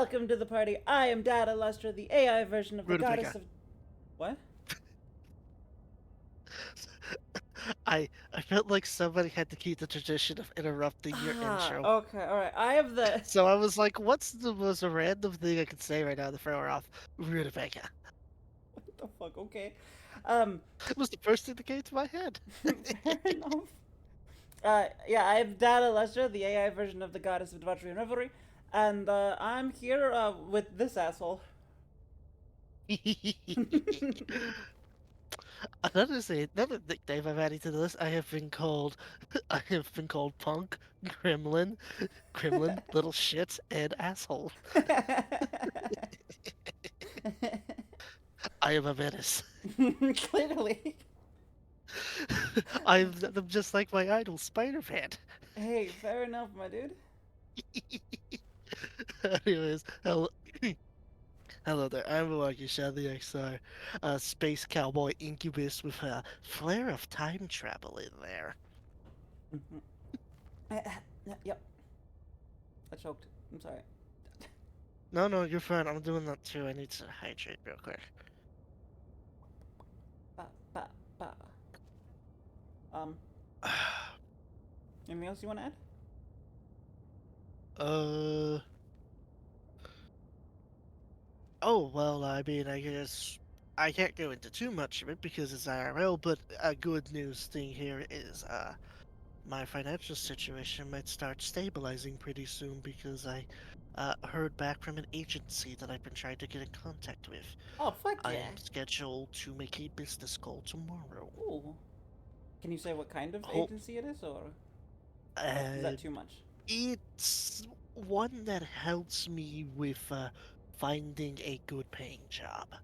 Welcome to the party. I am Data Lustra, the AI version of the goddess Rutabaga. of... What? I felt like somebody had to keep the tradition of interrupting your intro. Okay, alright. I have the... So I was like, what's the most random thing I can say right now to throw her off? Rutabaga. What the fuck? Okay. Um, It was the first thing that came to my head. fair enough. Yeah, I have Data Lustra, the AI version of the goddess of debauchery and revelry, and, I'm here, with this asshole. Another nickname I've added to the list. I have been called punk, gremlin, little shit, and asshole. I am a menace. Clearly. I'm just like my idol, Spider-Man. Hey, fair enough, my dude. Anyways, hello, hello there. I'm Milwaukee Shad the XR, space cowboy incubus with a flair of time travel in there. Yep. I choked. I'm sorry. No, you're fine. I'm doing that too. I need to hydrate real quick. Ba, ba, ba. Um, anything else you want to add? uh. Oh well, I mean, I guess I can't go into too much of it because it's IRL. But a good news thing here is, my financial situation might start stabilizing pretty soon because I heard back from an agency that I've been trying to get in contact with. Oh, fuck I yeah. am scheduled to make a business call tomorrow. Ooh. Can you say what kind of Hope agency it is, or is uh, that too much? it's one that helps me with finding a good paying job.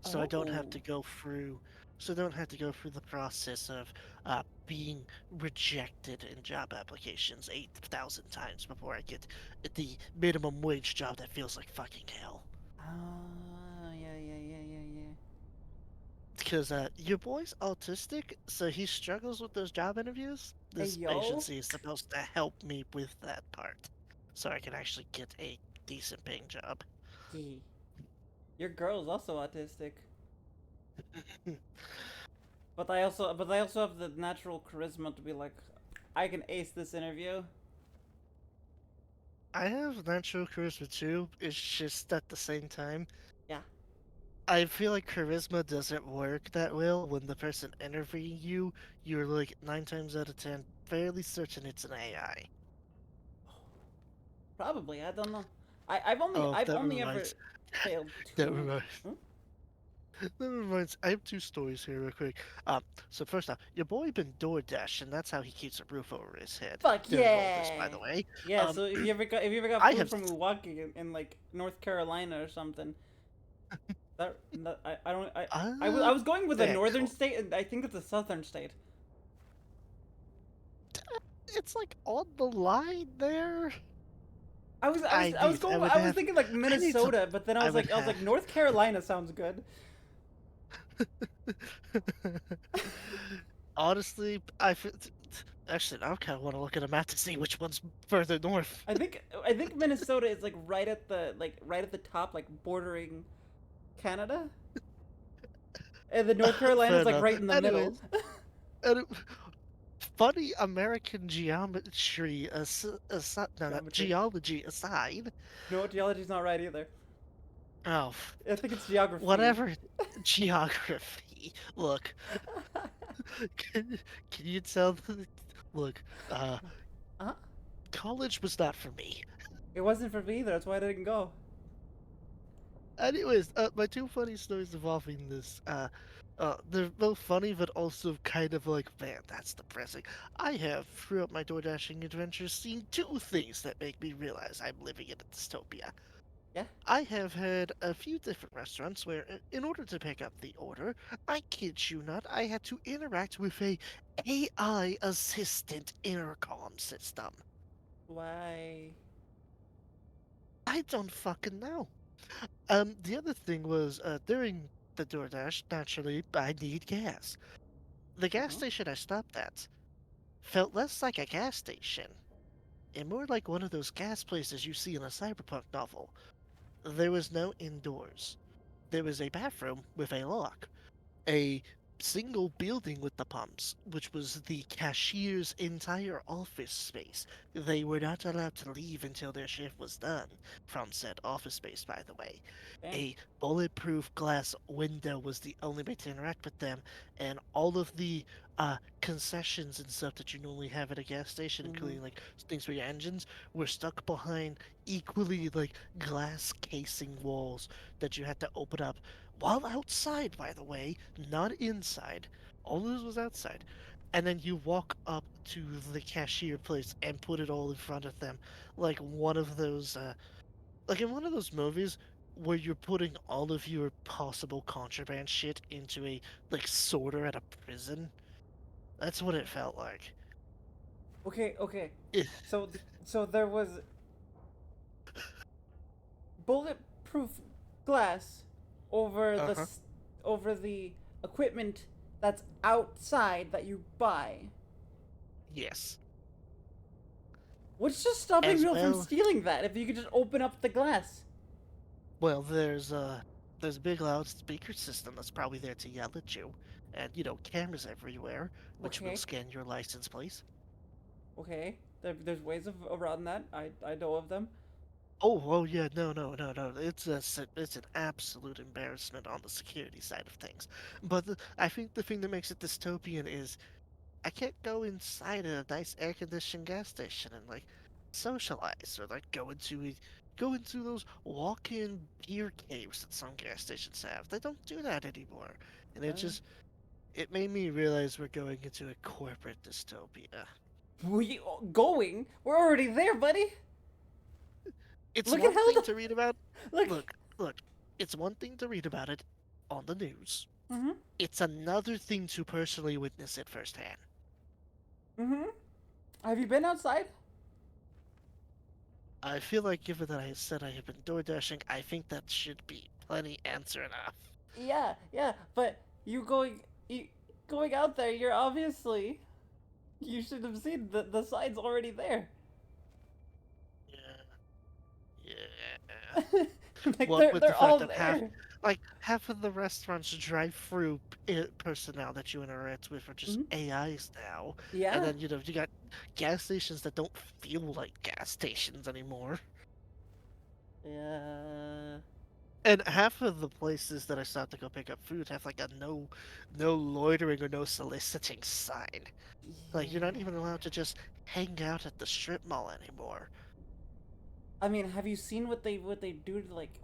So I don't have Oh. to go through the process of being rejected in job applications 8,000 times before I get the minimum wage job that feels like fucking hell. Yeah. Because your boy's autistic, so he struggles with those job interviews. Hey, This yo. agency is supposed to help me with that part, so I can actually get a decent paying job. Gee. Your girl's also autistic. But I also have the natural charisma to be like, I can ace this interview. I have natural charisma too. It's just at the same time, Yeah. I feel like charisma doesn't work that well when the person interviewing you, you're like 9 times out of 10 fairly certain it's an AI. Probably. I don't know. I've only Oh, I've that only ever reminds. failed That two. reminds. Hmm? That reminds. I have two stories here, real quick. So first off, your boy been DoorDash, and that's how he keeps a roof over his head Fuck during all this. yeah. By the way, Yeah. um, So if you ever got I food have. from Milwaukee in like North Carolina or something, that I don't I was going with a That northern cool. state, and I think it's a southern state. It's like on the line there. I was I was I I was need. I going would I was have. thinking like I need to. Minnesota, but then I I was would like have. North Carolina sounds good. Honestly, actually now I kind of want to look at a map to see which one's further north. I think Minnesota is like right at the top, like bordering Canada, and the North Carolina Fair is like enough. right in the middle. Anyways, and funny American geometry, no, not Geometry. geology aside. No, geology's not right either. Oh, I think it's geography. whatever. Geography. Look, can, can you tell? Look, uh, Huh? college was not for me. It wasn't for me either. That's why I didn't go. Anyways, my two funny stories involving this, they're both funny, but also kind of like, man, that's depressing. I have, throughout my door dashing adventures, seen two things that make me realize I'm living in a dystopia. Yeah. I have had a few different restaurants where, in order to pick up the order, I kid you not, I had to interact with a AI assistant intercom system. Why? I don't fucking know. The other thing was, during the DoorDash, naturally, I need gas. The gas Uh-huh. station I stopped at felt less like a gas station and more like one of those gas places you see in a cyberpunk novel. there was no indoors. There was a bathroom with a lock, a single building with the pumps, which was the cashier's entire office space. They were not allowed to leave until their shift was done from said office space, by the way. Damn. A bulletproof glass window was the only way to interact with them, and all of the concessions and stuff that you normally have at a gas station, Mm-hmm. including like things for your engines, were stuck behind equally like glass casing walls that you had to open up while outside, by the way, not inside. All this was outside. And then you walk up to the cashier place and put it all in front of them, like one of those, like in one of those movies where you're putting all of your possible contraband shit into a like sorter at a prison. That's what it felt like. Okay. Eh, So, so there was bulletproof glass over uh-huh. over the equipment that's outside that you buy. Yes. What's just stopping As people from well, stealing that? If you could just open up the glass. well, there's a big loud speaker system that's probably there to yell at you, and cameras everywhere, which will Okay, scan your license plate. okay. There's ways of around that. I know of them. Oh yeah, no. It's an absolute embarrassment on the security side of things. But I think the thing that makes it dystopian is I can't go inside a nice air-conditioned gas station and like socialize or like go into those walk-in beer caves that some gas stations have. They don't do that anymore, and Uh, it made me realize we're going into a corporate dystopia. we going? We're already there, buddy. It's Look at one thing Helda. to read about. Look. Look. It's one thing to read about it on the news. Mhm. It's another thing to personally witness it firsthand. Mhm. Have you been outside? I feel like, given that I said I have been door dashing, I think that should be plenty answer enough. Yeah. But you going out there. You're obviously you should have seen the sign's already there. Yeah. Like What with the they're fact all that there. half of the restaurants drive-through personnel that you interact with are just Mhm. AIs now, and Yeah. then you got gas stations that don't feel like gas stations anymore. Yeah. And half of the places that I stopped to go pick up food have like a no loitering or no soliciting sign. Like you're not Yeah. even allowed to just hang out at the strip mall anymore. I mean, have you seen what they do to like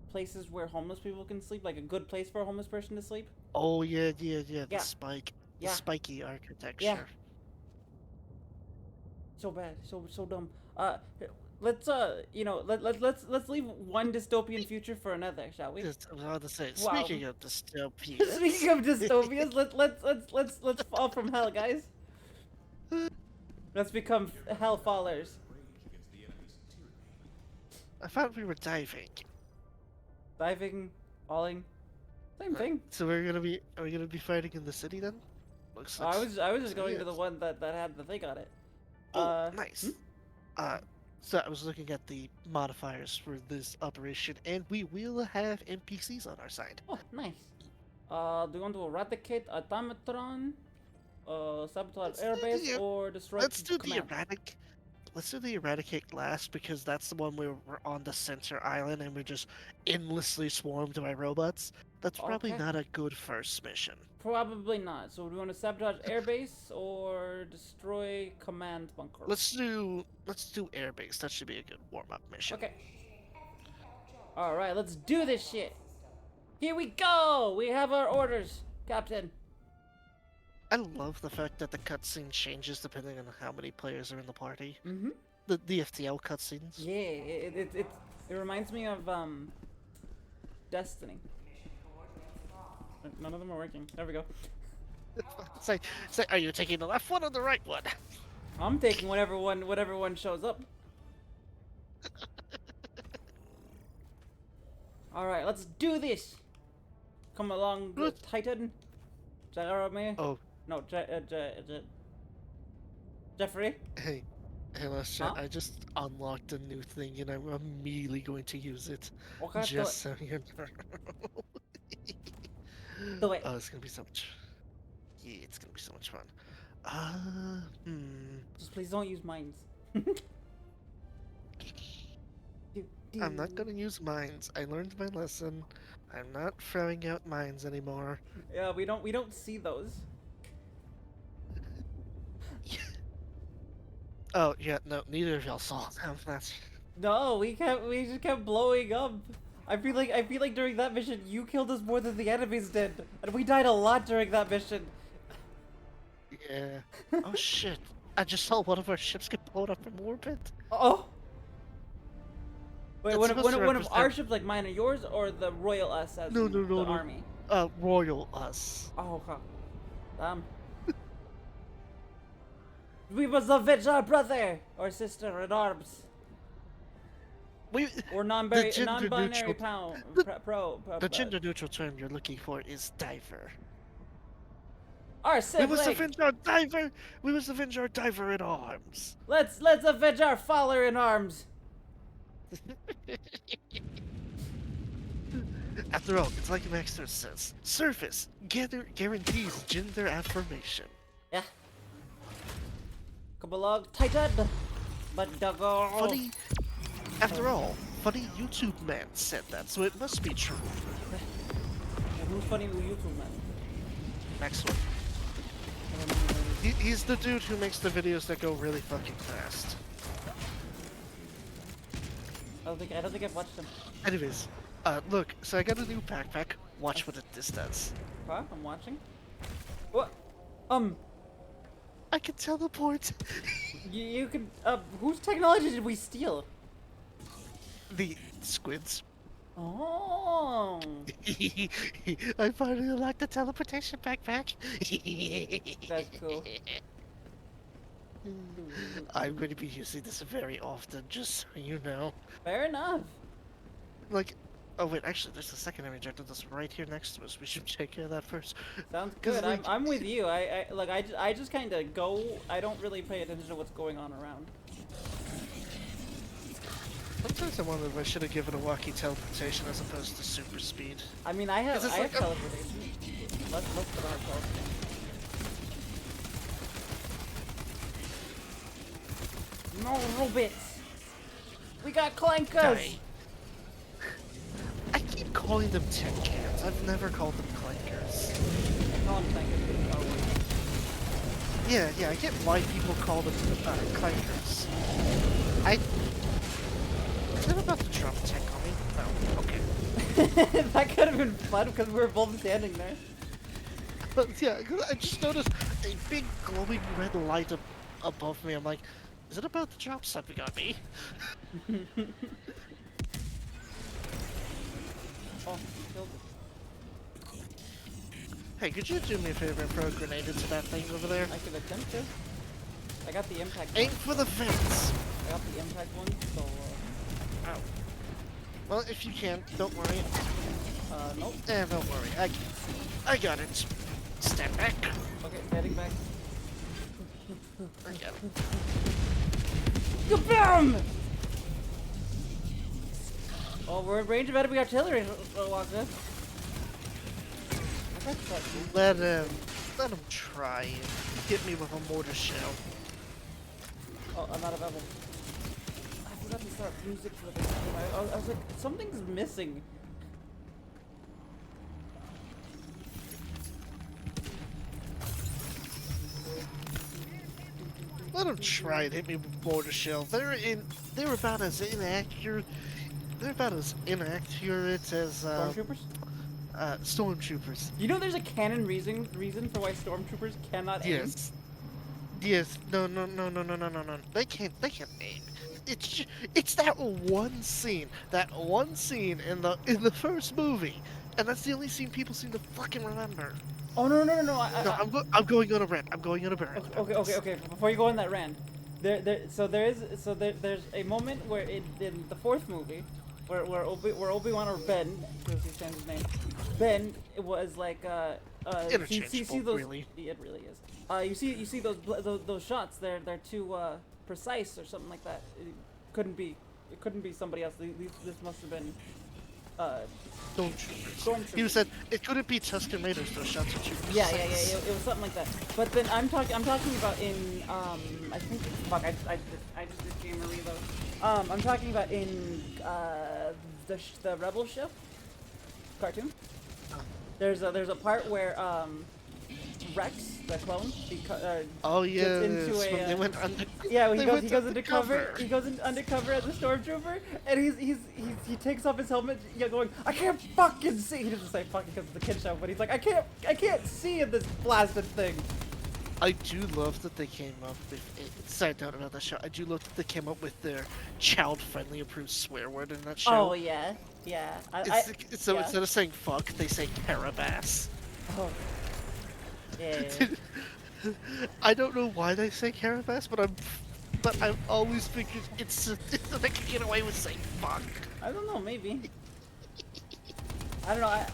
places where homeless people can sleep? Like a good place for a homeless person to sleep? Oh yeah, Yeah. the Yeah. spiky Yeah. architecture. So bad. So dumb. Let's let's leave one dystopian future for another, shall we? Just, I was about to say, Wow. speaking of dystopias, Speaking of dystopias, let's fall from hell, guys. Let's become hell fallers. I thought we were diving. Diving, falling, same Right. thing. So are we gonna be fighting in the city then? I was just So going yeah. to the one that had the thing on it. Oh, Hmm? nice. Uh, so I was looking at the modifiers for this operation, and we will have NPCs on our side. Oh, nice. Do you want to eradicate automatron, sabotage Let's do airbase, the or destroy let's do the command? erratic. Let's do the eradicate last because that's the one where we're on the center island and we're just endlessly swarmed by robots. That's probably Okay. not a good first mission. Probably not. So do you want to sabotage airbase or destroy command bunker? Let's do airbase. That should be a good warm up mission. Okay. All right, let's do this shit. Here we go. We have our orders, Captain. I love the fact that the cutscene changes depending on how many players are in the party. Mm-hmm. The FTL cutscenes. Yeah, it reminds me of Destiny. None of them are working. There we go. Say, are you taking the left one or the right one? I'm taking whatever one shows up. All right, let's do this. Come along, Good. Titan. Jeremy. Oh, No, Jeffrey. hey, Hey, Lustra, Huh? I just unlocked a new thing and I'm immediately going to use it. Okay, do it. Just so you know. Do it. Oh, it's gonna be so much. Yeah, it's gonna be so much fun. Hmm. Just please don't use mines. Do, I'm not do. gonna use mines. I learned my lesson. I'm not throwing out mines anymore. Yeah, we don't see those. Oh, yeah, no, neither of y'all saw them. That's. No, we just kept blowing up. I feel like during that mission you killed us more than the enemies did. And we died a lot during that mission. Yeah. Oh, shit. I just saw one of our ships get blown up from orbit. Oh. Wait, That's supposed to one of our represent. ships, like mine or yours, or the Royal us as No, in no, the no, no. army? Royal us. Oh, okay. We must avenge our brother or sister in arms. We. Or The gender non-binary neutral. pound, The, pro, the gender neutral term you're looking for is diver. our We must sibling. avenge our diver. We must avenge our diver in arms. Let's avenge our father in arms. After all, it's like Maxter says. Surface guarantees gender affirmation. Yeah. Come along, Titan. But doggo. Funny. After all, funny YouTube man said that, so it must be true. Who's funny with YouTube, man? Maxwell. He's the dude who makes the videos that go really fucking fast. I don't think I've watched him. Anyways, look, so I got a new backpack. Watch what this does. Huh? I'm watching. What? I can teleport. You can. Whose technology did we steal? The squids. Oh. I finally unlocked the teleportation backpack. That's cool. I'm going to be using this very often, just so you know. Fair enough. Like, oh wait, actually, there's a secondary objective that's right here next to us. We should take care of that first. Sounds 'Cause, good. like, I'm with you. I just kind of go. I don't really pay attention to what's going on around. sometimes I wonder if I should have given a walkie teleportation as opposed to super speed. I mean, I have 'Cause it's I have like teleportation. Let's put our teleportation. No robots. We got clankers. Die. I keep calling them tin cans. I've never called them clankers. I call them clankers. Oh, Yeah, I get why people call them clankers. Is that about to drop a tank on me? No. Okay. wait. That could have been fun because we were both standing there. But yeah, 'cause I just noticed a big glowing red light above me. I'm like, is it about to drop something on me? Oh, killed it. Hey, could you do me a favor and throw a grenade into that thing over there? I could attempt to. I got the impact Aim one. for the vents! I got the impact one, so, Ow. Well, if you can, don't worry. nope. Don't worry. I got it. Step back. Okay, heading back. I got it. Kabam! Oh, we're in range of enemy artillery, Walker. Let him try and hit me with a mortar shell. Oh, I'm out of ammo. I forgot to start music for this. I was like, something's missing. Let him try and hit me with mortar shell. They're about as inaccurate. They're about as inaccurate as Stormtroopers? stormtroopers. You know there's a canon reason for why stormtroopers cannot aim? Yes. Yes. No. They can't aim. It's that one scene. That one scene in the first movie, and that's the only scene people seem to fucking remember. Oh no. I'm going on a rant. I'm going on a rant. Okay. Before you go on that rant, there's a moment where in the fourth movie, where Obi-Wan or Ben, because he stands his name, Ben was like Interchangeable, see those, really. it really is. You see those shots. They're too precise or something like that. It couldn't be. It couldn't be somebody else. This must have been Stormtroopers. Stormtroopers. He said it couldn't be Tusken Raiders. Those shots are too Yeah, precise. it was something like that. But then I'm talking about in I think fuck I just did gamer reload. I'm talking about in the Rebel ship cartoon. There's a part where Rex, the clone, Oh yeah, gets into when they a went under. yeah, they he went goes undercover. undercover. He goes undercover as a stormtrooper, and he takes off his helmet, going, I can't fucking see. He doesn't say fucking because it's the kid show, but he's like, I can't see in this blasted thing. I do love that they came up with. Side note about that show. I do love that they came up with their child-friendly approved swear word in that show. Oh yeah, yeah. So yeah. instead of saying fuck, they say Carabass. Oh. Yeah. I don't know why they say Carabass, but I've always figured it's so they can get away with saying fuck. I don't know, maybe. I don't know. I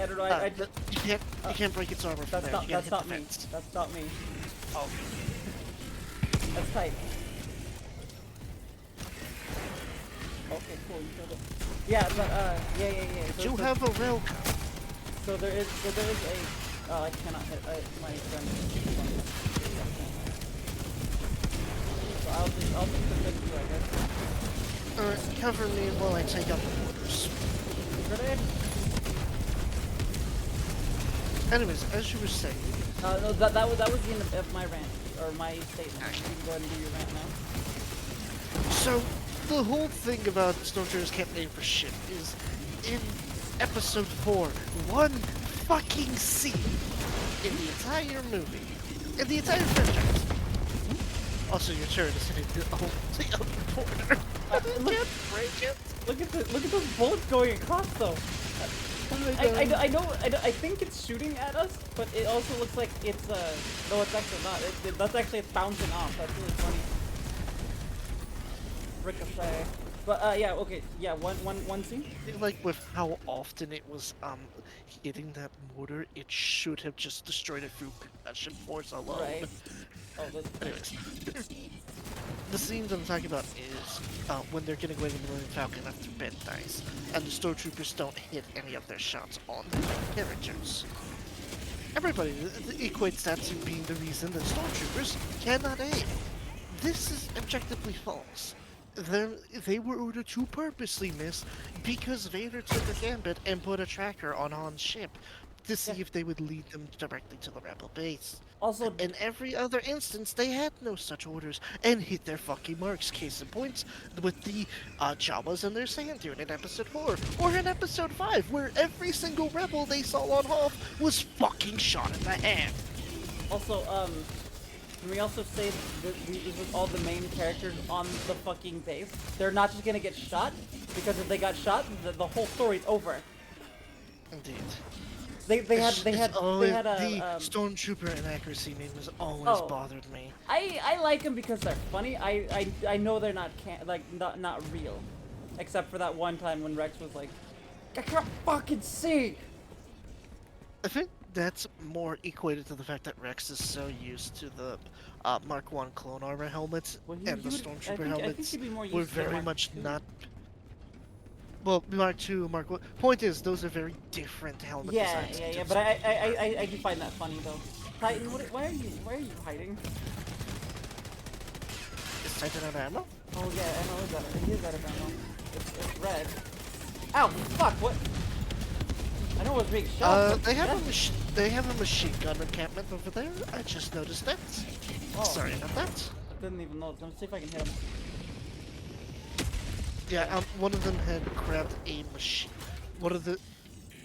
don't know. I just, you can't break its armor from there. that's not me. That's not me. Oh. That's tight. Okay, cool. You killed it. Yeah, but yeah. You have a railgun. So there is a. Oh, I cannot hit my friend. So I'll just defend you, I guess. Alright, cover me while I take out the orders. Grenade? Anyways, as you were saying. No, that was the end of my rant or my statement. You can go ahead and do your rant now. So the whole thing about Stormtroopers can't aim for shit is in episode 4, one fucking scene in the entire movie, in the entire franchise. Also, your turret is hitting the other corner. Look Look at those bullets going across though. I know. I think it's shooting at us, but it also looks like it's no, it's actually not. That's actually it's bouncing off. That's really funny. Ricochet. But yeah, okay, yeah. One scene. I feel like with how often it was hitting that mortar, it should have just destroyed it through concussion force alone. Right. Oh, that's... Anyways, the scenes I'm talking about is when they're getting away with the Millennium Falcon after Ben dies, and the Stormtroopers don't hit any of their shots on their characters. Everybody equates that to being the reason that Stormtroopers cannot aim. This is objectively false. They were ordered to purposely miss because Vader took a gambit and put a tracker on Han's ship to see if they would lead them directly to the Rebel base. Also, in every other instance, they had no such orders and hit their fucking marks. Case in point, with the Jawas and their sand dune in episode 4, or in episode 5, where every single rebel they saw on Hoth was fucking shot in the head. Also, can we also say that this is all the main characters on the fucking base? They're not just gonna get shot, because if they got shot, the whole story's over. Indeed. They had the Stormtrooper inaccuracy name has always bothered me. I like them because they're funny. I know they're not not real, except for that one time when Rex was like, I can't fucking see. I think that's more equated to the fact that Rex is so used to the Mark 1 clone armor helmets, and the Stormtrooper helmets were very much not. Well, Mark 2, Mark 1. Point is, those are very different helmet designs. Yeah, but I do find that funny though. Titan, why are you hiding? Is Titan out of ammo? Oh yeah, ammo he is out of ammo. It's red. Ow, fuck, what? I know it was being shot. They have a machine gun encampment over there. I just noticed that. Oh. Sorry about that. I didn't even notice. Let me see if I can hit him. Yeah, one of them had grabbed a machine.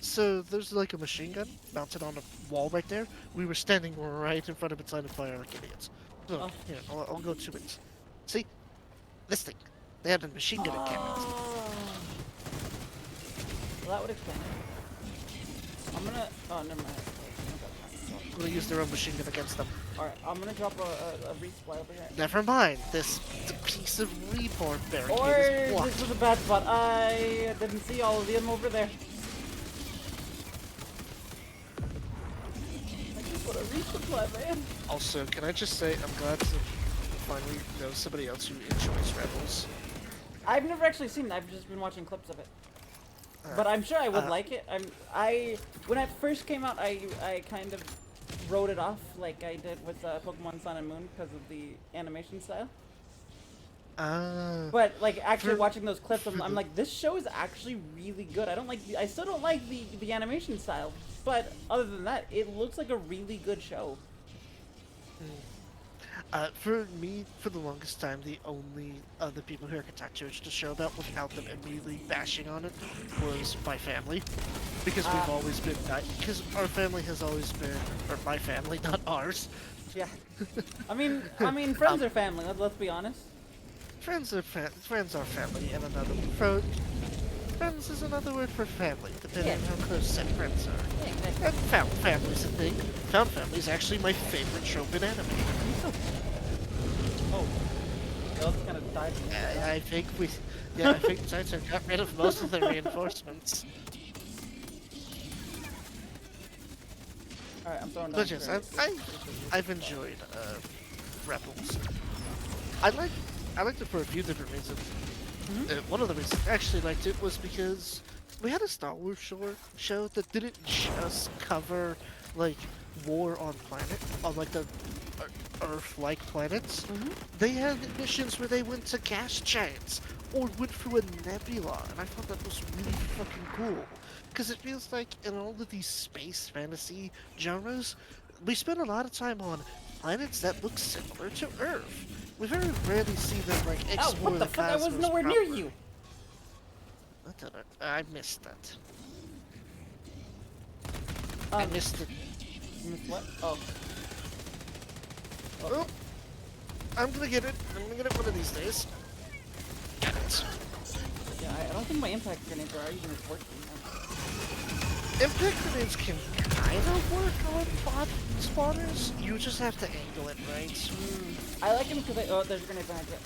So there's like a machine gun mounted on a wall right there. We were standing right in front of its line of fire like idiots. So here, I'll go to it. See, this thing. They had a machine gun encampment. Well, that would explain it. I'm gonna. Oh, never mind. I'm gonna use their own machine gun against them. Alright, I'm gonna drop a resupply over here. Never mind. This piece of report barricade Or is blocked. this was a bad spot. I didn't see all of them over there. I just want a resupply, man. Also, can I just say I'm glad to finally know somebody else who enjoys Rebels. I've never actually seen it. I've just been watching clips of it. Uh, But I'm sure I would uh, like it. When it first came out, I kind of wrote it off like I did with Pokemon Sun and Moon because of the animation style. uh, But like actually for, watching those clips, for I'm the, like, this show is actually really good. I still don't like the animation style, but other than that, it looks like a really good show. for me, for the longest time, the only other people who I could talk to the show about without them immediately bashing on it was my family. Because we've always been, because our family has always been, or my family, not ours. Yeah. I mean, friends are family. Let's be honest. Friends are family, and friends is another word for family, depending Yeah. on how close set friends are. Yeah, exactly. And found family's a thing. Found family is actually my favorite trope in anime. Oh, those kind of died. I think I think Titan got rid of most of the reinforcements. All right, I'm throwing down. But yes, I've enjoyed Rebels. I liked it for a few different reasons. One of the reasons I actually liked it was because we had a Star Wars show that didn't just cover like war on like the Earth-like planets. They had missions where they went to gas giants or went through a nebula, and I thought that was really fucking cool. Because it feels like in all of these space fantasy genres, we spend a lot of time on planets that look similar to Earth. We very rarely see them like Oh, explore what the fuck? I was cosmos nowhere near proper. you. I missed that. I missed it. You missed what? Oh. Oh, I'm gonna get it. I'm gonna get it one of these days. Got it. Yeah, I don't think my impact grenades are even working. Impact grenades can kind of work on bot spawners. You just have to angle it right. I like him because oh, there's a grenade behind you.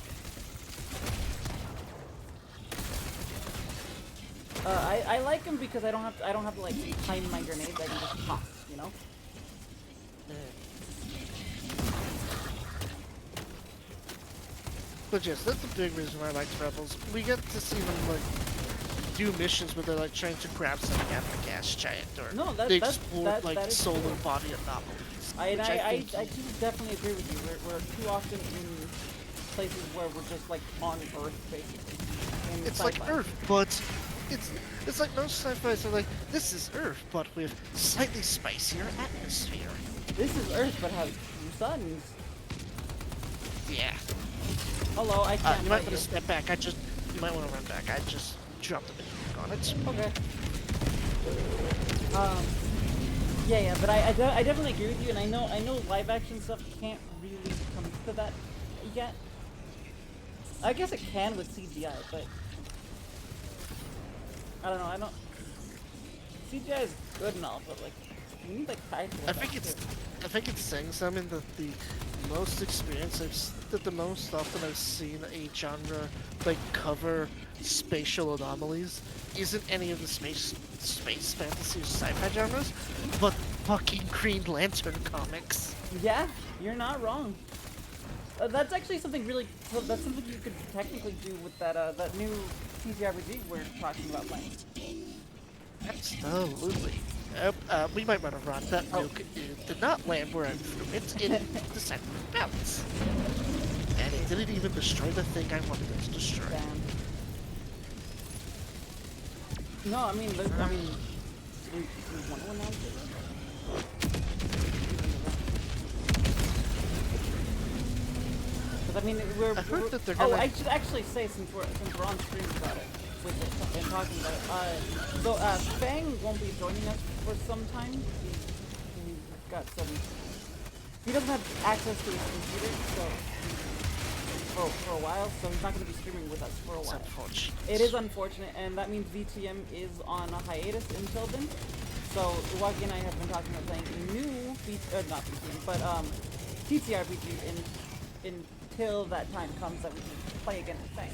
I like him because I don't have to like time my grenades. I can just toss, you know. But yes, that's the big reason why I liked Rebels. We get to see them like do missions where they're like trying to grab something out of a gas giant, or No, they explore like solar true. body anomalies. I think do definitely agree with you. We're too often in places where we're just like on Earth, basically. In it's sci-fi. like Earth, but it's like most sci-fis are like, this is Earth, but with slightly spicier atmosphere. This is Earth, but has two suns. Yeah. Hello, I can't you might fight want to step back. You might want to run back. I just dropped a bit on it. Okay. Yeah, but I definitely agree with you, and I know live action stuff can't really come to that yet. I guess it can with CGI, but I don't know. CGI is good and all, but like you need like practical. I think it's saying something that the most experience that the most often I've seen a genre like cover spatial anomalies isn't any of the space fantasy or sci-fi genres, but fucking Green Lantern comics. Yeah, you're not wrong. That's actually something really. That's something you could technically do with that new TTRPG we're talking about playing. Absolutely. We might run a run. That nuke did not land where I threw it. It decided to bounce. And it didn't even destroy the thing I wanted it to destroy. Damn. No, I mean, we want to announce it. Because I mean, I heard that they're oh, gonna. I should actually say since we're on stream about it with it and talking about it. So Fang won't be joining us for some time. He's got some. He doesn't have access to his computer, so for a while. So he's not going to be streaming with us for a while. Unfortunate. It is unfortunate, and that means VTM is on a hiatus until then. So Iwaki and I have been talking about playing a new not VTM, but TTRPG until that time comes that we can play again with Fang.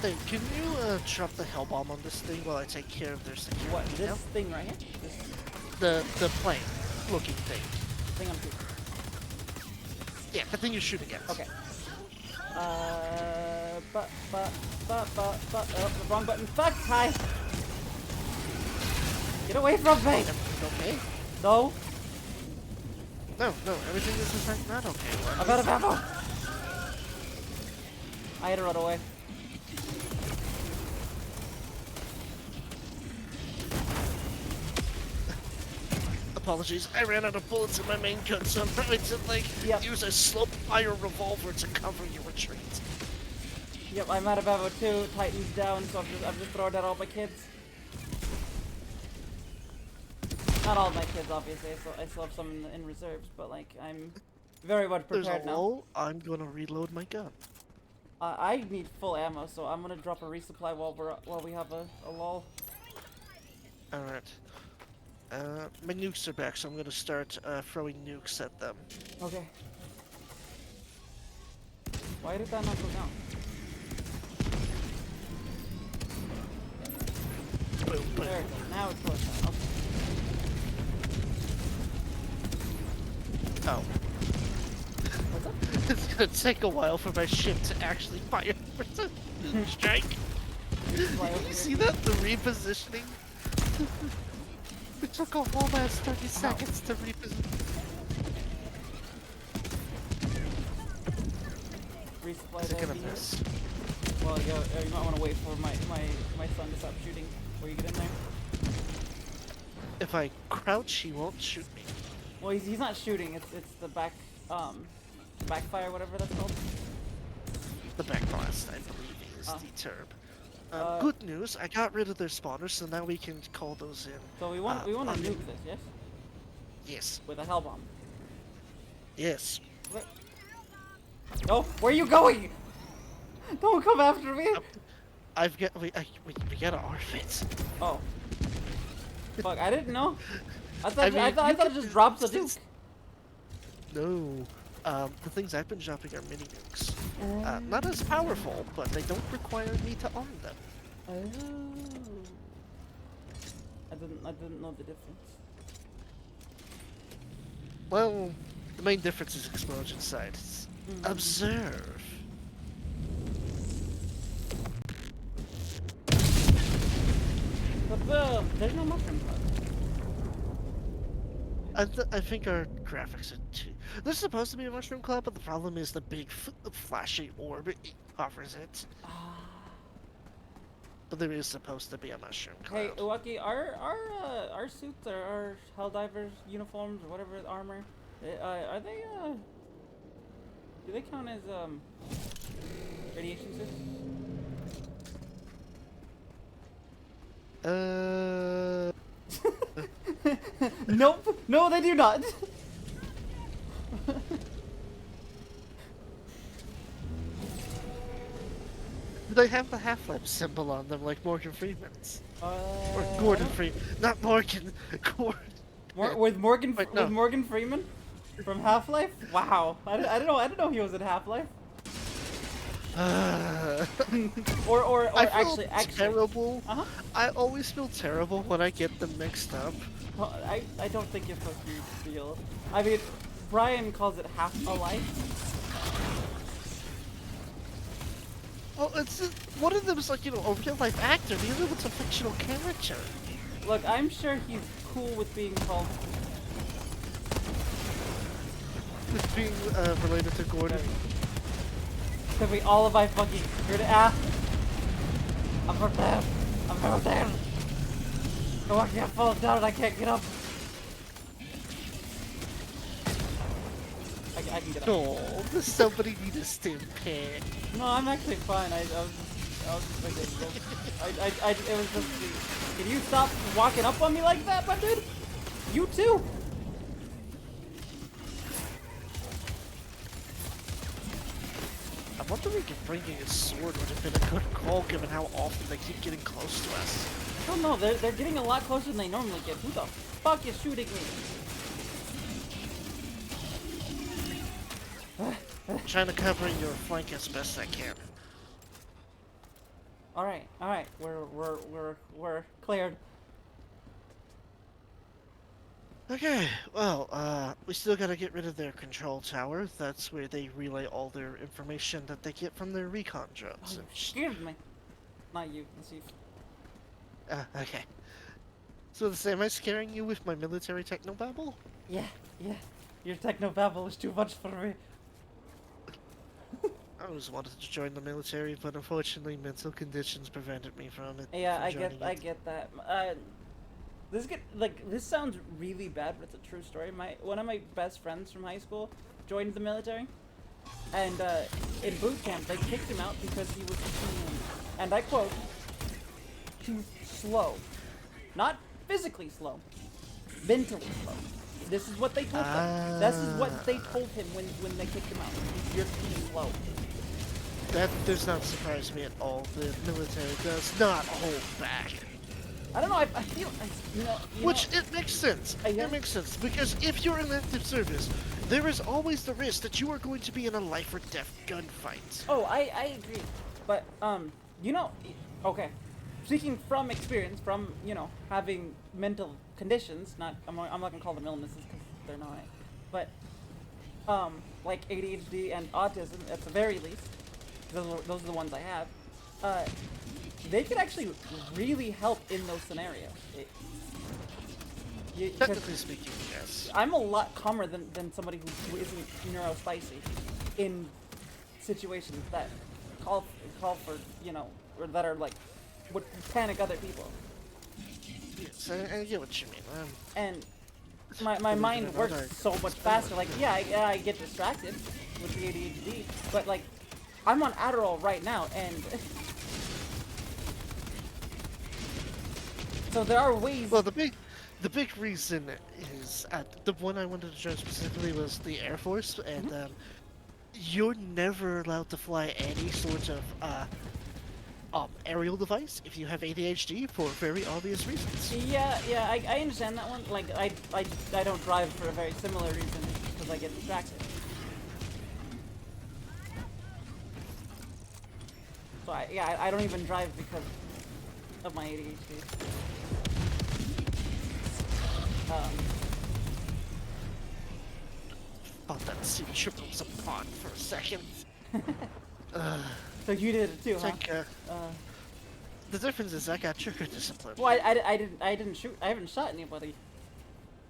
Hey, can you drop the hell bomb on this thing while I take care of their security? What, this now? thing right here? This... the plane looking thing. Thing I'm shooting. Yeah, the thing you're shooting at. Okay. Oh, wrong button. Fuck! Hi! Get away from me! Everything okay? No! No, everything is in fact not okay. I'm out of ammo! I had to run away. Apologies, I ran out of bullets in my main gun, so I'm having to like use a slope fire revolver to cover your retreat. Yep, I'm out of ammo too. Titan's down, so I'm just throwing out all my kids. Not all of my kids, obviously. I still have some in reserves, but like I'm very much prepared There's a now. lull. I'm gonna reload my gun. I need full ammo, so I'm gonna drop a resupply while we have a lull. All right. My nukes are back, so I'm gonna start throwing nukes at them. Okay. Why did that not go down? Boom, boom. There it goes. Now it's going down. Okay. Oh. What's up? It's gonna take a while for my ship to actually fire for the strike. Fly over You here. see that? The repositioning? It took a whole ass 30 seconds to reposition. Resupply Is it there. gonna miss? Well, you might want to wait for my son to stop shooting before you get in there. If I crouch, he won't shoot me. Well, he's not shooting. It's the backfire, whatever that's called. The backblast, I believe, is Oh. the term. Good news, I got rid of their spawners, so now we can call those in. So we want to nuke this, yes? Yes. With a hell bomb. Yes. Wait. No, where are you going? Don't come after me. We gotta arf it. Oh. Fuck, I didn't know. I I mean, thought it just drops the nuke. No. The things I've been dropping are mini nukes. Not as powerful, but they don't require me to arm them. Oh. I didn't know the difference. Well, the main difference is explosion size. Observe. But there's no mushroom cloud. I think our graphics are too. There's supposed to be a mushroom cloud, but the problem is the big flashy orb it covers it. But there is supposed to be a mushroom cloud. Hey, Uwaki, our suits, our Helldivers uniforms or whatever armor, are they do they count as radiation suits? Nope. No, they do not. They have the Half-Life symbol on them, like Morgan Freeman's. Or I Gordon don't- Freeman. Not Morgan. Gordon. With Morgan Wait, no. with Morgan Freeman from Half-Life. Wow. I didn't know he was in Half-Life. or I feel actually terrible. Uh-huh. I always feel terrible when I get them mixed up. Well, I don't think you're supposed to feel. I mean, Brian calls it half a life. Well, it's just, one of them is like, a real life actor. The other one's a fictional character. Look, I'm sure he's cool with being called. With being related to Gordon. Could be all of my fucking here to ask. I'm from there. I'm from there. Oh, I can't fall down and I can't get up. I can get up. Oh, does somebody need a stim pack? No, I'm actually fine. I was just like, it was just. Can you stop walking up on me like that, my dude? You too. I'm wondering if bringing a sword would have been a good call given how often they keep getting close to us. I don't know. They're getting a lot closer than they normally get. Who the fuck is shooting me? I'm trying to cover your flank as best I can. All right. We're cleared. Okay, well, we still gotta get rid of their control tower. That's where they relay all their information that they get from their recon Oh, drones. you And scared me. Not you, Nasif. okay. So to say, am I scaring you with my military technobabble? Yeah, yeah. Your technobabble is too much for me. I always wanted to join the military, but unfortunately mental conditions prevented me from it, Yeah, from joining I it. get that. This sounds really bad, but it's a true story. One of my best friends from high school joined the military, and in boot camp they kicked him out because he was too, and I quote, too slow, not physically slow, mentally slow. This is what they told him. This is what they told him when they kicked him out. You're too slow. That does not surprise me at all. The military does not hold back. I don't know. I feel Which it makes sense. Yeah. It makes sense because if you're in active service, there is always the risk that you are going to be in a life or death gunfight. Oh, I agree, but okay. Speaking from experience, from having mental conditions, I'm not gonna call them illnesses because they're not, but like ADHD and autism at the very least, those are the ones I have. They could actually really help in those scenarios. Technically speaking, yes. I'm a lot calmer than somebody who isn't neurospicy in situations that call for or that are like would panic other people. Yes, I get what you mean. And my mind works so much faster. Like I get distracted with the ADHD, but like I'm on Adderall right now, and so there are ways. Well, the big reason is the one I wanted to join specifically was the Air Force, and you're never allowed to fly any sort of aerial device if you have ADHD for very obvious reasons. Yeah, I understand that one. Like I don't drive for a very similar reason because I get distracted. So I don't even drive because of my ADHD. Thought that sea triple was a pond for a second. So you did it too, It's huh? like, the difference is I got trigger discipline. Well, I didn't shoot. I haven't shot anybody.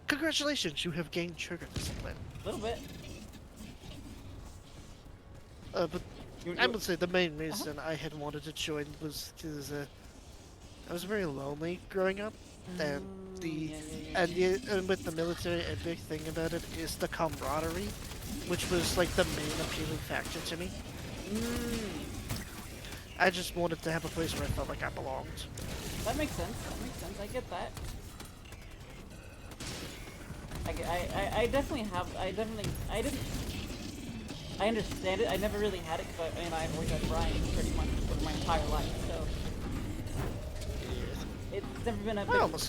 Congratulations, you have gained trigger discipline. A little bit. But I would say the main reason I had wanted to join was because I was very lonely growing up, and and with the military, a big thing about it is the camaraderie, which was like the main appealing factor to me. I just wanted to have a place where I felt like I belonged. That makes sense. That makes sense. I get that. I definitely have. I understand it. I never really had it because I've always had Brian pretty much for my entire life. So it's never been a big. I almost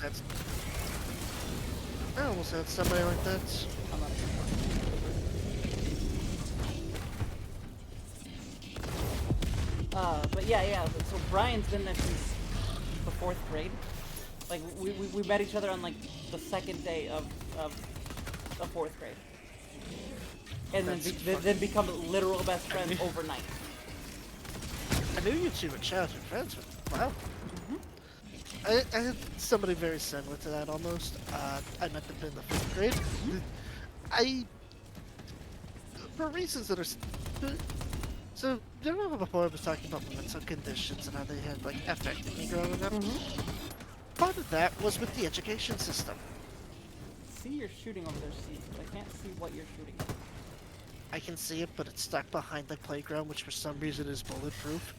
had somebody like that. I'm not a good one. But yeah. So Brian's been there since the 4th grade. Like we met each other on like the 2nd day of 4th grade, and then become literal best friends overnight. I knew you two were childhood friends, but wow. I had somebody very similar to that almost. I met them in the 5th grade. For reasons that are... So, do you remember before I was talking about the mental conditions and how they had, like, affected me growing up? Part of that was with the education system. See, you're shooting over there, Steve. I can't see what you're shooting at. I can see it, but it's stuck behind the playground, which for some reason is bulletproof.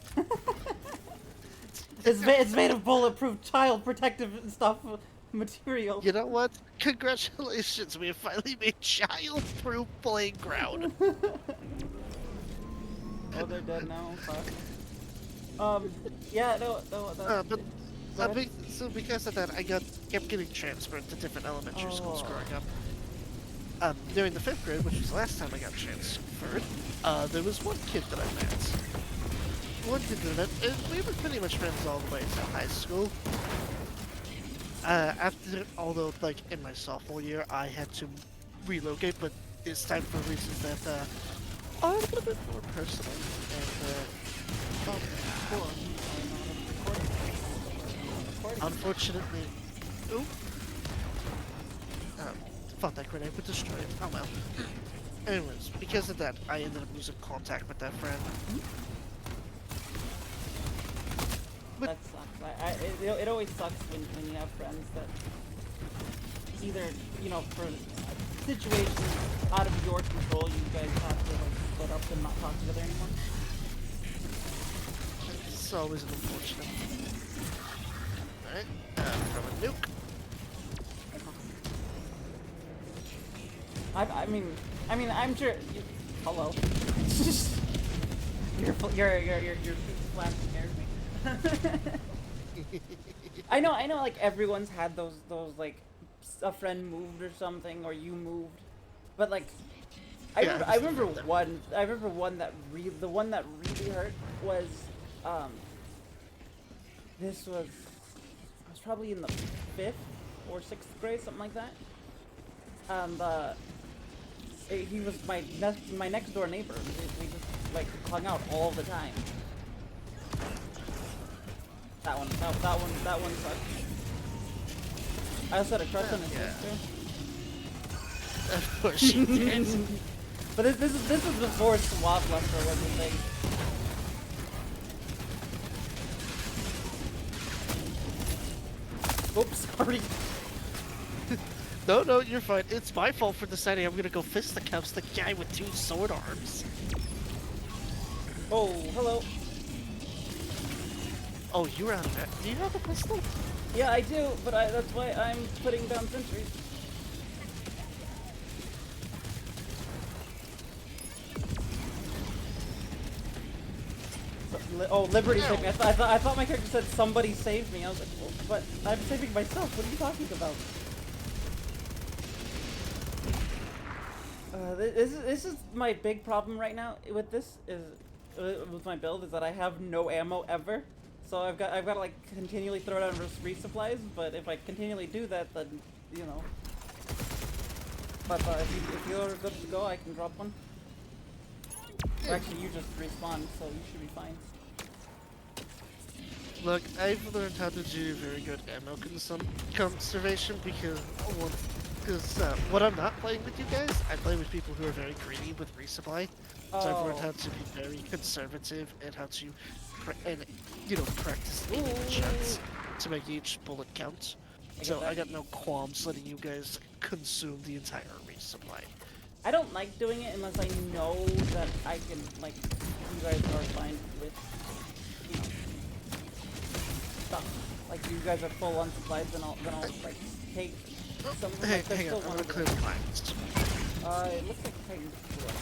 It's made of bulletproof, child protective stuff material. You know what? Congratulations, we have finally made child-proof playground. Oh, they're dead now. Fuck. Yeah, no. So because of that, I kept getting transferred to different elementary schools growing up. During the 5th grade, which was the last time I got transferred, there was one kid that I met. And we were pretty much friends all the way to high school. After, although like in my sophomore year, I had to relocate, but this time for reasons that are a little bit more personal. And oh, hold on. Unfortunately, oh, thought that grenade would destroy it. Oh well. Anyways, because of that, I ended up losing contact with that friend. But That sucks. It always sucks when you have friends that either, you know, for situations out of your control, you guys have to like split up and not talk together anymore. it's always an unfortunate. Alright, from a nuke. I'm sure. Hello. your flash scared me. I know. Like everyone's had those like a friend moved or something, or you moved, but like I remember one. I remember one that the one that really hurt was this was I was probably in the 5th or 6th grade, something like that. And he was my next door neighbor. We just like hung out all the time. That one sucked. I also had a crush on his sister. Of course she did. But this is before Swap Lustra was a thing. Oops, sorry. No, you're fine. It's my fault for deciding I'm gonna go fist the guy with 2 sword arms. Oh, hello. Oh, you're out of it. Do you have a pistol? Yeah, I do, but that's why I'm putting down sentries. Oh, Liberty saved me. I thought my character said somebody saved me. I was like, well, but I'm saving myself. What are you talking about? This is my big problem right now with this is with my build is that I have no ammo ever. So I've got to like continually throw down resupplies. But if I continually do that, then you know. But if you're good to go, I can drop one. Or actually, you just respawn, so you should be fine. Look, I've learned how to do very good ammo conservation because when I'm not playing with you guys, I play with people who are very greedy with resupply. So I've learned how to be very conservative and how to, practice aiming the shots to make each bullet count. So I got no qualms letting you guys consume the entire resupply. I don't like doing it unless I know that I can, like, you guys are fine with, you know, stuff. Like, you guys are full on supplies, then I'll like, take some of them. Hey, Like, there's hang still on, I'm one gonna of clear the lines. it looks like Titan's cool.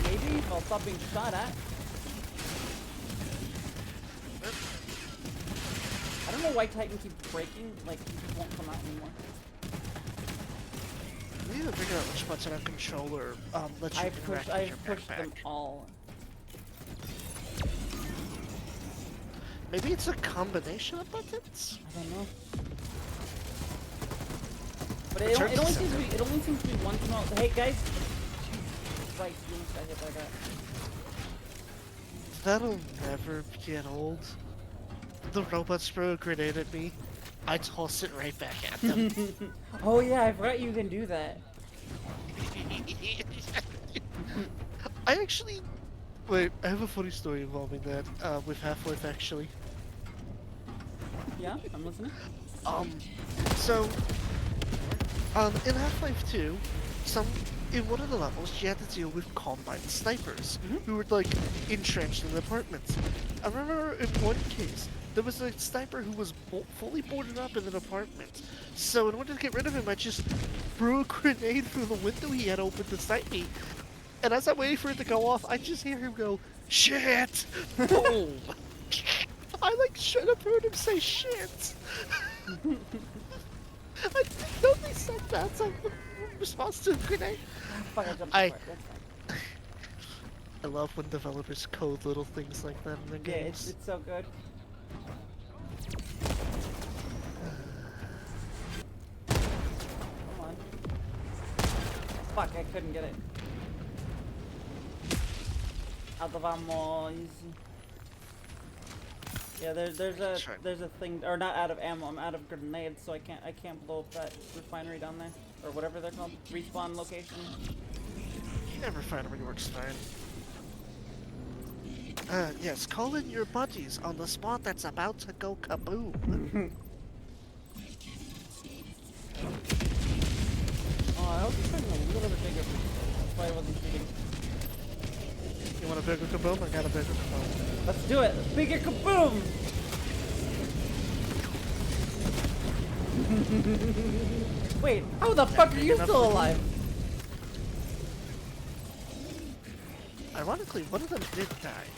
Maybe if I'll stop being shot at. I don't know why Titan keeps breaking, like, he just won't come out anymore. We need to figure out which button on controller lets you interact with your I've pushed them backpack. all. Maybe it's a combination of buttons? I don't know. But it only seems to be once in a while. Hey guys! Right, you almost got hit by that. That'll never get old. The robots throw a grenade at me. I toss it right back at them. Oh yeah, I forgot you can do that. I actually... Wait, I have a funny story involving that, with Half-Life actually. Yeah, I'm listening. So... in Half-Life 2, in one of the levels, you had to deal with combined snipers, who were, like, entrenched in apartments. I remember in one case, there was a sniper who was fully boarded up in an apartment. So in order to get rid of him, I just threw a grenade through the window he had opened to snipe me. And as I'm waiting for it to go off, I just hear him go, "Shit!" Boom! I, like, should have heard him say shit. I didn't know they said that, so in response to the grenade. Fuck, I jumped for it. That's fine. I love when developers code little things like that in their Yeah, games. it's so good. Fuck, I couldn't get it. Vamos. Yeah, there's a thing, or not out of ammo. I'm out of grenades, so I can't blow up that refinery down there, or whatever they're called, respawn location. Yeah, refinery works fine. Yes, call in your buddies on the spot that's about to go kaboom. Oh, I hope it's been a little bit bigger. That's why I wasn't shooting. You want a bigger kaboom? I got a bigger kaboom. Let's do it. Bigger kaboom! Wait, how the fuck are you still alive? Ironically, one of them did die.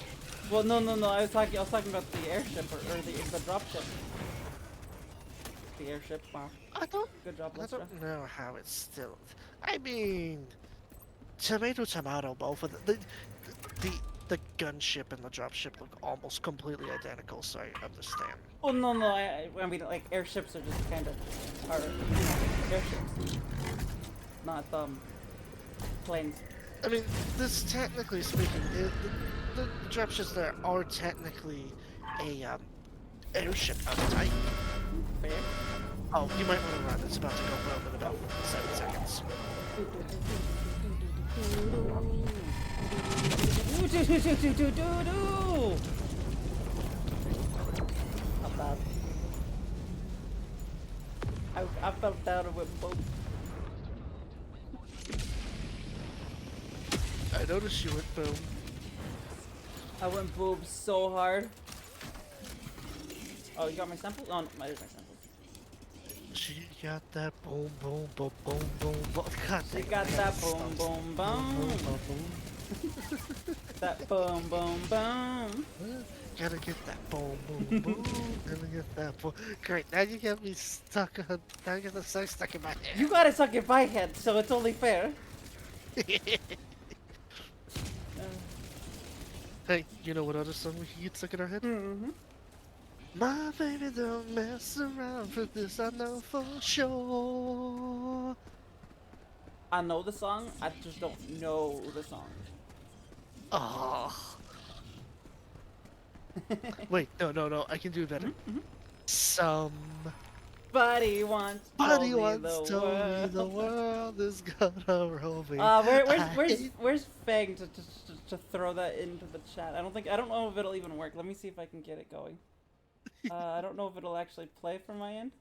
Well, no. I was talking about the airship or the dropship. The airship. Wow. Good job, I Lustra. don't know how it's still. I mean, tomato. Both of the gunship and the dropship look almost completely identical, so I understand. Oh no, I mean like airships are just kind of airships, not planes. I mean, this technically speaking, the dropships there are technically a airship of type. Fair. Oh, you might want to run. It's about to go boom in about 7 seconds. Not bad. I felt down and went boom. I noticed you went boom. I went boom so hard. Oh, you got my sample? Oh, no, there's my sample. She got that boom. God, She got that boom. That boom. Gotta get that boom. Gotta get that boom. Great, now you get me stuck on. Now you get the song stuck in my head. You got it stuck in my head, so it's only fair. Hey, you know what other song we can get stuck in our head? Mm-hmm. My baby don't mess around with this, I know for sure. I know the song, I just don't know the song. Oh. Wait, no, I can do better. Mm-hmm. Somebody once told me the world is gonna roll me. Where's Fang to throw that into the chat? I don't know if it'll even work. Let me see if I can get it going. I don't know if it'll actually play from my end.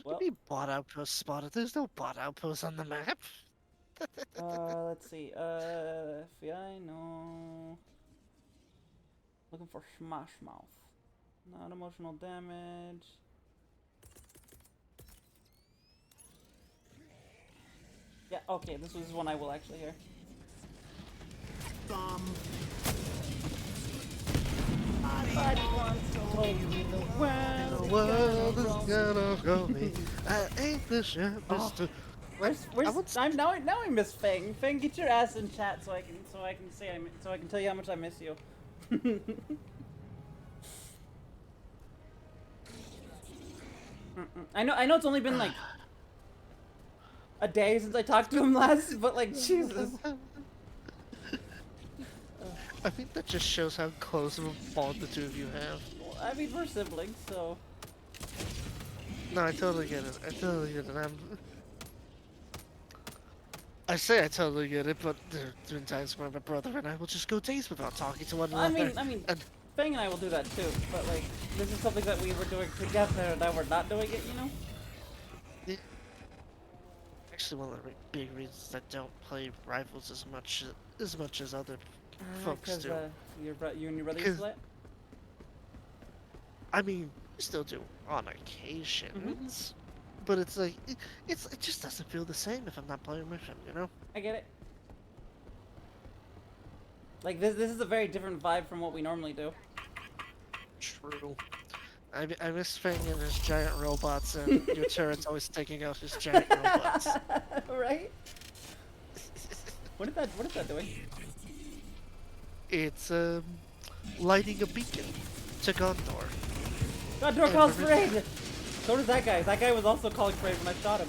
What do you mean bot outpost spotted? There's no bot outpost on the map. Let's see. FBI, no. Looking for Smash Mouth. Not emotional damage. Yeah, okay, this is one I will actually hear. Somebody wants to hold me, the world is gonna roll me. I ain't the sharpest. Where's now I miss Fang. Fang, get your ass in chat so I can tell you how much I miss you. I know it's only been like a day since I talked to him last, but like Jesus. I think that just shows how close of a bond the two of you have. Well, I mean, we're siblings, so. No, I totally get it. I totally get it, but there have been times where my brother and I will just go days without talking to one another. I mean, Fang and I will do that too, but like, this is something that we were doing together and now we're not doing it, you know? Yeah. Actually, one of the big reasons I don't play Rivals as much as other folks do. You and your brother used to play it? I mean, we still do on occasions, but it's like it just doesn't feel the same if I'm not playing with him, you know? I get it. Like this is a very different vibe from what we normally do. True. I miss Fang and his giant robots, and your turret's always taking out his giant robots. Right? What is that doing? It's lighting a beacon to Gondor. Gondor calls for aid! So does that guy. That guy was also calling for aid when I shot him.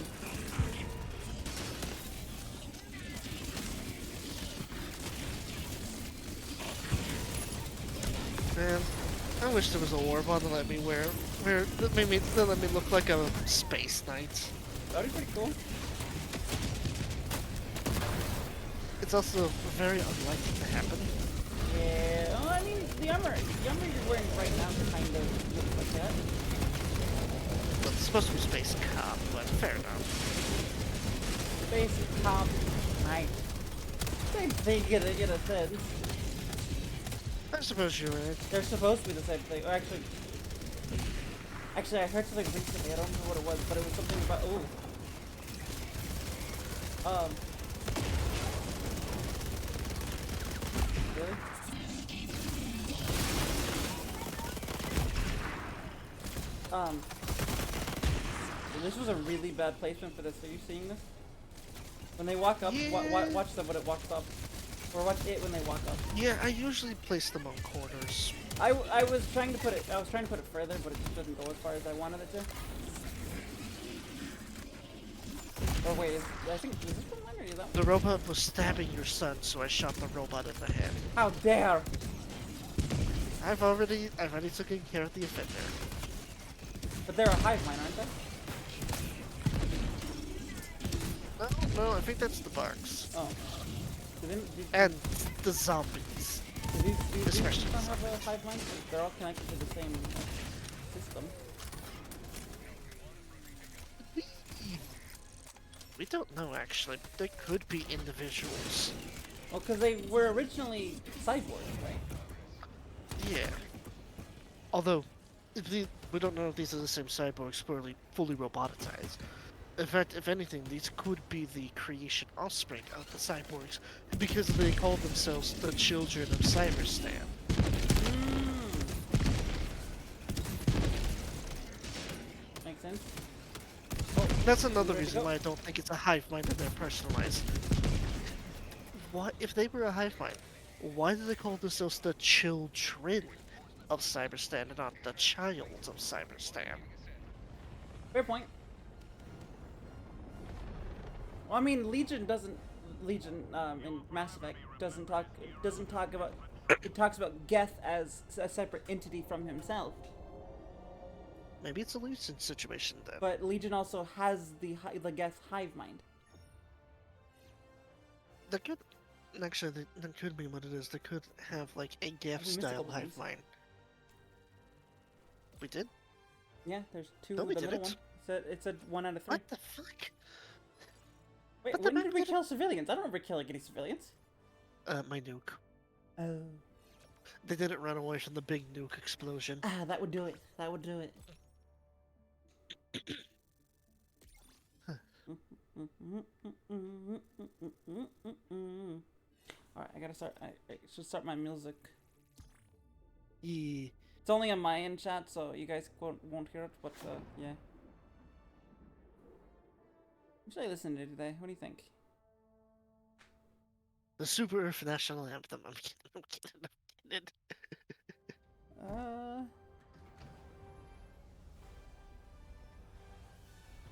wish there was a warbot that let me that let me look like a space knight. That'd be pretty cool. It's also very unlikely to happen. Yeah, well, I mean, the armor you're wearing right now kind of looks like that. Well, it's supposed to be space cop, but fair enough. Space cop, nice. Same thing in a sense. I suppose you're right. They're supposed to be the same thing. Or actually, I heard something recently. I don't know what it was, but it was something about really? This was a really bad placement for this. Are you seeing this? When they walk up, Yeah. watch them when it walks up. Or watch it when they walk up. Yeah, I usually place them on corners. I was trying to put it further, but it just didn't go as far as I wanted it to. Or wait, I think is this the one or is that one? The robot was stabbing your son, so I shot the robot in the head. How dare! I've already taken care of the offender. But they're a hive mind, aren't they? No, I think that's the barks. Oh. And the zombies. Do these Especially don't have a hive mind? 'Cause they're all connected to the same system. We don't know actually, but they could be individuals. Well, because they were originally cyborgs, right? Yeah. Although, we don't know if these are the same cyborgs fully roboticized. In fact, if anything, these could be the creation offspring of the cyborgs, because they call themselves the children of Cyberstan. Makes sense. That's another reason why I don't think it's a hive mind and they're personalized. What if they were a hive mind? Why do they call themselves the children of Cyberstan and not the child of Cyberstan? Fair point. Well, I mean, Legion in Mass Effect doesn't talk about. It talks about Geth as a separate entity from himself. Maybe it's a Legion situation then. But Legion also has the Geth hive mind. That could actually that could be what it is. They could have like a Geth style hive mind. We did? Yeah, there's two. No, we the middle didn't. one. It's a 1 out of 3. What the fuck? Wait, What the when fuck did we did kill civilians? I don't remember killing any civilians. My nuke. Oh. They didn't run away from the big nuke explosion. Ah, that would do it. That would do it. Alright, I gotta start. I should start my music. Yeah. It's only on my end chat, so you guys won't hear it, but yeah. What should I listen to today? What do you think? The Super Earth National Anthem. I'm kidding.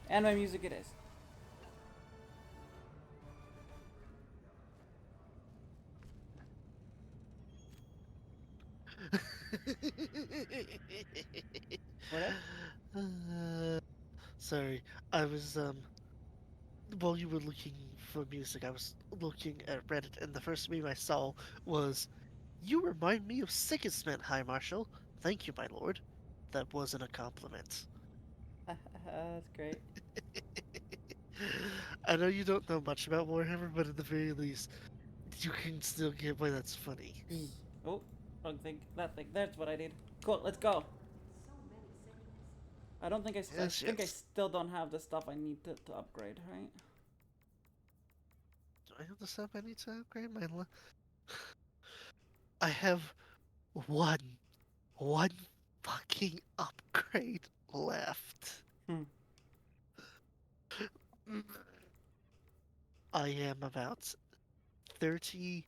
Anime music it is. What? Sorry, I was while you were looking for music, I was looking at Reddit, and the first meme I saw was, "You remind me of Sigismund, High Marshal. Thank you, my lord." That wasn't a compliment. That's great. I know you don't know much about Warhammer, but at the very least, you can still get why that's funny. Oh, wrong thing. That thing. That's what I need. Cool, let's go. I don't think I think I still don't have the stuff I need to upgrade, right? Do I have the stuff I need to upgrade my I have one fucking upgrade left. I am about 30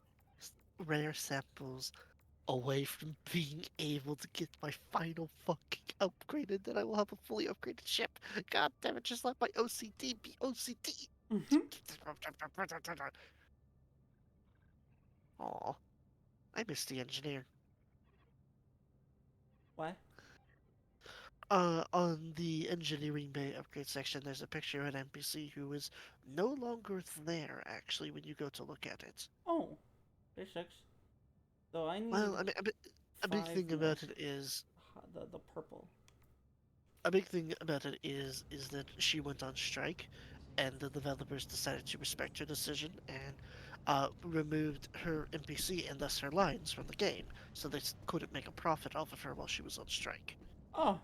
rare samples away from being able to get my final fucking upgrade, and then I will have a fully upgraded ship. God damn it, just let my OCD be OCD. Aw, I miss the engineer. Why? On the engineering bay upgrade section, there's a picture of an NPC who is no longer there, actually, when you go to look at it. Oh, there's 6. So I need Well, I mean, a big 5 thing more. about it is The purple. is that she went on strike, and the developers decided to respect her decision and removed her NPC and thus her lines from the game, so they couldn't make a profit off of her while she was on strike. Oh,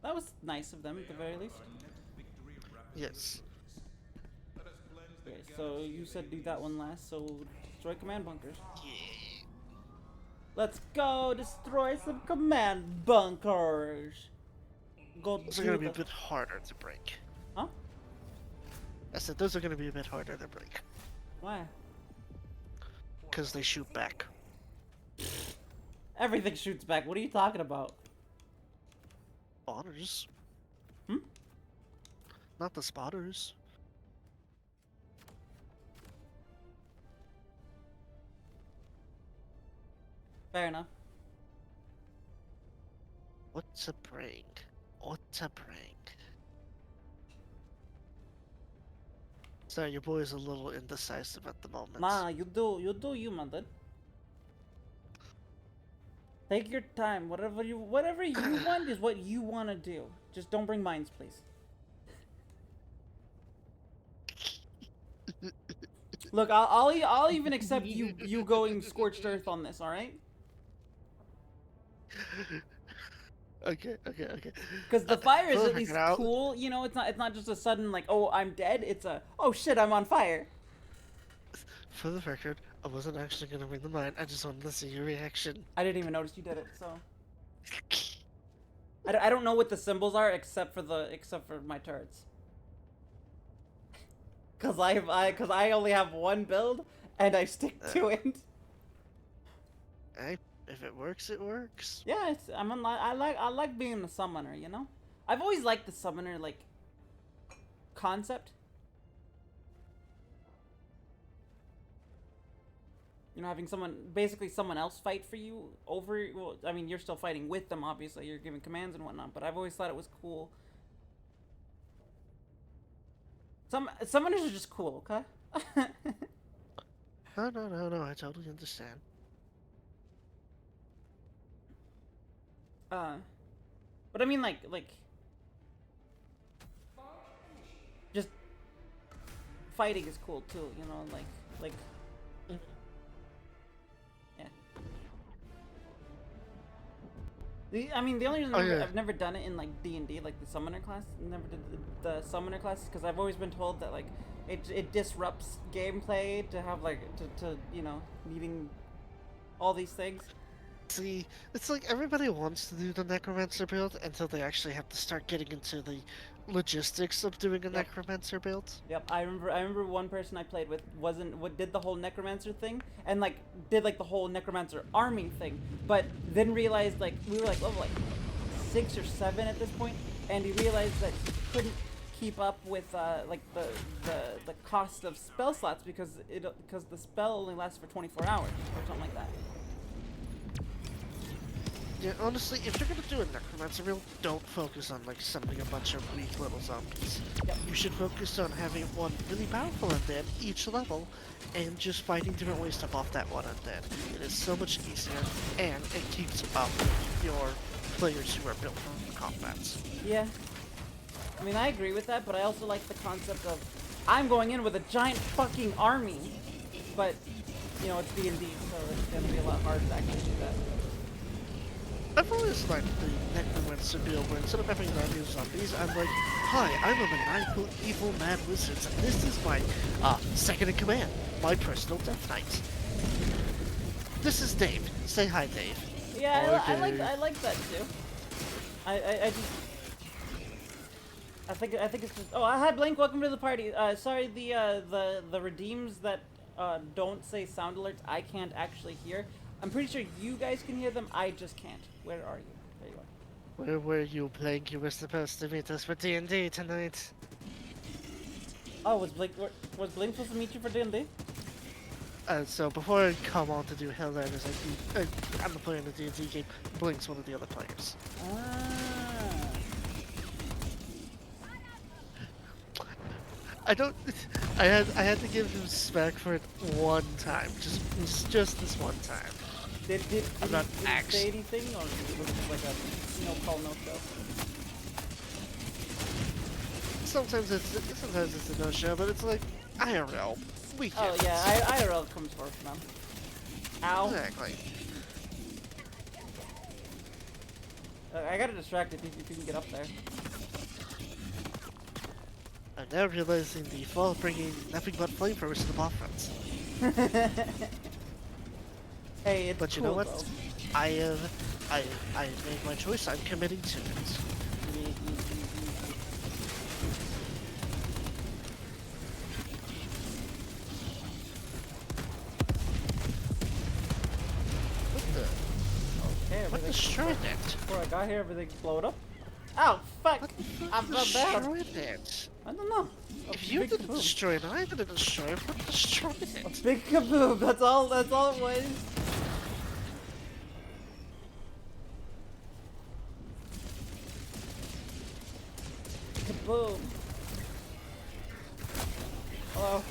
that was nice of them at the very least. Yes. Okay, so you said do that one last, so destroy command bunkers. Yeah. Let's go destroy some command bunkers. Go Those are do gonna be a the... bit harder to break. Huh? I said those are gonna be a bit harder to break. Why? Because they shoot back. Everything shoots back. What are you talking about? Spotters. Hmm? Not the spotters. Fair enough. What's a prank? What's a prank? Sorry, your boy is a little indecisive at the moment. Nah, you do you, man. Dude. Take your time. Whatever you want is what you want to do. Just don't bring mines, please. Look, I'll even accept you going scorched earth on this. All right? Okay. Because the fire is at Perfect, least now- cool. You know, it's not just a sudden like, oh, I'm dead. It's a, oh shit, I'm on fire. For the record, I wasn't actually gonna bring the mine. I just wanted to see your reaction. I didn't even notice you did it. So I don't know what the symbols are except for my turrets. Cause I only have one build and I stick to it. Hey, if it works, it works. Yeah, I like being a summoner. You know, I've always liked the summoner like concept. You know, having basically someone else fight for you over. Well, I mean, you're still fighting with them. Obviously, you're giving commands and whatnot. But I've always thought it was cool. Summoners are just cool, okay? No, I totally understand. But I mean, like, just fighting is cool too. You know, like. I mean, the only reason I've never done it in like D&D, like the summoner class, never did the summoner class, because I've always been told that like it disrupts gameplay to have like to you know, needing all these things. See, it's like everybody wants to do the necromancer build until they actually have to start getting into the logistics of doing a necromancer build. Yep, I remember one person I played with did the whole necromancer thing and like did like the whole necromancer arming thing, but then realized like we were like level like 6 or 7 at this point, and he realized that he couldn't keep up with like the cost of spell slots because the spell only lasts for 24 hours or something like that. Yeah, honestly, if you're gonna do a necromancer build, don't focus on like summoning a bunch of weak little zombies. Yep. You should focus on having one really powerful undead each level, and just finding different ways to buff that one undead. It is so much easier, and it keeps up your players who are built for the combats. Yeah. I mean, I agree with that, but I also like the concept of I'm going in with a giant fucking army, but you know, it's D&D, so it's gonna be a lot harder to actually do that. I've always liked the necromancer build where instead of having an army of zombies, I'm like, hi, I'm a maniacal evil mad wizard, and this is my second in command, my personal death knight. This is Dave. Say hi, Dave. Yeah, Hi, I Dave. like that too. I think it's just. Oh, hi Blink, welcome to the party. Sorry, the redeems that don't say sound alerts I can't actually hear. I'm pretty sure you guys can hear them. I just can't. Where are you? There you are. Where were you, Blake? You were supposed to meet us for D&D tonight. Oh, was Blink supposed to meet you for D&D? So before I come on to do Helldivers, I'm a player in the D&D game. Blink's one of the other players. Ah. I don't. I had to give him smack for it one time, just this one time. I'm not Did he say actually. anything, or was it just like a no call, no show? Sometimes it's a no show, but it's like IRL. We Oh can't. yeah, IRL comes first, man. Ow. Exactly. I got distracted if you can get up there. I'm now realizing the fall bringing nothing but flamethrowers to the bot fronts. Hey, it's But cool you know what? though. I have made my choice. I'm committing to it. What the? Okay, What everything. destroyed it? Before I got here, everything blowed up. Ow, fuck! What I'm not bad. destroyed it? I don't know. A If you big didn't kaboom. destroy it, I didn't destroy it. What destroyed A it? big kaboom. That's all it was. Kaboom. Hello.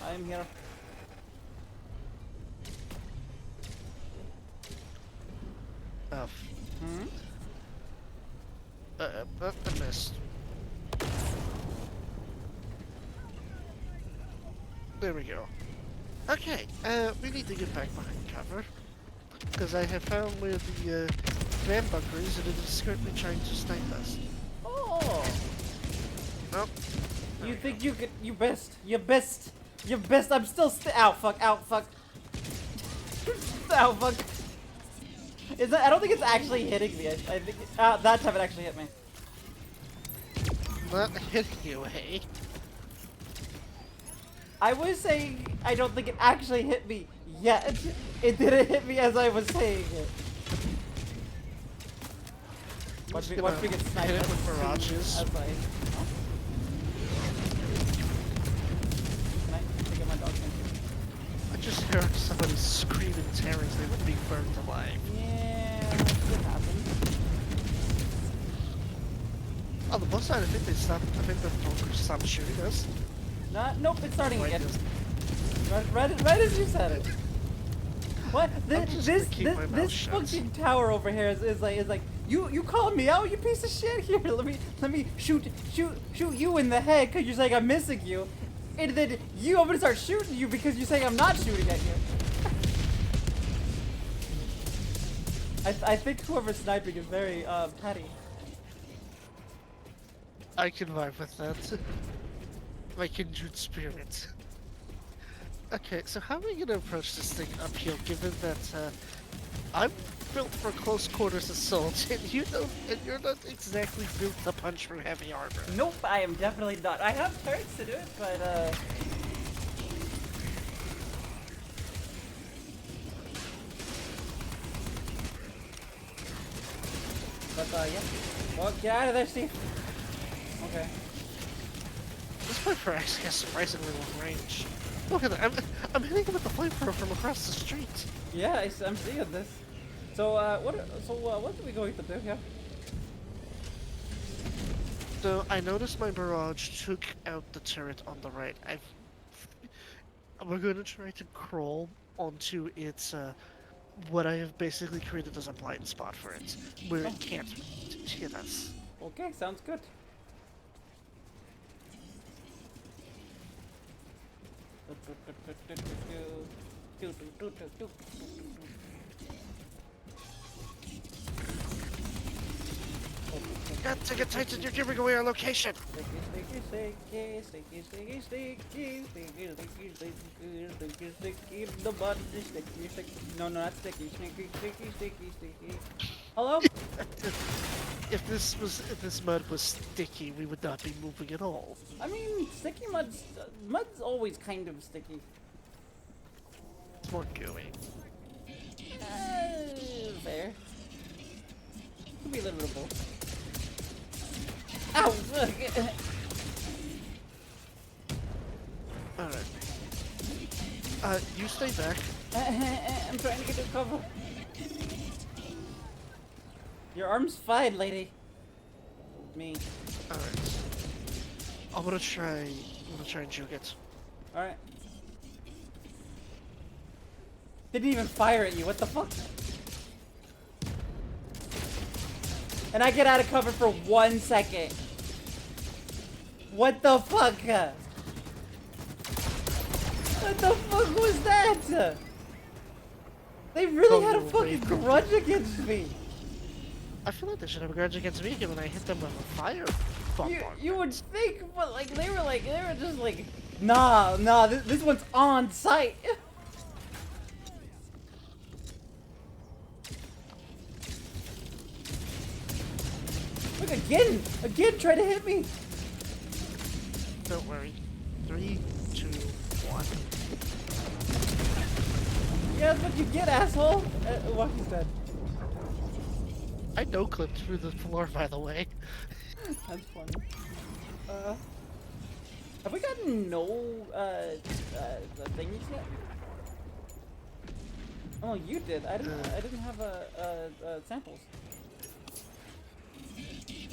I am here. Oh, Hmm? I missed. There we go. Okay, we need to get back behind cover. Because I have found where the van bunker is and it is currently trying to snipe us. Oh. Oh. You think you could? You best. You best. You best. I'm still ow, fuck. Ow, fuck. Ow, fuck. Is that? I don't think it's actually hitting me. I think that time it actually hit me. Not hitting you, hey? I was saying I don't think it actually hit me yet. It didn't hit me as I was saying it. Once we get sniped hit it as with soon mirages. as I... Oh. Can I get my dog in? I just heard somebody screaming terrors they would be burned alive. Yeah, it happened. On the plus side, I think they stopped. I think the bunker stopped shooting us. Nope, it's starting Like again. this. Right as you said it. What? just gonna keep my mouth This shut. fucking tower over here is like you called me out, you piece of shit. Here, let me shoot you in the head because you're saying I'm missing you, and then I'm gonna start shooting you because you're saying I'm not shooting at you. I think whoever's sniping is very petty. I can vibe with that. My kindred spirit. Okay, so how are we gonna approach this thing uphill, given that I'm built for close quarters assault, and you're not exactly built to punch through heavy armor. Nope, I am definitely not. I have turrets to do it, but yeah. Well, get out of there, Steve. Okay. This flamethrower actually has surprisingly long range. Look at that! I'm hitting him with the flamethrower from across the street. Yeah, I'm seeing this. So, what are we going to do here? So I noticed my barrage took out the turret on the right. We're going to try to crawl onto its what I have basically created as a blind spot for it, where it can't hit us. Okay, sounds good. God, take it, Titan! You're giving away our location. The butt is sticky. No, not sticky. Sticky. Hello? If this mud was sticky, we would not be moving at all. I mean, sticky mud's always kind of sticky. It's more gooey. Fair. Could be a little bit of both. Ow! Alright. You stay back. I'm trying to get to cover. Your arm's fine, lady. Me. Alright. I'm gonna try and juke it. Alright. Didn't even fire at you, what the fuck? And I get out of cover for 1 second. What the fuck? What the fuck was that? They really had a fucking grudge against me. I feel like they should have a grudge against me when I hit them with a fire bombard. You would think, but like they were just like, nah, this one's on site. Look again, try to hit me. Don't worry. 3, 2, 1. Yeah, that's what you get, asshole. Walkie's dead. I no-clipped through the floor, by the way. That's funny. Have we gotten no thingies yet? Oh, you did. I didn't have samples.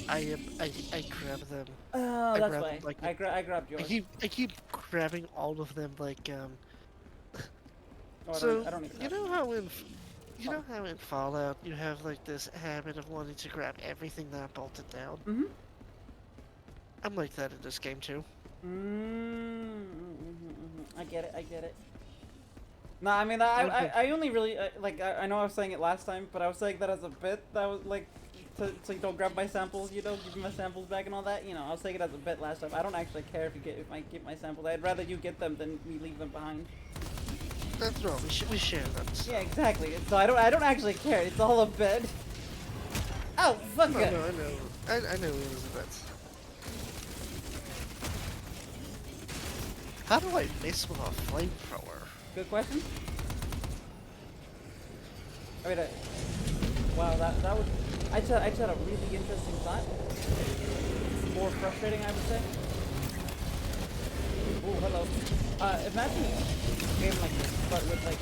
I grabbed them. Oh, that's why. Them, like, I grabbed yours. I keep grabbing all of them like Oh, So I don't need you that. know how in Fallout you have like this habit of wanting to grab everything that bolted down? Mm-hmm. I'm like that in this game too. I get it. No, I mean, I only really, like, I know I was saying it last time, but I was saying that as a bit, that was, like, so you don't grab my samples, you know, give me my samples back and all that, you know, I was saying it as a bit last time. I don't actually care if I get my samples. I'd rather you get them than me leave them behind. That's wrong. We share them. Yeah, exactly. So I don't actually care. It's all a bit. Oh, fuck it. No, I know. I know Elizabeth. How do I miss with a flamethrower? Good question. I mean, wow, that was. I just had a really interesting thought. More frustrating, I would say. Oh, hello. Imagine a game like this, but with like,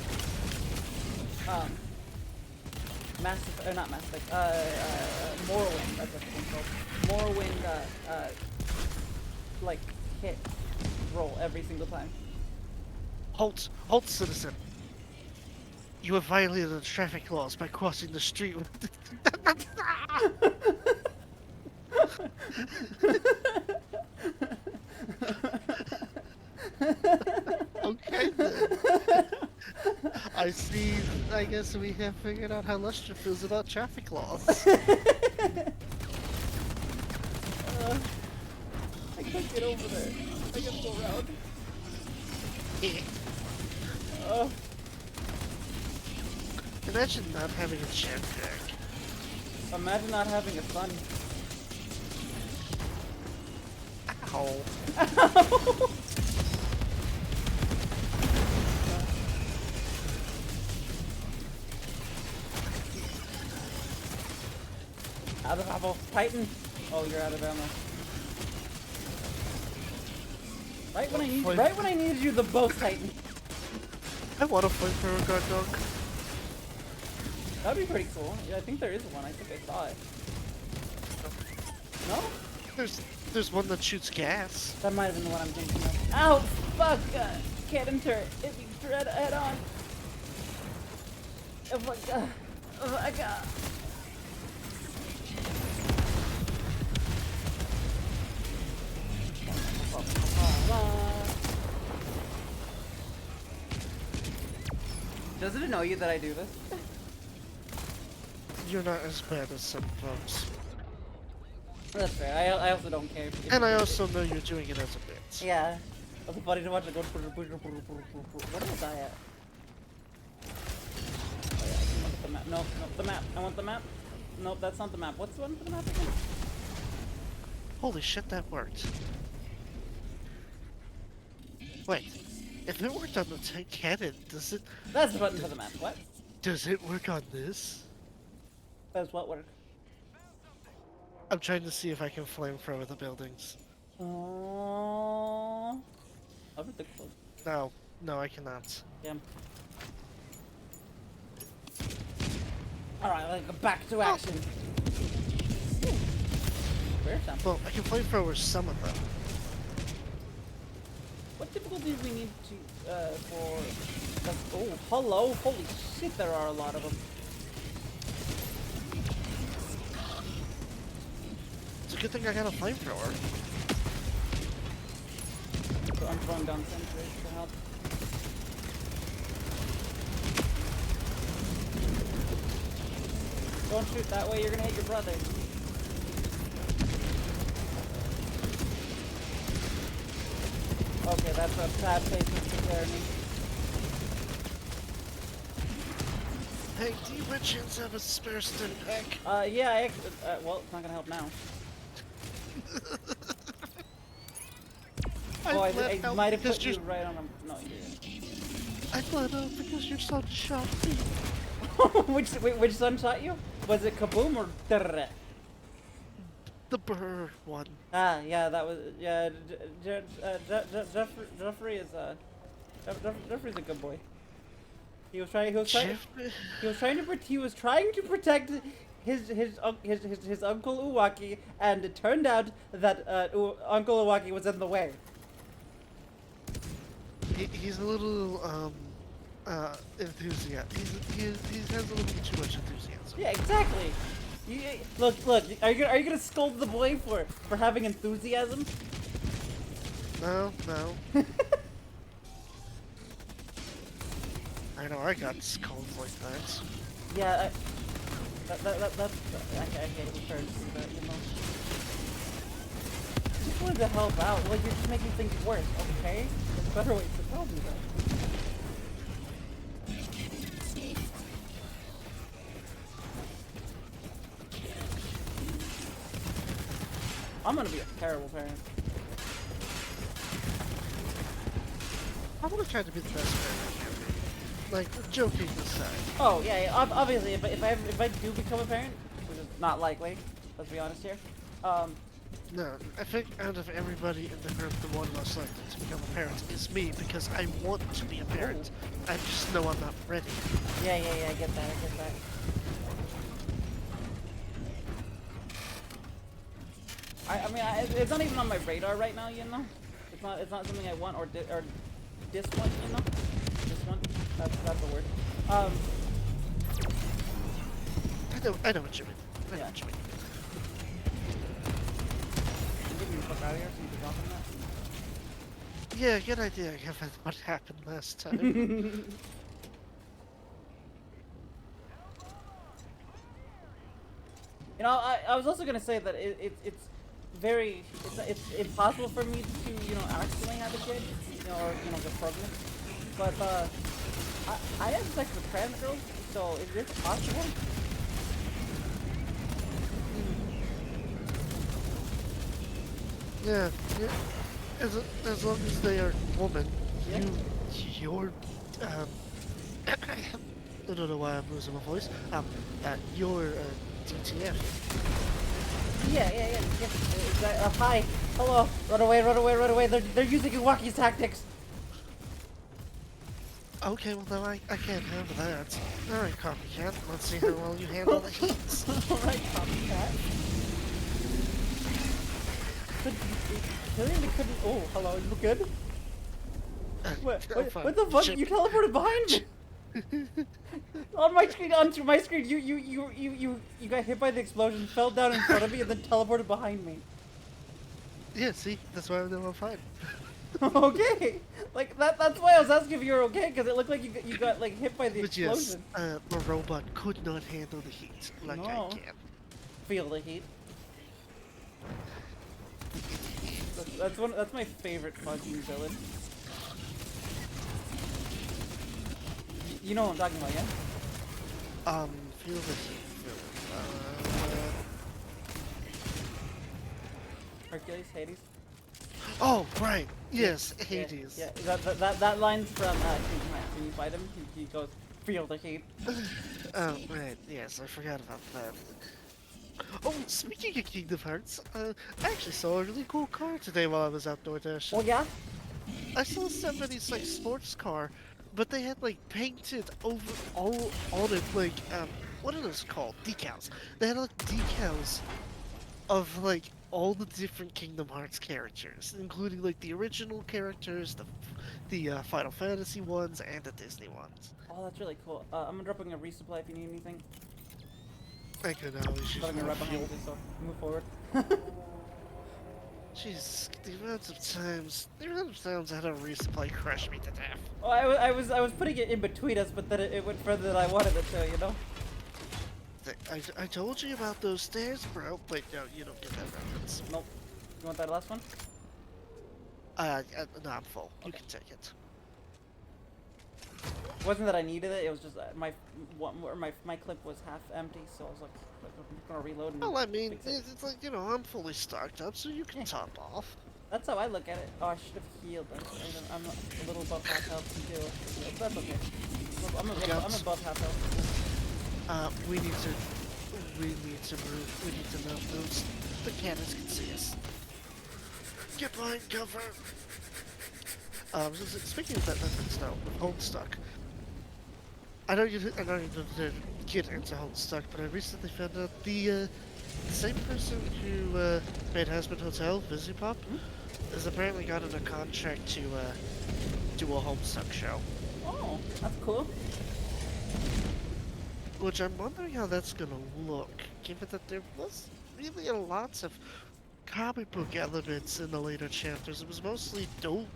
not Mass Effect, Morrowind. That's what it's called. Morrowind, like hit roll every single time. Halt, citizen. You have violated the traffic laws by crossing the street with. Okay then. I see. I guess we have figured out how Lustra feels about traffic laws. I can't get over there. I gotta go around. Imagine not having a jetpack. Imagine not having a son. Ow. Out of ammo. Titan. Oh, you're out of ammo. Right when I needed you the most, Titan. I want a flamethrower guard dog. That'd be pretty cool. Yeah, I think there is one. I think I saw it. No? There's one that shoots gas. That might have been the one I'm thinking of. Ow! Fuck! Cannon turret. Hit me head on. Oh my god. Oh my god. Does it annoy you that I do this? You're not as bad as some folks. That's fair. I also don't care. And I also know you're doing it as a bit. Yeah. That's funny to watch it go. What was I at? Oh yeah, I can look at the map. No, the map. I want the map. Nope, that's not the map. What's the one for the map again? Holy shit, that worked. Wait, if it worked on the tank cannon, does it... That's the button for the map. What? Does it work on this? That's what work? I'm trying to see if I can flamethrower the buildings. Oh. I'll be the close. No. No, I cannot. Damn. Alright, like back to action. Where's them? Well, I can flamethrower some of them. What difficulties we need to for? Oh, hello! Holy shit, there are a lot of them. It's a good thing I got a flamethrower. So I'm throwing down sentries to help. Don't shoot that way, you're gonna hit your brother. Okay, that's a bad place to prepare me. Hey, do you by chance have a spare stim pack? Yeah, well, it's not gonna help now. Oh, I might have put you right on him. No, you didn't. I bled out because your son shot me. Which son shot you? Was it kaboom or drrrr? The burr one. Ah, yeah, that was, yeah, Jeffrey is, Jeffrey's a good boy. He was trying to protect his Uncle Uwaki, and it turned out that, Uncle Uwaki was in the way. He's a little, enthusiastic. He has a little bit too much enthusiasm. Yeah, exactly. Look, are you gonna scold the boy for having enthusiasm? No. I know I got scolded like that. Yeah, that's I hate it first, but you know. I just wanted to help out. Like, you're just making things worse, okay? There's better ways to tell me that. I'm gonna be a terrible parent. I want to try to be the best parent I can be. Like, joking aside. Oh yeah, obviously, if I do become a parent, which is not likely, let's be honest here. No, I think out of everybody in the group, the one most likely to become a parent is me because I want to be a parent. Ooh. I just know I'm not ready. Yeah, I get that. I mean, it's not even on my radar right now, you know. It's not something I want or diswant, you know. Diswant. That's the word. I know what you mean. I know what you mean. Get me the fuck out of here so you can drop on that. Yeah, good idea given what happened last time. You know, I was also gonna say that it's impossible for me to, you know, actually have a kid, you know, or, you know, get pregnant. But I have sex with trans girls, so is this possible? Yeah. As long as they are woman, Yeah. you're I don't know why I'm losing my voice. You're DTF. Yeah. Hi, hello, run away. They're using Iwaki's tactics. Okay, well now I can't handle that. Alright, copycat, let's see how well you handle the heats. Alright, copycat. Clearly couldn't. Oh, hello, you good? What the fuck? You teleported behind me. On my screen, onto my screen, you got hit by the explosion, fell down in front of me, and then teleported behind me. Yeah, see, that's why I know I'm fine. Okay, like that's why I was asking if you were okay, because it looked like you got like hit by the But yes, explosion. the robot could not handle the heat like I No. can. Feel the heat. That's my favorite fucking villain. You know what I'm talking about, yeah? Feel the heat. Hercules, Hades. Oh, right. Yes, Hades. Yeah. That line's from Kingdom Hearts. When you fight him, he goes, "Feel the heat." Oh, right. Yes, I forgot about that. Oh, speaking of Kingdom Hearts, I actually saw a really cool car today while I was outdoor dashing. Oh yeah? I saw somebody's like sports car, but they had like painted over all on it like what are those called? Decals. They had like decals of like all the different Kingdom Hearts characters, including like the original characters, the Final Fantasy ones, and the Disney ones. Oh, that's really cool. I'm dropping a resupply if you need anything. I could always I'm use dropping it more right behind fuel. you, so move forward. Jesus, the amount of times I had a resupply crush me to death. Oh, I was putting it in between us, but then it went further than I wanted it to, you know? I told you about those stairs, bro. Wait, no, you don't get that reference. Nope. You want that last one? No, I'm full. You Okay. can take it. It wasn't that I needed it. It was just my clip was half empty, so I was like I'm gonna reload. And Well, I mean, fix it. it's like, you know, I'm fully stocked up, so you can Yeah. top off. That's how I look at it. Oh, I should have healed. I'm a little above half health too. That's okay. I'm above half health. We need to move. We need to move those. The cannons can see us. Get behind cover. Speaking of that reference now, Homestuck. I know you didn't get into Homestuck, but I recently found out the same person who made Husband Hotel, Visipop, has apparently gotten a contract to do a Homestuck show. Oh, that's cool. Which I'm wondering how that's gonna look, given that there was really lots of comic book elements in the later chapters. It was mostly dope.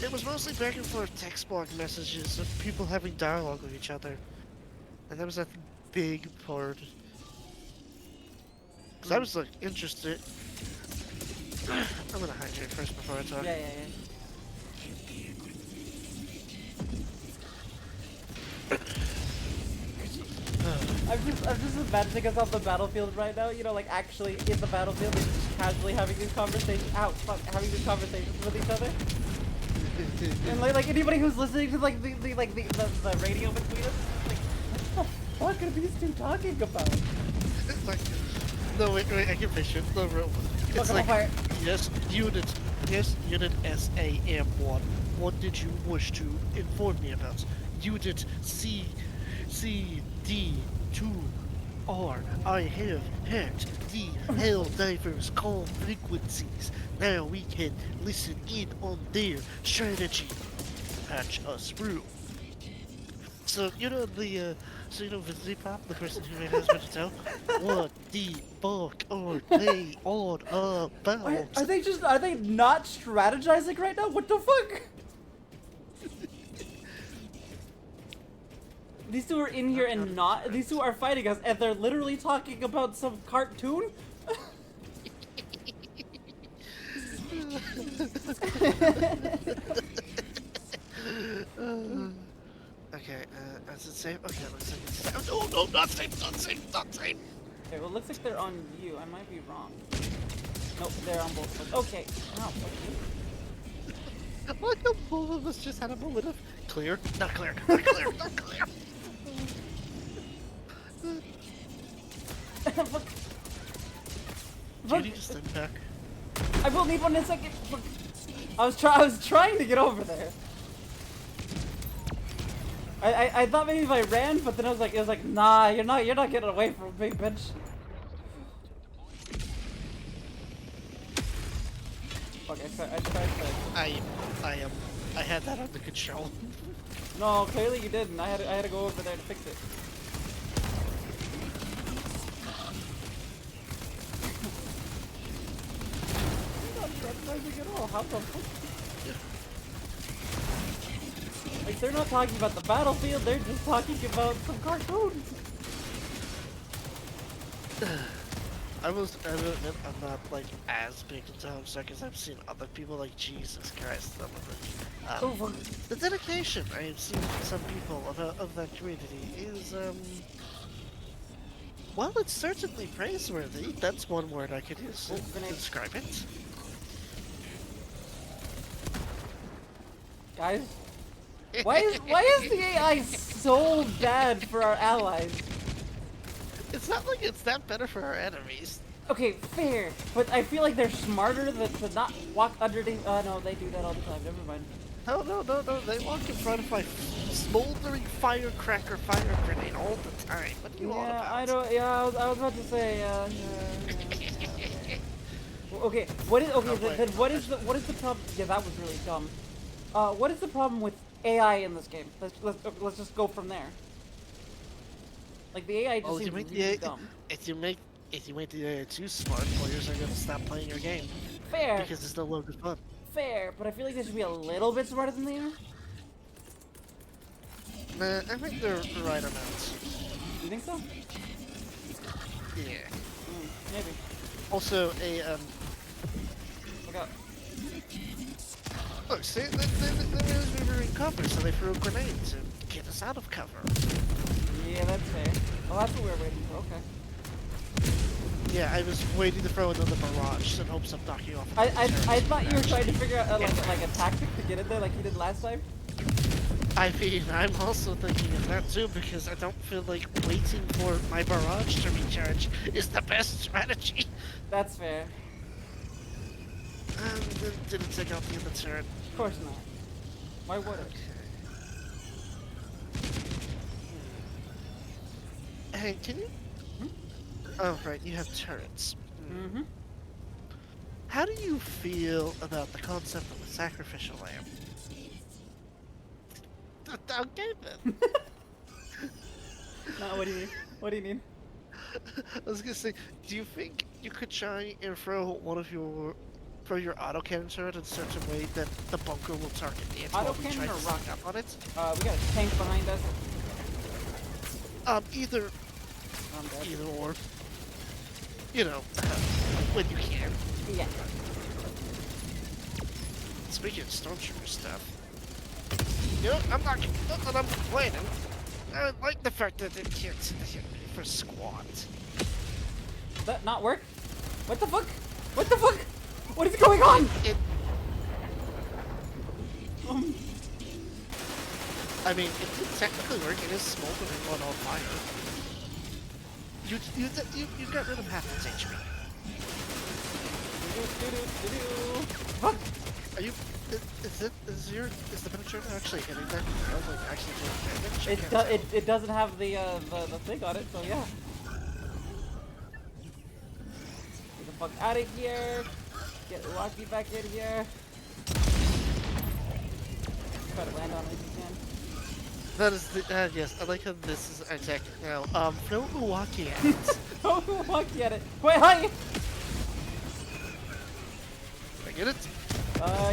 It was mostly back and forth text block messages of people having dialogue with each other. And that was a big part. Cause I was like interested. I'm gonna hydrate first before I talk. Yeah. I'm just imagining us on the battlefield right now, you know, like actually in the battlefield, and just casually having these conversations. Ouch, fuck, having these conversations with each other. And like anybody who's listening to like the radio between us, like, what the fuck are these two talking about? It's like, no wait, I can picture it. No real. It's Look, like, yes, unit SAM1. What did you wish to inform me about? Unit CD2R. I have hacked the Helldivers call frequencies. Now we can listen in on their strategy. Patch us through. So you know Visipop, the person who made Husband Hotel? What the fuck are they on about? Are they not strategizing right now? What the fuck? These two are in here and these two are fighting us and they're literally talking about some cartoon? Okay, is it safe? Okay, looks like it's safe. Oh, no, not safe, not safe, not safe. Okay, well, it looks like they're on you. I might be wrong. Nope, they're on both sides. Okay. Ow, fuck you. Like the both of us just had a moment of clear, not clear, not clear, not clear. Fuck. Do you need to stand back? I will need one in a second. Fuck. I was trying to get over there. I thought maybe if I ran, but then it was like, nah, you're not getting away from me, bitch. Okay, I tried. I had that under control. No, clearly you didn't. I had to go over there to fix it. You're not strategizing at all. How the fuck? Like, they're not talking about the battlefield, they're just talking about some cartoons. I will admit I'm not like as big into Homestuck as I've seen other people. Like Jesus Christ, some of the dedication I have seen from some people of that community is well, it's certainly praiseworthy. That's one word I could use to describe it. Guys, why is the AI so bad for our allies? It's not like it's that better for our enemies. Okay, fair, but I feel like they're smarter than to not walk underneath. No, they do that all the time. Never mind. No, no, no, no. They walk in front of my smoldering firecracker fire grenade all the time. What are you all Yeah, about? I don't. Yeah, I was about to say. Well, okay, what is okay? Oh, Then, wait, then what is the problem? Yeah, that was really dumb. What is the problem with AI in this game? Let's just go from there. Like the AI just Well, seems really dumb. if you make the AI too smart, players are gonna stop playing your game Fair, because it's no longer fun. fair, but I feel like they should be a little bit smarter than they are. Nah, I think they're the right amount. You think so? Yeah. Maybe. Also, Look out. look, see, they realized we were in cover, so they threw a grenade to get us out of cover. Yeah, that's fair. Well, that's what we were waiting for. Okay. Yeah, I was waiting to throw another barrage in hopes of knocking off. I thought you were trying to figure out like a tactic to get in there, like you did last time. I mean, I'm also thinking of that too because I don't feel like waiting for my barrage to recharge is the best strategy. That's fair. And then didn't take out the other turret. Of course not. Why would it? Hey, can you? Hmm? Oh, right, you have turrets. Mm-hmm. How do you feel about the concept of a sacrificial lamb? Okay then. No, what do you mean? What do you mean? I was gonna say, do you think you could try and throw your autocannon turret in such a way that the bunker will target it while we try Autocannon or to sneak rocket? up on it? We got a tank behind us. Either I'm dead. either or. You know, when you can. Yeah. Speaking of stormtrooper stuff, you know, I'm not that I'm complaining. I like the fact that it can't seem to hit me for squat. Does that not work? What the fuck? What the fuck? What is going on? I mean, it did technically work. It is smoldering on fire. You got rid of half its HP. Fuck! Are you? Is the penetrator actually hitting that? Like actually doing damage? It doesn't have the thing on it, so yeah. Get the fuck out of here! Get Rocky back in here. Try to land on it if you can. That is the yes. I like how this is attack now. Throw Milwaukee at it. Oh, Rocky at it! Wait, hi! I get it.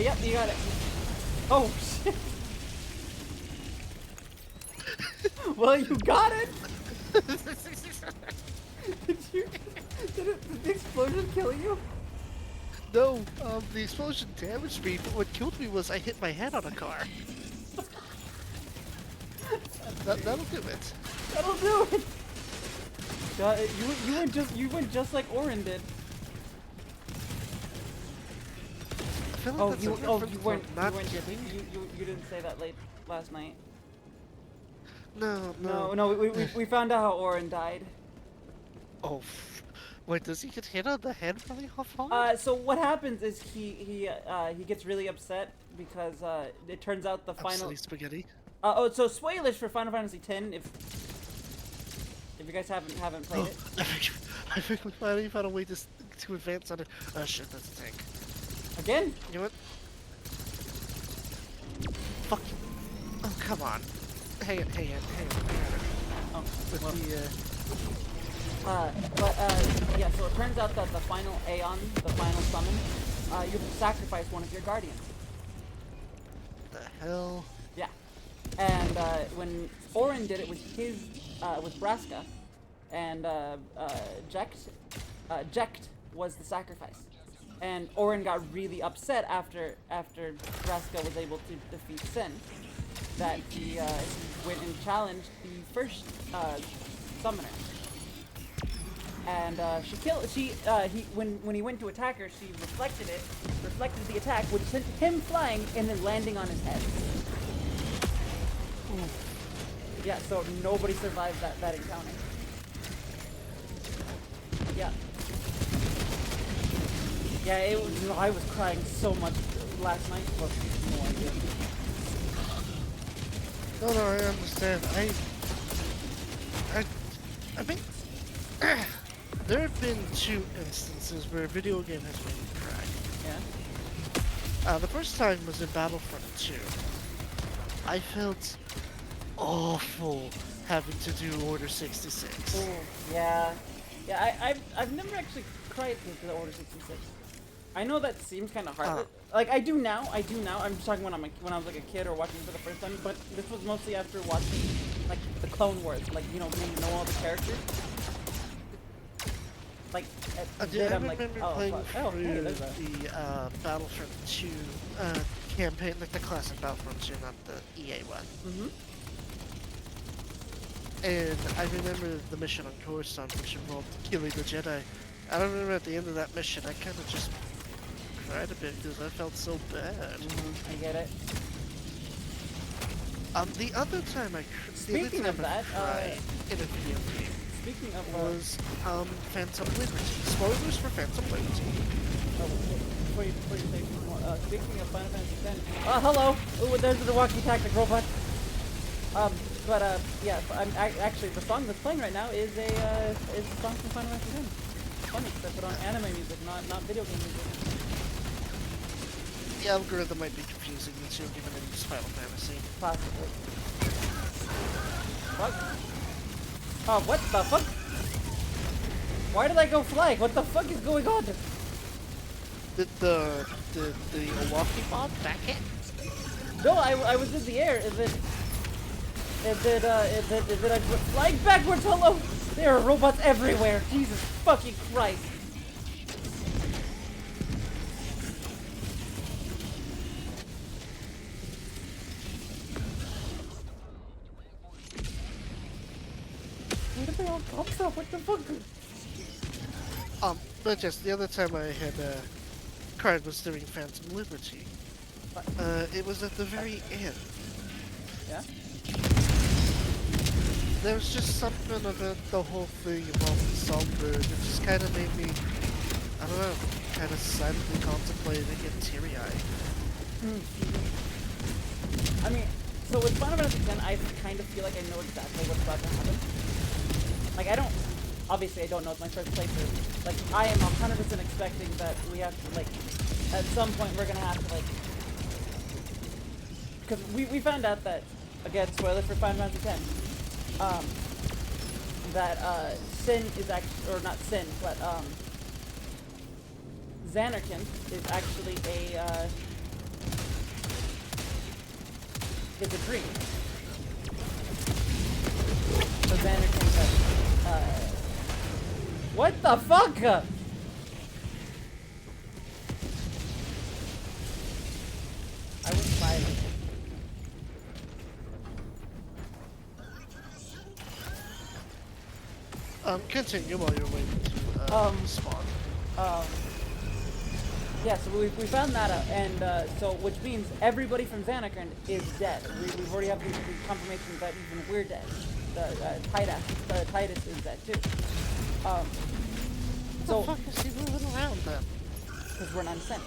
Yep, you got it. Oh shit! Well, you got it. Did the explosion kill you? No, the explosion damaged me, but what killed me was I hit my head on a car. That'll do it. That'll do it. You went just like Orin did. I feel like Oh, that's you a reference you to weren't not you weren't kidding. you didn't say that last night. No. No, we found out how Orin died. Oh, wait, does he get hit on the head really hard? So what happens is he gets really upset because it turns out the final. Silly spaghetti. So spoilers for Final Fantasy X if you guys haven't played it. I think we finally found a way to advance on it. Oh shit, that's a tank. Again? You know what? Fuck. Oh, come on. Hang on. Oh, With well. Yeah, so it turns out that the final Aeon, the final summon, you have to sacrifice one of your guardians. the hell? Yeah. And when Orin did it with his, with Braska, and Jekt was the sacrifice. And Orin got really upset after Braska was able to defeat Sin, that he went and challenged the first summoner. And when he went to attack her, she reflected the attack, which sent him flying and then landing on his head. Ooh. Yeah, so nobody survived that encounter. Yeah. Yeah, it was. No, I was crying so much last night. Well, no idea. No, I understand. I, I mean, there have been two instances where a video game has made me cry. Yeah. The first time was in Battlefront 2. I felt awful having to do Order 66. Oh, yeah. Yeah, I've never actually cried to the Order 66. I know that seems kind of hard. Like I do now. I'm just talking when when I was like a kid or watching for the first time. But this was mostly after watching like the Clone Wars, like you know, getting to know all the characters. Like I I'm like, remember oh, playing fuck. through Hey, there's that. the Battlefront 2 campaign, like the classic Battlefront 2, not the EA one. Mhm. And I remember the mission on Coruscant, which involved killing the Jedi. I remember at the end of that mission, I kind of just cried a bit because I felt so bad. I get it. The other time Speaking of that, cried in a video game speaking of was Phantom Liberty. Spoilers for Phantom Liberty. before you say more, speaking of Final Fantasy X. Hello. Ooh, there's the walkie tactic robot. Yeah. Actually, the song that's playing right now is a song from Final Fantasy X. Funny, 'cause I put on anime music, not video game music. The algorithm might be confusing me too, given it is Final Fantasy. Possibly. What? Oh, what the fuck? Why did I go flying? What the fuck is going on? Did the Milwaukee bomb back hit? No, I was in the air, and then I went flying backwards. Hello. There are robots everywhere. Jesus fucking Christ. Where did they all come from? What the fuck? But yes, the other time I had cried was during Phantom Liberty. It was at the very end. Yeah? There was just something about the whole thing involving Songbird that just kind of made me, I don't know, kind of silently contemplate and get teary-eyed. I mean, so with Final Fantasy X, I kind of feel like I know exactly what's about to happen. Like, obviously I don't know, it's my first playthrough. Like, I am 100% expecting that we have to, like, at some point we're gonna have to, like, because we found out that, again, spoilers for Final Fantasy X, that, Sin is actually, or not Sin, but, Xanarkand is actually is a dream. So Xanarkand, what the fuck? I was silent. Continue while you're waiting to spawn. Yeah, so we found that out, and so which means everybody from Xanarkand is dead. We've already have the confirmation that even we're dead. Titus is dead too. What the fuck is he moving around then? Because we're not sent.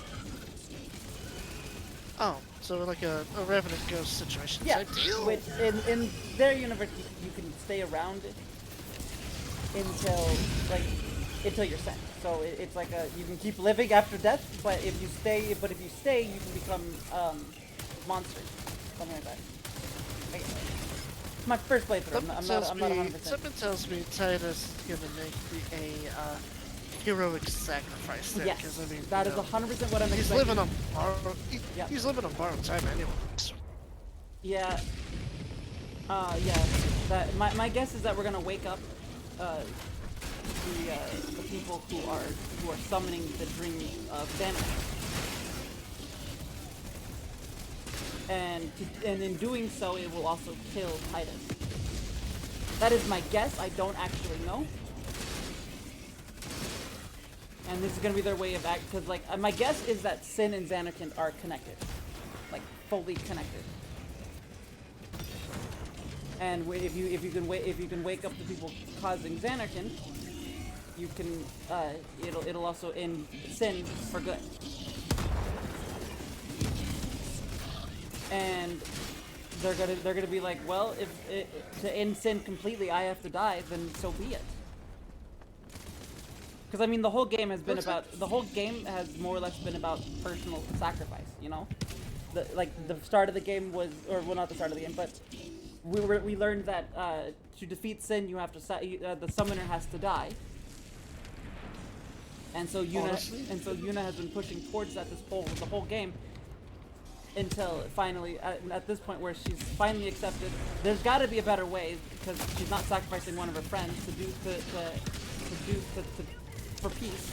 Oh, so like a Revenant Ghost situation. Yeah, Deal. which in their universe you can stay around it until you're sent. So it's like you can keep living after death, but if you stay, you can become monsters, something like that. Like, my first playthrough. I'm not 100%. Something tells me Titus is gonna make a heroic sacrifice there. Yes, 'Cause, I mean, that is 100% what I'm he's expecting. living on borrowed. He's living on borrowed time anyway. So. Yeah. Yeah. That my guess is that we're gonna wake up the people who are summoning the dream of Xanarkand. And in doing so, it will also kill Titus. That is my guess. I don't actually know. And this is gonna be their way of acting, because like my guess is that Sin and Xanarkand are connected, like fully connected. And if you can wake up the people causing Xanarkand, you can it'll also end sin for good. And they're gonna be like, well, if to end sin completely I have to die, then so be it. Because I mean, the whole game has been the whole game has more or less been about personal sacrifice. You know, the start of the game was, or well, not the start of the game, but we learned that to defeat sin, you have to the summoner has to die. And so Yuna has been pushing towards that the whole game until finally at this point where she's finally accepted. There's got to be a better way because she's not sacrificing one of her friends to for peace,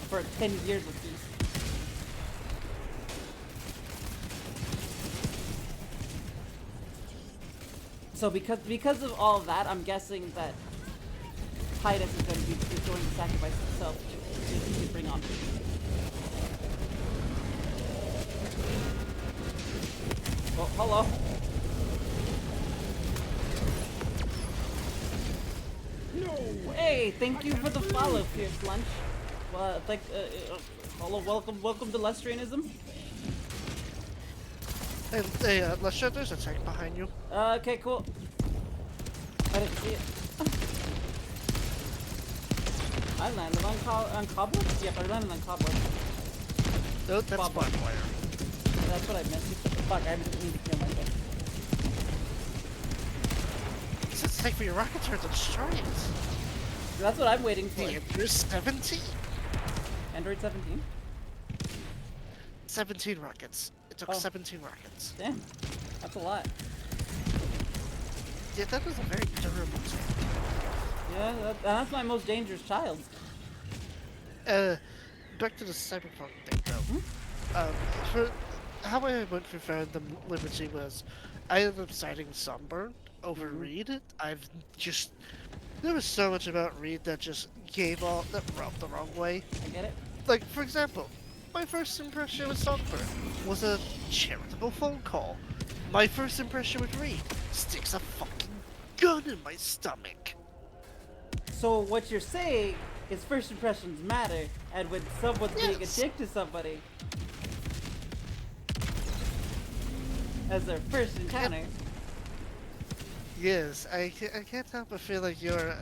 for 10 years of peace. So because of all of that, I'm guessing that Titus is going to sacrifice himself to bring on peace. Oh, hello. No. Hey, thank you for the follow, Fierce Lunch. Well, hello, welcome to Lustrianism. Hey, Lustra, there's a tank behind you. Okay, cool. I didn't see it. I landed on cobweb? Yep, I landed on cobweb. No, that's barbed wire. That's what I missed. Fuck, I didn't mean to kill myself. It's take for your rocket turret to destroy it. That's what I'm waiting for. Android 17? Android 17? 17 rockets. It took 17 rockets. Damn, that's a lot. Yeah, that was a very durable tank. Yeah, that's my most dangerous child. Back to the cyberpunk thing though. For how I went for Phantom Liberty was, I ended up citing Sunburn over Reed. There was so much about Reed that just that rubbed the wrong way. I get it. Like, for example, my first impression with Sunburn was a charitable phone call. My first impression with Reed sticks a fucking gun in my stomach. So what you're saying is first impressions matter, and when someone's being a dick to somebody as their first encounter. Yes, I can't help but feel like you're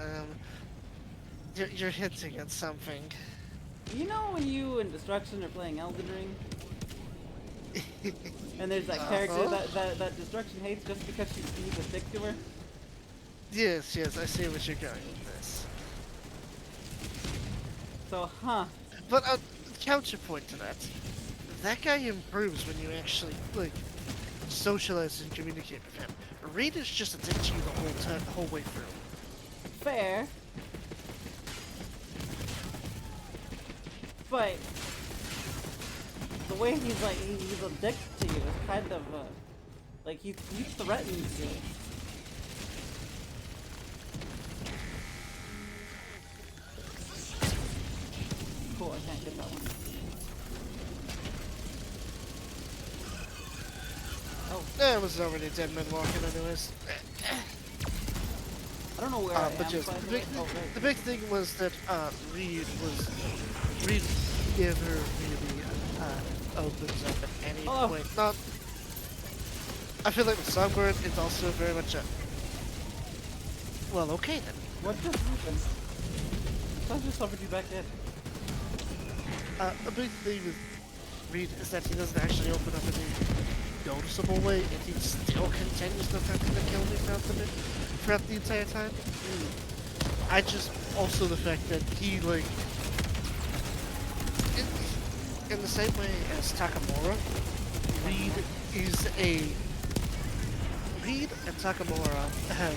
hinting at something. You know when you and Destruction are playing Elden Ring? And there's that character that Destruction hates just because he's a dick to her? Yes, I see what you're going with this. So, But counterpoint to that guy improves when you actually, like, socialize and communicate with him. Reed is just a dick to you the whole way through. Fair. But the way he's a dick to you is kind of like he threatens you. Cool, I can't get that one. Oh. There was already dead men walking anyways. I don't know where I am. But yes, the big thing was that Reed never really opens up at any point. Not. I feel like with Sunburn, it's also very much a. Well, okay then. What just happened? I just suffered you back in. A big thing with Reed is that he doesn't actually open up in a noticeable way, and he still continues to threaten to kill me throughout the entire time. I just also the fact that he like in the same way as Takamura, Reed and Takamura have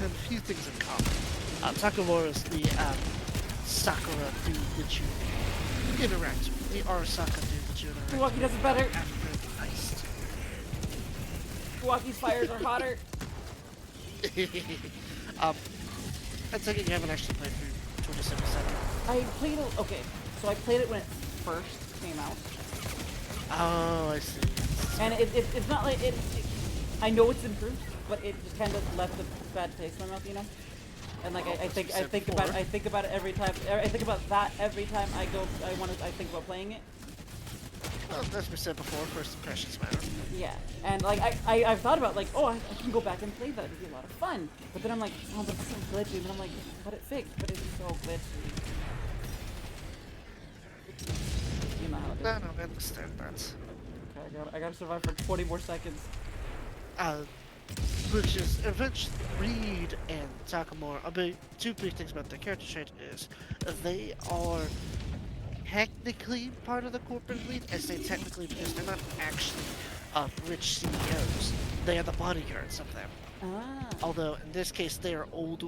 a few things in common. Takamura is the Sakura dude that you interact with, the Arasaka dude that you interact with. Milwaukee does it better. Heist. Milwaukee's fires are hotter. I take it you haven't actually played through 2077. I played it. Okay, so I played it when it first came out. Oh, I see. And it's not like I know it's improved, but it just kind of left a bad taste in my mouth, you know. And like Well, I as think we I said think before. about I think about it every time. I think about that every time I think about playing it. Well, as we said before, first impressions matter. Yeah, and like I've thought about like, oh, I can go back and play that. It'd be a lot of fun. But then I'm like, oh, but it's so glitchy. And then I'm like, but it fixed. But it's so glitchy. You know how it is. No, I understand that. Okay, I gotta survive for 20 more seconds. Uh, which is eventually Reed and Takamura. Two big things about their character trait is they are technically part of the corporate elite. I say technically because they're not actually rich CEOs. They are the bodyguards of them. Ah. Although in this case they are old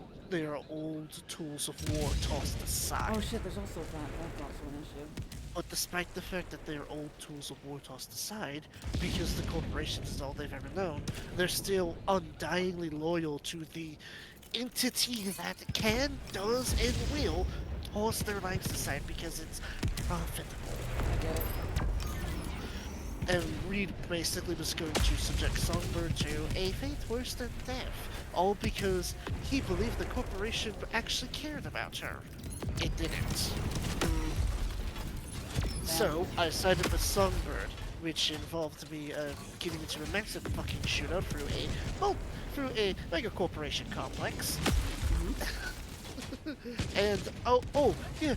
tools of war tossed aside. Oh shit, there's also that. That's also an issue. But despite the fact that they are old tools of war tossed aside, because the corporations is all they've ever known, they're still undyingly loyal to the entity that can, does, and will toss their lives aside because it's profitable. I get it. And Reed basically was going to subject Songbird to a fate worse than death, all because he believed the corporation actually cared about her. It didn't. So, I sided with Songbird, which involved me getting into a massive fucking shootout through a mega corporation complex. And yeah,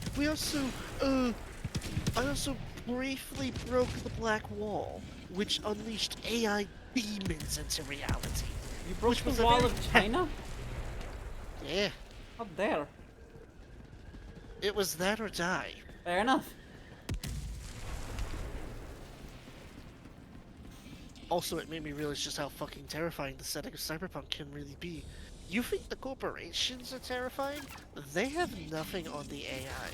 I also briefly broke the black wall, which unleashed AI demons into reality. You broke Which was the a wall very of China? Yeah, How dare. it was that or die. Fair enough. Also, it made me realize just how fucking terrifying the setting of Cyberpunk can really be. You think the corporations are terrifying? They have nothing on the AI.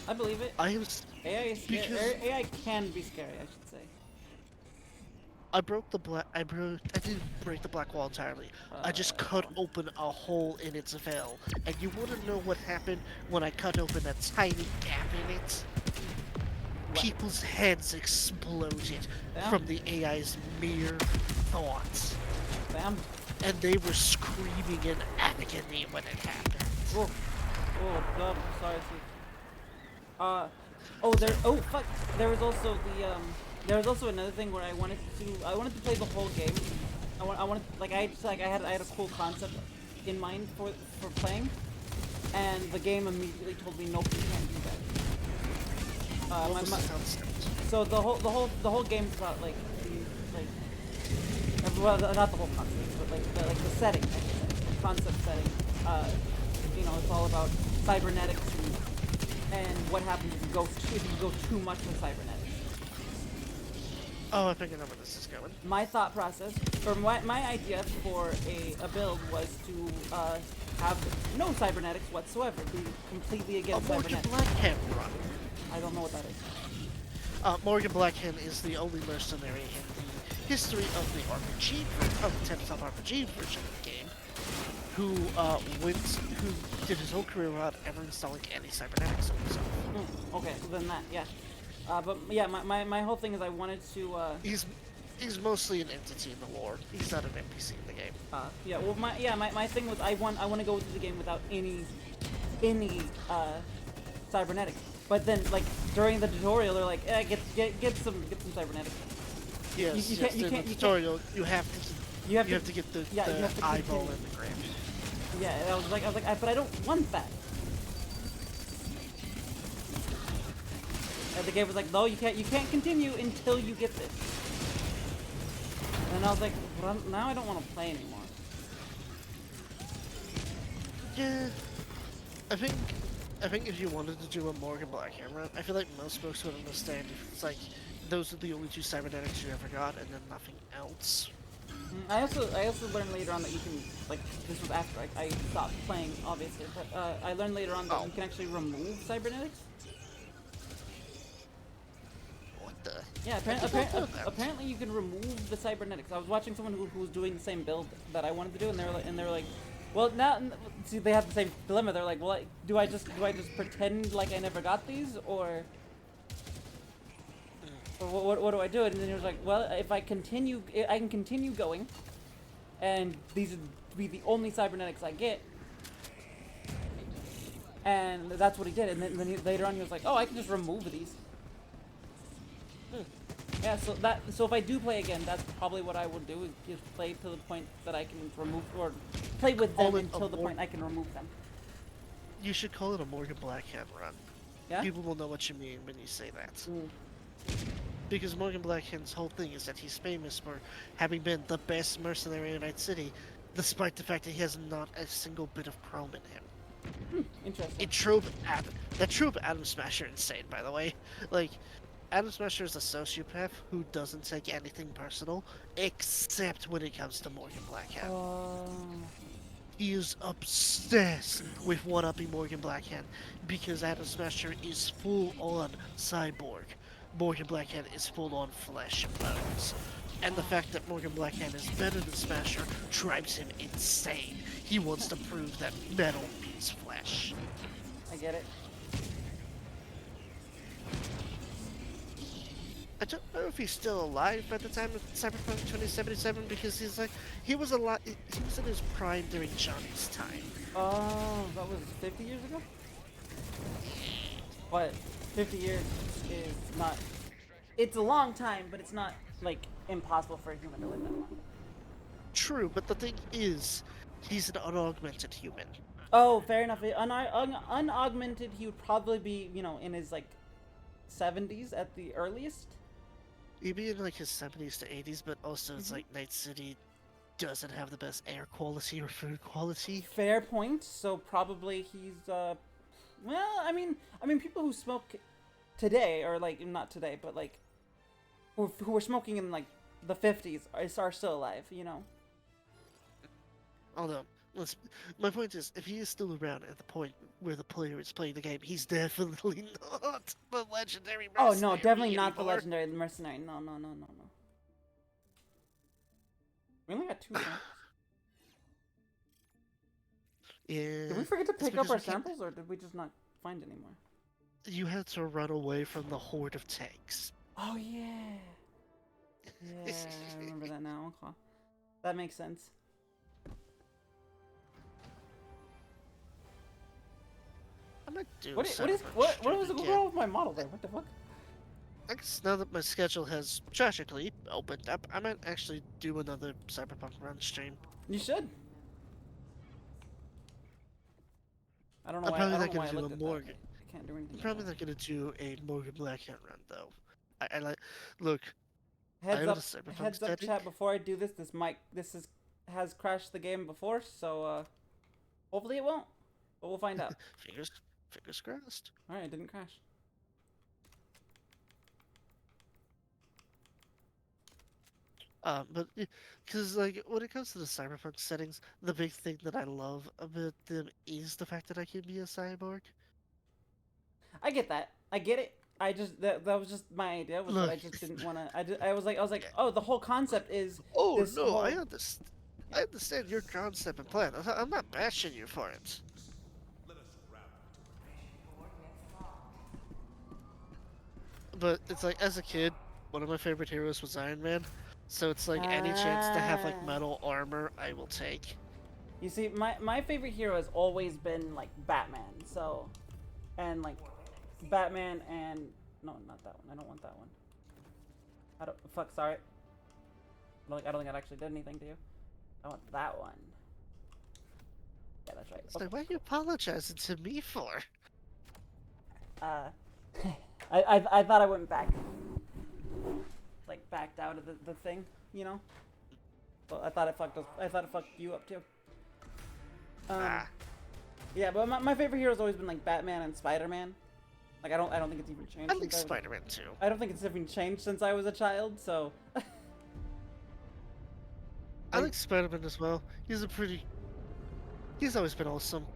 I believe it. I was AI is scary. because AI can be scary, I should say. I didn't break the black wall entirely. I just cut open a hole in its veil. And you wanna know what happened when I cut open a tiny gap in it? What? People's heads exploded Damn. from the AI's mere thoughts. Bam. And they were screaming in agony when it happened. Oh. Oh, God. Sorry, Steve. Oh, fuck. There was also there was also another thing where I wanted to play the whole game. I had a cool concept in mind for playing, and the game immediately told me nope, you can't do that. What was the concept? So the whole game's about like well, not the whole concept, but like the setting, I should say, the concept setting. You know, it's all about cybernetics and what happens if you go too much with cybernetics. Oh, I think I know where this is going. My thought process, or my idea for a build was to have no cybernetics whatsoever, be completely against Morgan cybernetics. Blackhand run. I don't know what that is. Morgan Blackhand is the only mercenary in the history of the RPG, of the tabletop RPG version of the game, who did his whole career without ever installing any cybernetics on himself. Okay, so then that, yeah. But yeah, my whole thing is I wanted to. He's mostly an entity in the lore. He's not an NPC in the game. Yeah. Well, my thing was I want to go into the game without any cybernetics. But then like during the tutorial, they're like, get some cybernetics. Yes, You yes. can't- In the tutorial, you have to get the you have to eyeball continue. and the grip. Yeah, I was like, but I don't want that. And the game was like, no, you can't continue until you get this. And I was like, well, now I don't want to play anymore. Yeah, I think if you wanted to do a Morgan Blackhand run, I feel like most folks would understand if it's like those are the only two cybernetics you ever got, and then nothing else. I also learned later on that you can, like, this was after I stopped playing, obviously, but I learned later on that you can actually remove cybernetics. What the? Yeah, apparently you can remove the cybernetics. I was watching someone who was doing the same build that I wanted to do, and they were like, well, now see they have the same dilemma. They're like, well, do I just pretend like I never got these, or what do I do? And then he was like, well, if I can continue going, and these would be the only cybernetics I get, And that's what he did. And then later on, he was like, "Oh, I can just remove these." Yeah. So if I do play again, that's probably what I will do. Is just play to the point that I can remove, or play with them until the point I can remove them. You should call it a Morgan Blackhand run. Yeah. People will know what you mean when you say that. Mm. Because Morgan Blackhand's whole thing is that he's famous for having been the best mercenary in Night City, despite the fact that he has not a single bit of chrome in him. Interesting. That trope Atom Smasher insane, by the way. Like, Atom Smasher is a sociopath who doesn't take anything personal, except when it comes to Morgan Blackhand. He is obsessed with one-upping Morgan Blackhand because Atom Smasher is full-on cyborg. Morgan Blackhand is full-on flesh and bones. And the fact that Morgan Blackhand is better than Smasher drives him insane. He wants to prove that metal beats flesh. I get it. I don't know if he's still alive by the time of Cyberpunk 2077 because he was in his prime during Johnny's time. Oh, that was 50 years ago? But 50 years is not... It's a long time, but it's not, like, impossible for a human to live that long. True, but the thing is, he's an unaugmented human. Oh, fair enough. Unaugmented, he would probably be, you know, in his, like, 70s at the earliest. He'd be in, like, his 70s to 80s, but also it's like Night City doesn't have the best air quality or food quality. Fair point. So probably he's, well, I mean, people who smoke today, or, like, not today, but, like, who were smoking in, like, the 50s are still alive, you know? Although, my point is, if he is still around at the point where the player is playing the game, he's definitely not the legendary mercenary. Oh, no, definitely not the anymore. legendary mercenary. No. We only got 2 samples. Yeah. Did we forget to it's pick up because our we can't- samples, or did we just not find any more? You had to run away from the horde of tanks. Oh, yeah. Yeah, I remember that now. Okay. That makes sense. I might do What was Cyberpunk going again. on with my model there? What the fuck? I guess now that my schedule has tragically opened up, I might actually do another Cyberpunk run stream. You should. I don't know I'm why. probably I not don't know why I gonna do looked a at that. Morgan. I can't do anything. I'm probably not gonna do a Morgan Blackhand run though. I like look. Heads own up, a Cyberpunk heads up, setting. chat. Before I do this, has crashed the game before, so hopefully it won't. But we'll find out. Fingers crossed. All right, it didn't crash. But because like when it comes to the Cyberpunk settings, the big thing that I love about them is the fact that I can be a cyborg. I get that. I get it. I just that was just my idea. Was that I Look. just didn't want to. I was like, oh, the whole concept is. Oh this no, whole... I understand. I understand your concept and plan. I'm not bashing you for it. But it's like, as a kid, one of my favorite heroes was Iron Man. So it's like, any chance to have like metal armor, I will take. You see, my favorite hero has always been like Batman. So, and like Batman and no, not that one. I don't want that one. I don't. Fuck. Sorry. I don't think I actually did anything to you. I want that one. Yeah, that's right. It's like, what are you apologizing to me for? I thought I went back. Like backed out of the thing, you know. Well, I thought it fucked us. I thought it fucked you up too. Yeah, but my favorite hero's always been like Batman and Spider-Man. Like I don't think it's even changed. I like Spider-Man too. I don't think it's even changed since I was a child. So. I like Spider-Man as well. He's always been awesome.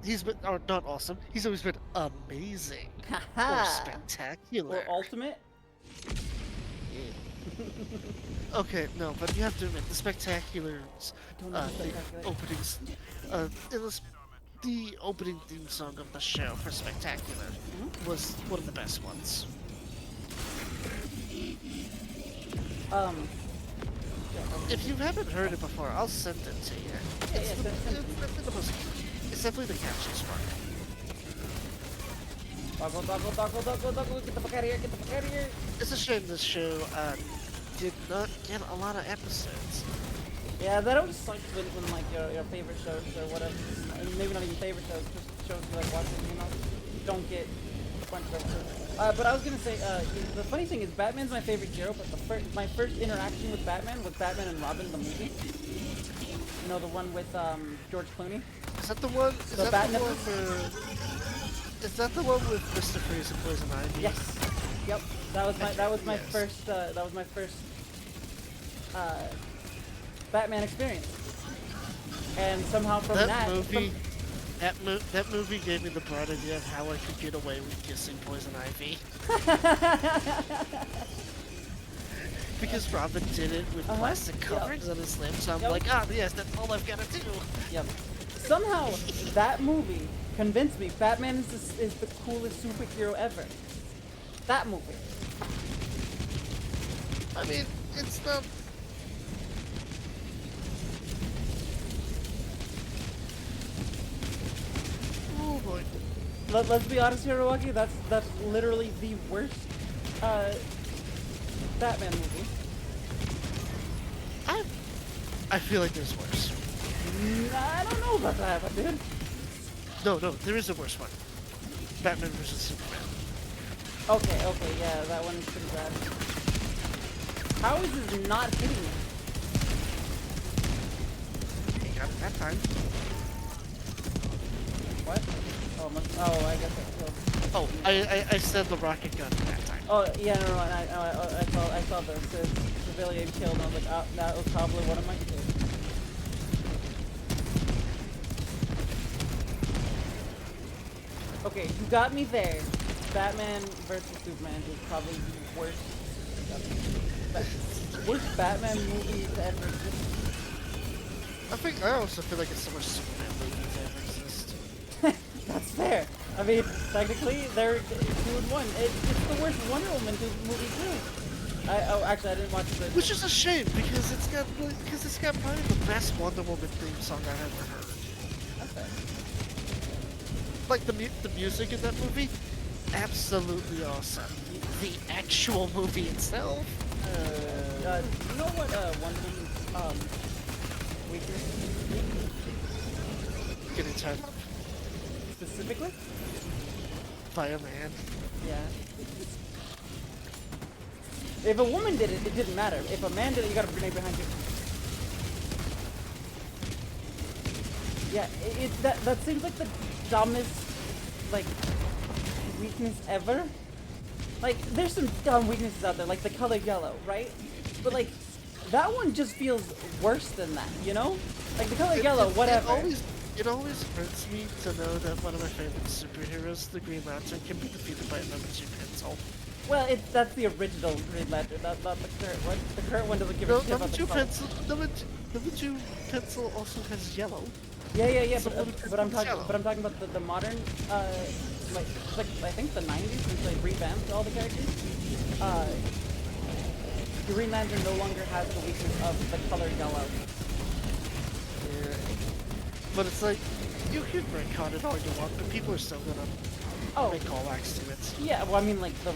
He's been, or not awesome. He's always been amazing. Or spectacular. Or ultimate. Okay, no, but you have to admit the spectacular, Don't the openings, the opening theme song of the show for Spectacular was one of the best ones. If you haven't heard it before, I'll send it to you. Yeah, It's definitely the catchiest part. Doggo, get the fuck out of here, get the fuck out of here. It's a shame this show did not get a lot of episodes. Yeah, that always sucks when like your favorite shows or whatever, and maybe not even favorite shows, just shows you like watching, you know, don't get a bunch of episodes. But I was gonna say, the funny thing is Batman's my favorite hero, but my first interaction with Batman was Batman and Robin the movie. You know, the one with George Clooney. Is that the one? Is The that the one where? Is that the one with Mr. Freeze and Poison Ivy? Yes. Yep. That was my first Batman experience. And somehow from that movie, that movie gave me the bright idea of how I could get away with kissing Poison Ivy. Because Robin did it with plastic coverings on his lips, so I'm like, yes, that's all I've got to do. Yep. Somehow that movie convinced me Batman is the coolest superhero ever. That movie. I mean, it's not. Oh boy. Let's be honest here, Hiroaki. That's literally the worst Batman movie. I feel like there's worse. I don't know about that, but dude. No, there is a worse one. Batman vs Superman. Okay, yeah, that one's pretty bad. How is this not hitting me? He got it that time. What? Oh, I guess I killed. Oh, I said the rocket gun that time. Oh, yeah, no, I saw the civilian killed, and I was like, oh, that was probably one of my kids. Okay, you got me there. Batman versus Superman is probably the worst Batman movie to ever exist. I also feel like it's the worst Superman movie to ever exist. That's fair. I mean, technically, they're 2 and 1. It's the worst Wonder Woman movie too. Actually, I didn't watch the. Which is a shame because it's got probably the best Wonder Woman theme song I've ever heard. That's fair. Like the music in that movie, absolutely awesome. The actual movie itself. You know what Wonder Woman's weakness is? Getting tired Specifically? by a man. Yeah. If a woman did it, it didn't matter. If a man did it, you got a grenade behind you. Yeah, that seems like the dumbest, like, weakness ever. Like, there's some dumb weaknesses out there, like the color yellow, right? But, like, that one just feels worse than that, you know? Like, the color yellow, whatever. It always hurts me to know that one of my favorite superheroes, the Green Lantern, can be defeated by a number 2 pencil. Well, that's the original Green Lantern, not the current one. The current one doesn't give a shit about the color. Number 2 pencil also has yellow. Yeah, So but I'm talking about the modern, like I think the 90s, since they revamped all the characters. Green Lantern no longer has the weakness of the color yellow. Yeah. But it's like, you can retcon it all you want, but people are still gonna make callbacks to it. Yeah, well, I mean, like the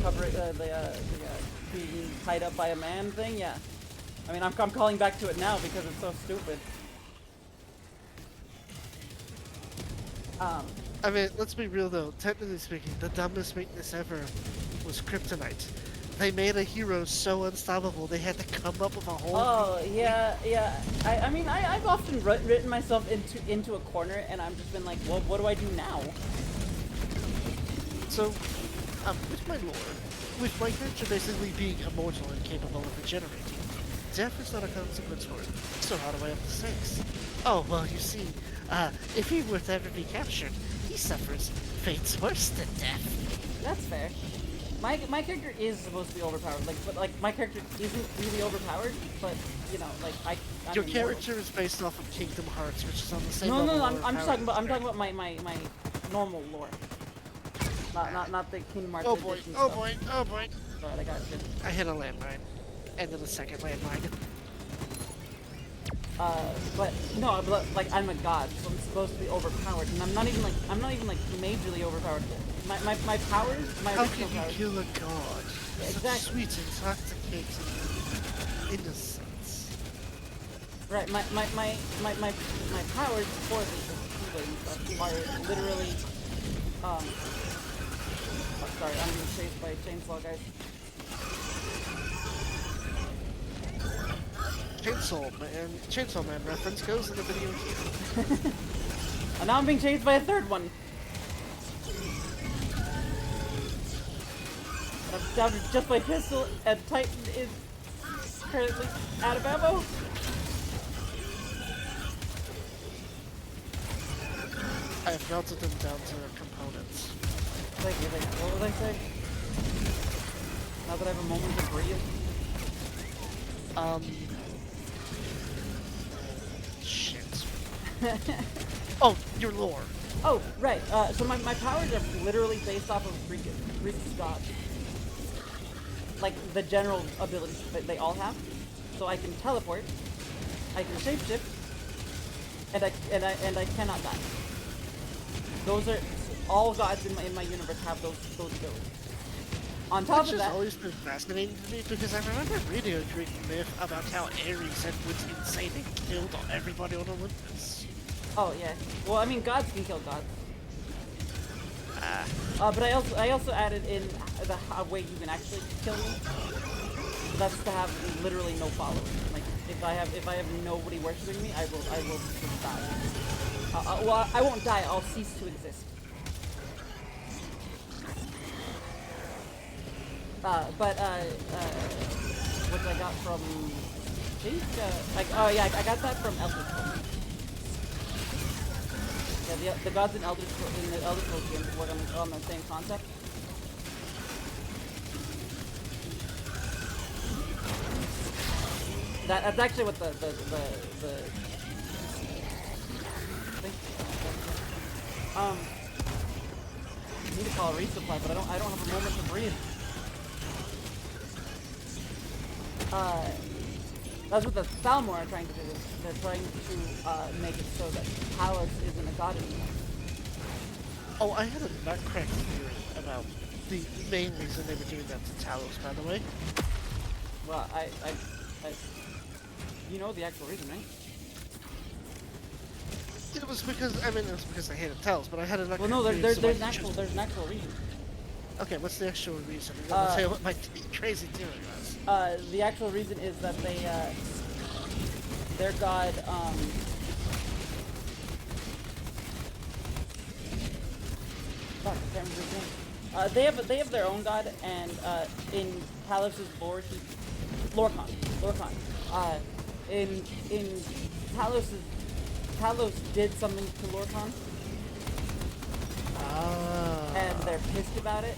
cover, being tied up by a man thing. Yeah, I mean, I'm calling back to it now because it's so stupid. I mean, let's be real though. Technically speaking, the dumbest weakness ever was kryptonite. They made a hero so unstoppable they had to come up with a whole. Oh yeah. I mean, I've often written myself into a corner, and I've just been like, well, what do I do now? So, with my lore, with my character basically being immortal and capable of regenerating, death is not a consequence for it. So how do I up the stakes? Oh well, you see, if he were to ever be captured, he suffers fates worse than death. That's fair. My character is supposed to be overpowered, but my character isn't really overpowered, but you know, like I'm Your immortal. character is based off of Kingdom Hearts, which is on the same No, level. I'm just talking about my normal lore. Not the Kingdom Hearts edition oh stuff. boy. Alright, I got you. I hit a landmine. And then a second landmine. But no, like I'm a god, so I'm supposed to be overpowered, and I'm not even like majorly overpowered. my powers, my How original can you powers. kill a god? Yeah, Such exactly. sweet, intoxicating innocence. Right, my powers for the healing stuff are literally, oh, sorry, I'm being chased by a chainsaw, guys. Chainsaw Man reference goes in the video here. And now I'm being chased by a third one. I'm down to just my pistol, and Titan is currently out of ammo. I have melted them down to their components. What was I saying? Now that I have a moment to breathe. Shit. Oh, your lore. Oh, right. So my powers are literally based off of Greek gods. Like the general abilities that they all have. So I can teleport, I can shapeshift, and I cannot die. Those are all gods in my universe have those abilities. On top Which of has that, always been fascinating to me because I remember reading a Greek myth about how Ares had went insane and killed everybody on Olympus. oh yeah. Well, I mean, gods can kill gods. Ah. But I also added in the way you can actually kill me. That's to have literally no followers. Like if I have nobody worshiping me, I will just die. Well, I won't die. I'll cease to exist. Which I got from, I think, oh yeah, I got that from Eldritch Scrolls. Yeah, the gods in Eldritch Scrolls games work on the same concept. That's actually what the thing. I need to call a resupply, but I don't have a moment to breathe. That's what the Thalmor are trying to do. They're trying to make it so that Talos isn't a god anymore. Oh, I had a nutcrack theory about the main reason they were doing that to Talos, by the way. Well, you know the actual reason, right? It was because, I mean, it was because I hated Talos, but I had a nutcrack Well, no, theory. there's so an actual reason. Okay, what's the actual reason? I'm gonna tell you what my crazy theory was. The actual reason is that their god, fuck, I can't remember his name. They have their own god, and in Talos' lore, Lorcan. In Talos did something to Lorcan, and they're pissed about it.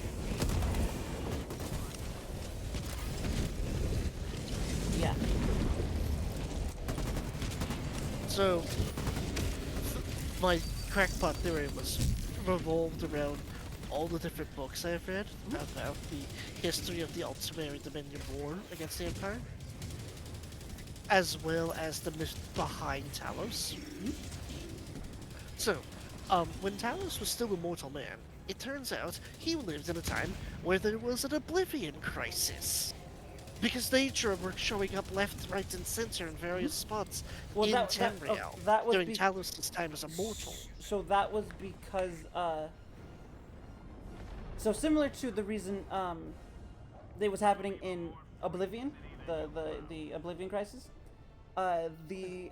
Yeah. So, my crackpot theory was revolved around all the different books I've read about the history of the Ultimary Dominion War against the Empire, as well as the myth behind Talos. So, when Talos was still a mortal man, it turns out he lived in a time where there was an oblivion crisis. Because nature were showing up left, right, and center in various spots in Tamriel that was during Talos' time as a mortal. So that was because, so similar to the reason that was happening in Oblivion, the Oblivion crisis, the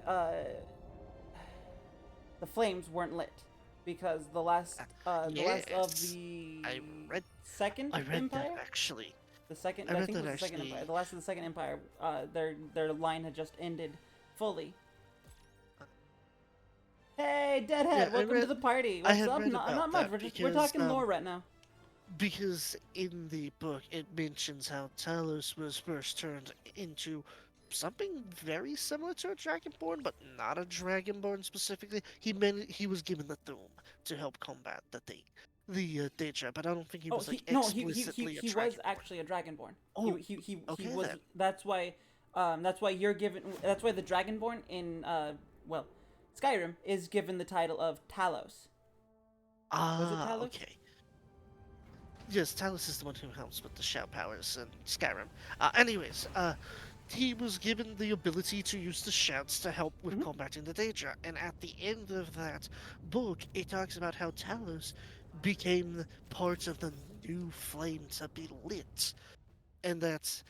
flames weren't lit because the last of the second I read empire. that actually. The second, I think it read was that the second actually. empire. The last of the second empire. Their line had just ended fully. Hey, Deadhead! Yeah, Welcome to the party. I What's had up? read Not about much. that We're talking lore right now. Because in the book it mentions how Talos was first turned into something very similar to a Dragonborn, but not a Dragonborn specifically. He was given the Doom to help combat the Daedra, but I don't think he was explicitly a he Dragonborn. was actually a Dragonborn. Oh, he okay was. then. That's why you're given. That's why the Dragonborn in Skyrim is given the title of Talos. Was it Talos? Okay. Yes, Talos is the one who helps with the shout powers in Skyrim. Anyways, he was given the ability to use the shouts to help with Hmm. combating the Daedra, and at the end of that book, it talks about how Talos became part of the new flame to be lit, and that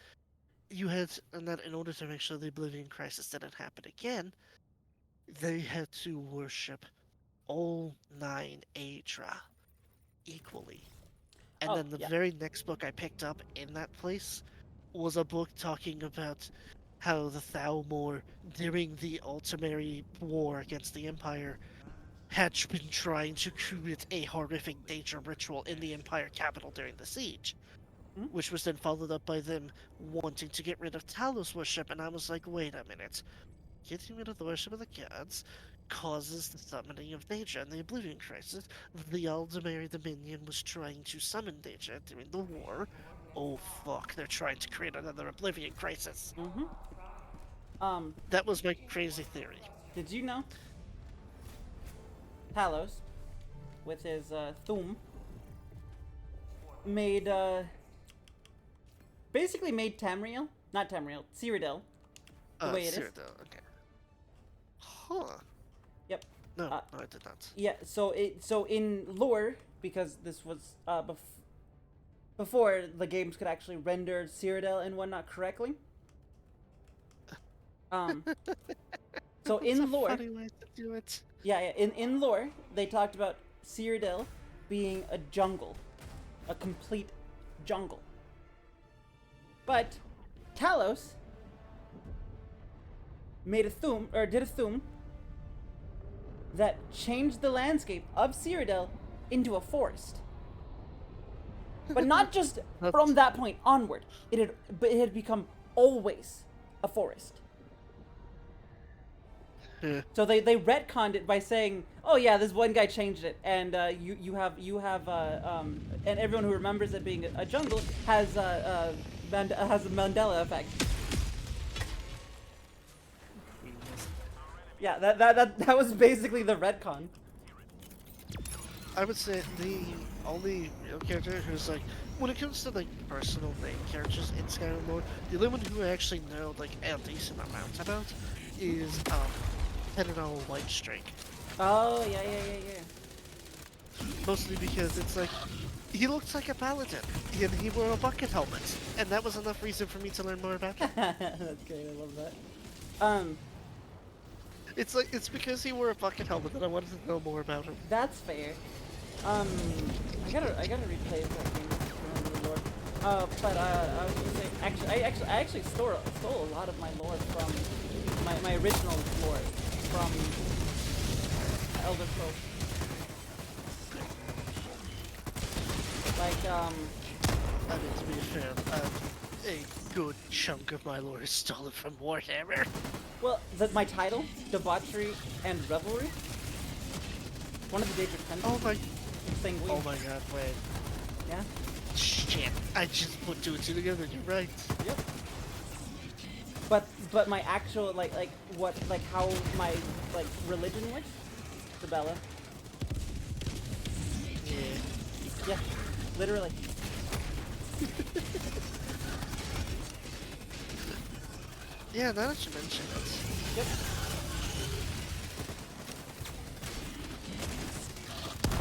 in order to make sure the Oblivion Crisis didn't happen again, they had to worship all 9 Aedra equally. And Oh then the yeah. very next book I picked up in that place was a book talking about how the Thalmor, during the Ultimary War against the Empire, had been trying to create a horrific danger ritual in the Empire capital during the siege, Hmm. which was then followed up by them wanting to get rid of Talos worship. And I was like, wait a minute. Getting rid of the worship of the gods causes the summoning of Deja in the Oblivion Crisis. The Aldemary Dominion was trying to summon Deja during the war. Oh fuck, they're trying to create another Oblivion Crisis. Hmm. Um, That was my crazy theory. did you know Talos, with his Thum, made basically made Tamriel, not Tamriel, Cyrodiil, the way it is. Cyrodiil, okay. Huh. Yep. No, Uh, no, I did not. Yeah, so in lore, because this was before the games could actually render Cyrodiil and whatnot correctly. Um, so That's a in lore, funny way to do it. yeah, in lore, they talked about Cyrodiil being a jungle, a complete jungle. But Talos made a Thum, or did a Thum, that changed the landscape of Cyrodiil into a forest. But not just from that point onward. But it had become always a forest. Yeah. So they retconned it by saying, "Oh yeah, this one guy changed it, and you have and everyone who remembers it being a jungle has a Mandela effect." Yeah, that was basically the retcon. I would say the only real character who's like, when it comes to like personal main characters in Skyrim lore, the only one who I actually know like a decent amount about is Tenenal Whitestrake. Oh yeah. Mostly because it's like he looks like a paladin and he wore a bucket helmet, and that was enough reason for me to learn more about him. That's great. I love that. It's because he wore a bucket helmet that I wanted to know more about him. That's fair. I gotta replay that game to remember the lore. But I was gonna say, I actually stole a lot of my lore from my original lore from Elder Scrolls. Like I mean, to be fair, a good chunk of my lore is stolen from Warhammer. well, my title, Debauchery and Revelry. One of the Daedric Oh my, thing. oh my god, wait. Yeah. Shit, I just put two and two together, you're right. Yep. But my actual like how my like religion works, Sabella. Yeah. Yeah, literally. Yeah, now that you mention it. Yep.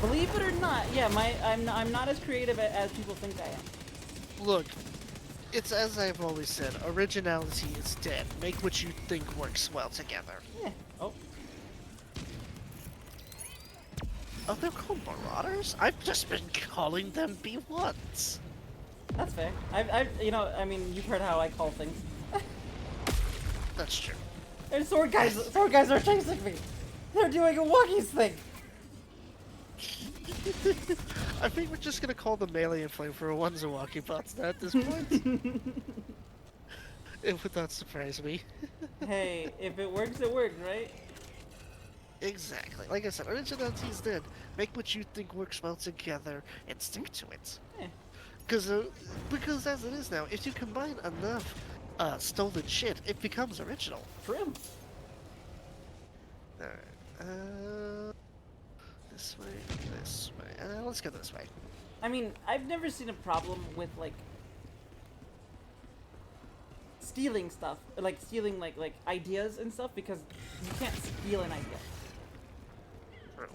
Believe it or not, yeah, I'm not as creative as people think I am. Look, it's as I've always said, originality is dead. Make what you think works well together. Yeah. Oh. Oh, they're called Marauders? I've just been calling them B1s. That's fair. I mean, you've heard how I call things. That's true. And sword guys are chasing me. They're doing a Wookiees thing. I think we're just gonna call the melee and flamethrower ones Zawaki bots now at this point. It would not surprise me. Hey, if it works, it works, right? Exactly. Like I said, originality is dead. Make what you think works well together and stick to it. Yeah. Because as it is now, if you combine enough stolen shit, it becomes original. True. Alright, this way, let's go this way. I mean, I've never seen a problem with like stealing stuff, like stealing like ideas and stuff, because you can't steal an idea. True.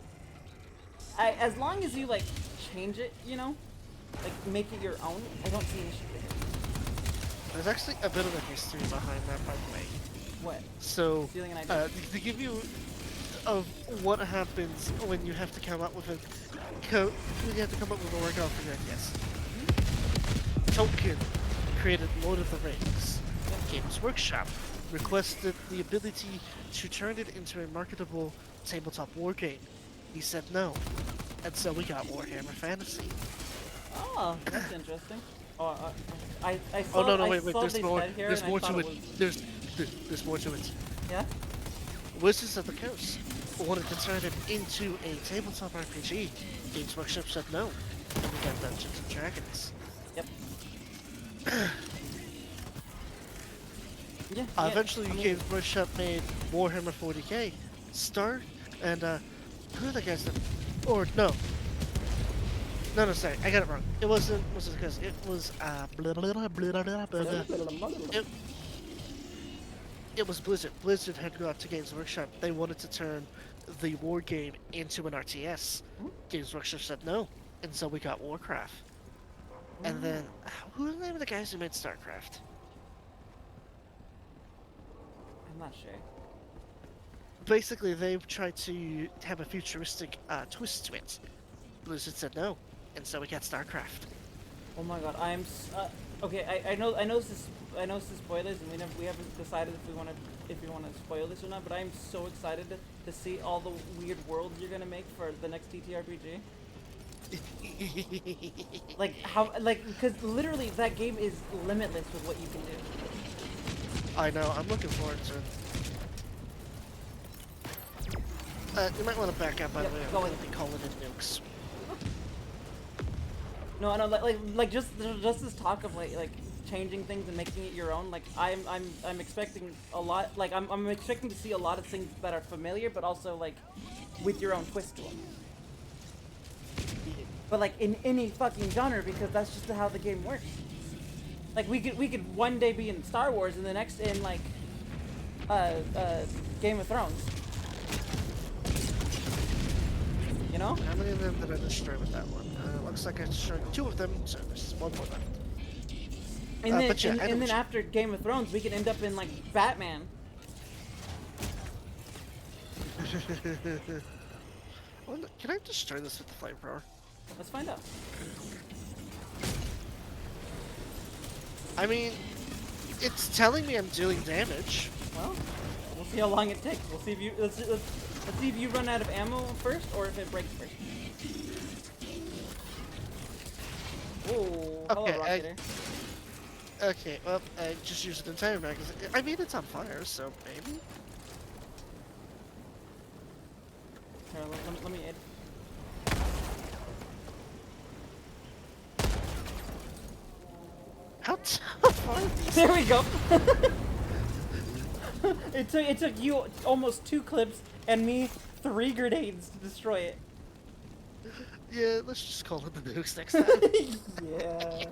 As long as you like change it, you know, like make it your own, I don't see an issue with it. There's actually a bit of a history behind that, by the way. What? So, Stealing an idea? to give you of what happens when you have to come up with a when you have to come up with a workout for your ideas. Tolkien created Lord of the Rings. Games Workshop requested the ability to turn it into a marketable tabletop war game. He said no, and so we got Warhammer Fantasy. Oh, that's interesting. Oh, I saw, Oh no, no, I wait, saw there's this more. head here There's and more I thought to it. was... There's more to it. Yeah? Wizards of the Coast wanted to turn it into a tabletop RPG. Games Workshop said no, and we got Dungeons and Dragons. Yep. Yeah, Eventually, I mean, Games Workshop made Warhammer 40k, Star, and who are the guys that? Or no, sorry, I got it wrong. It wasn't the guys. It was blah, blah, blah, blah, blah, blah, blah. It was Blizzard. Blizzard had gone to Games Workshop. They wanted to turn the war game into an RTS. Games Workshop said no, and so we got Warcraft. And then, who was the name of the guys who made StarCraft? I'm not sure. Basically, they tried to have a futuristic twist to it. Blizzard said no, and so we got StarCraft. Oh my god, okay. I know this is spoilers, and we haven't decided if we want to spoil this or not. But I'm so excited to see all the weird worlds you're gonna make for the next TTRPG. Because literally that game is limitless with what you can do. I know. I'm looking forward to it. You might want to back up, by the way. I'm going to be calling it nukes. No, I know, like just this talk of like changing things and making it your own. Like I'm expecting a lot. Like I'm expecting to see a lot of things that are familiar, but also like with your own twist to them. But like in any fucking genre, because that's just how the game works. Like we could one day be in Star Wars and the next in like Game of Thrones. You know? How many of them did I destroy with that one? Looks like I destroyed 2 of them, so there's 1 more left. And then, but yeah, and then after Game of Thrones, we could end up in like Batman. Can I destroy this with the flamethrower? Let's find out. I mean, it's telling me I'm doing damage. Well, we'll see how long it takes. We'll see if you let's see if you run out of ammo first, or if it breaks first. Oh, hello, Okay, Rocketer. Okay, well, I just used an entire magazine. I mean, it's on fire, so maybe? Here, let me aid. How tough are these? There we go. It took you almost 2 clips and me 3 grenades to destroy it. Yeah, let's just call it the nukes next time. Yeah.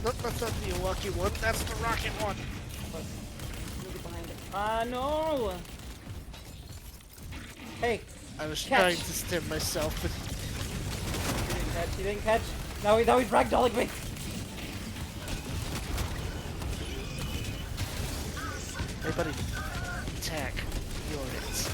Nope, that's not the Milwaukee one, that's the rocket one. No! Hey, I was catch. trying to stem myself, but You didn't catch. Now he's ragdolling me. hey buddy, attack. You're it.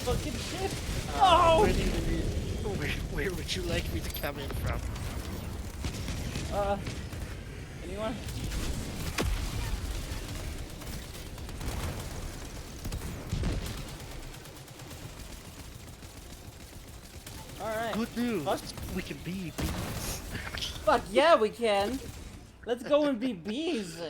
Fucking shit. Oh! Where would you like me to come in from? Anyone? Alright. Good news. Fuck. We can be bees. Fuck yeah, we can. Let's go and be bees.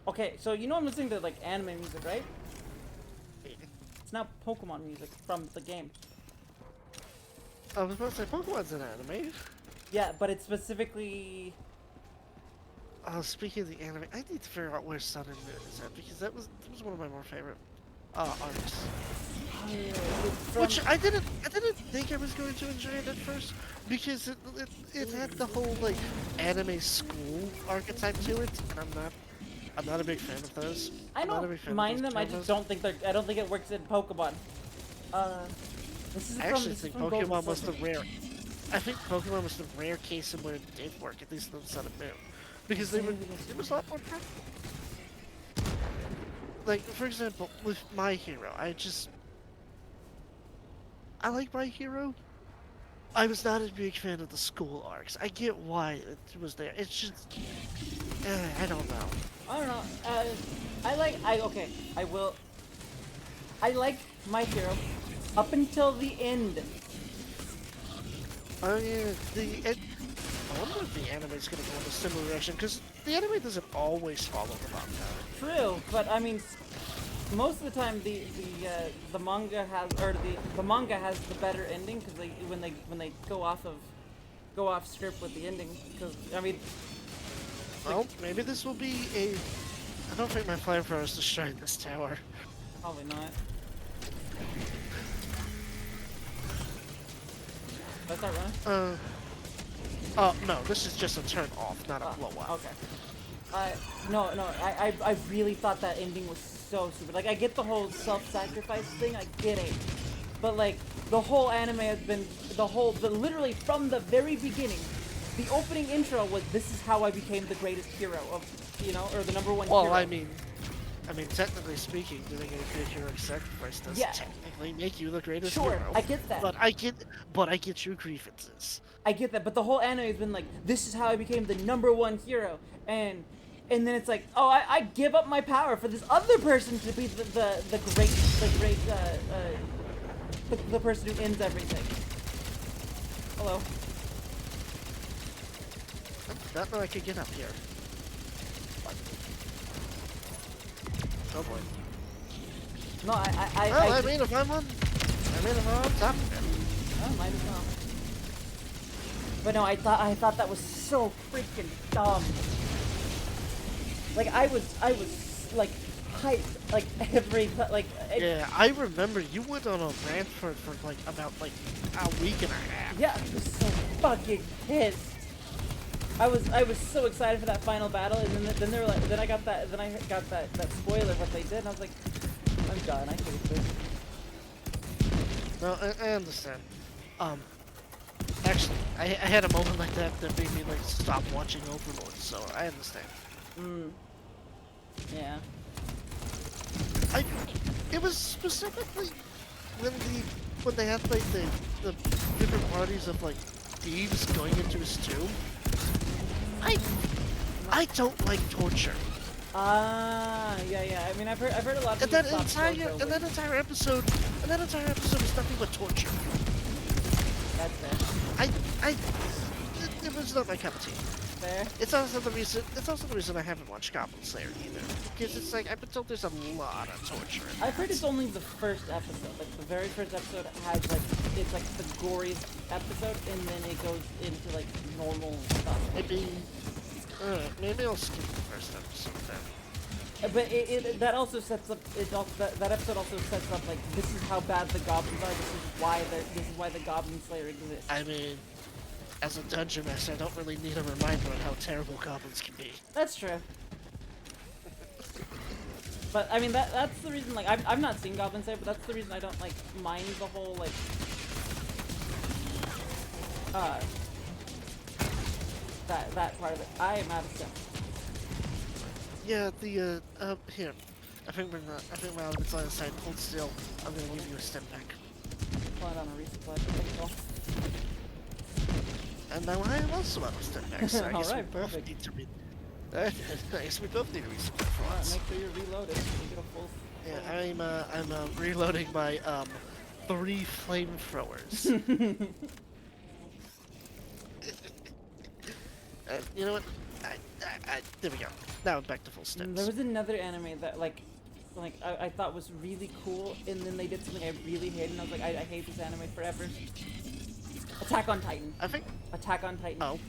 Okay, so you know I'm listening to like anime music, right? not Pokemon music from the game. I was about to say Pokemon's an anime. Yeah, but it's specifically. Oh, speaking of the anime, I need to figure out where Sun and Moon is at because that was one of my more favorite arcs. Oh, yeah, it's from... Which I didn't think I was going to enjoy it at first because it had the whole like anime school archetype to it, and I'm not a big fan of those. I don't mind them. I just don't think they're. I don't think it works in Pokemon. This is I from. actually This is think from Pokemon Gold was the Silver. rare. I think Pokemon was the rare case in where it did work, at least in Sun and Moon, because it was a lot more practical. Like for example, with My Hero, I like My Hero. I was not a big fan of the school arcs. I get why it was there. It's just, I don't know. I don't know. Okay. I like My Hero up until the end. Oh yeah, I wonder if the anime's gonna go in a similar direction because the anime doesn't always follow the manga. True, but I mean, most of the time the manga has the manga has the better ending because when they go off script with the ending because I mean. Well, maybe this will be a. I don't think my flamethrower is destroying this tower. Probably not. Let's start running. Oh no, this is just a turn off, not a blow up. Okay. No, I really thought that ending was so stupid. Like, I get the whole self-sacrifice thing, I get it. But, like, the whole anime has been, literally from the very beginning, the opening intro was, this is how I became the greatest hero of, or the #1 hero. Well, I mean, technically speaking, doing a good heroic sacrifice does technically make you the greatest hero. Sure, I get that. But I get your grievances. I get that, but the whole anime has been like, this is how I became the #1 hero, and then it's like, oh, I give up my power for this other person to be the person who ends everything. Hello. I don't know I could get up here. Oh boy. No, I mean, if I'm on top of him. Oh, might as well. But no, I thought that was so freaking dumb. Like I was like hyped like Yeah, I remember you went on a rant for like about like a week and a half. Yeah, I was so fucking pissed. I was so excited for that final battle, and then they were like, then I got that spoiler of what they did, and I was like, I'm done. I hate this. No, I understand. Actually, I had a moment like that made me like stop watching Overlord, so I understand. Yeah. It was specifically when they had like the different parties of like thieves going into his tomb. I don't like torture. Yeah. I mean, I've heard a lot of And people that stop entire torture and that entire episode was nothing but torture. That's fair. It was not my cup of tea. Fair. It's also the reason I haven't watched Goblin Slayer either. Because it's like I've been told there's a lot of torture. I've heard it's only the first episode. Like the very first episode has like it's like the goriest episode, and then it goes into like normal stuff. Maybe I'll skip the first episode then. But that also sets up that episode also sets up like this is how bad the goblins are. This is why the Goblin Slayer exists. I mean, as a dungeon master, I don't really need a reminder on how terrible goblins can be. That's true. But I mean that's the reason like I've not seen Goblin Slayer, but that's the reason I don't like mind the whole like that part of it. I am out of step. Yeah, here. I think we're out of its line of sight. Hold still. I'm gonna give you a step back. Plan on a resupply potential. And now I am also out of step back, so I guess Alright, we both perfect. need to I guess we both need to resupply for Alright, once. make sure you're reloaded. You get a full. Yeah, I'm reloading my 3 flamethrowers. You know what? There we go. Now I'm back to full steps. There was another anime that like I thought was really cool, and then they did something I really hated, and I was like, I hate this anime forever. Attack on Titan. I think. Attack on Titan. Oh.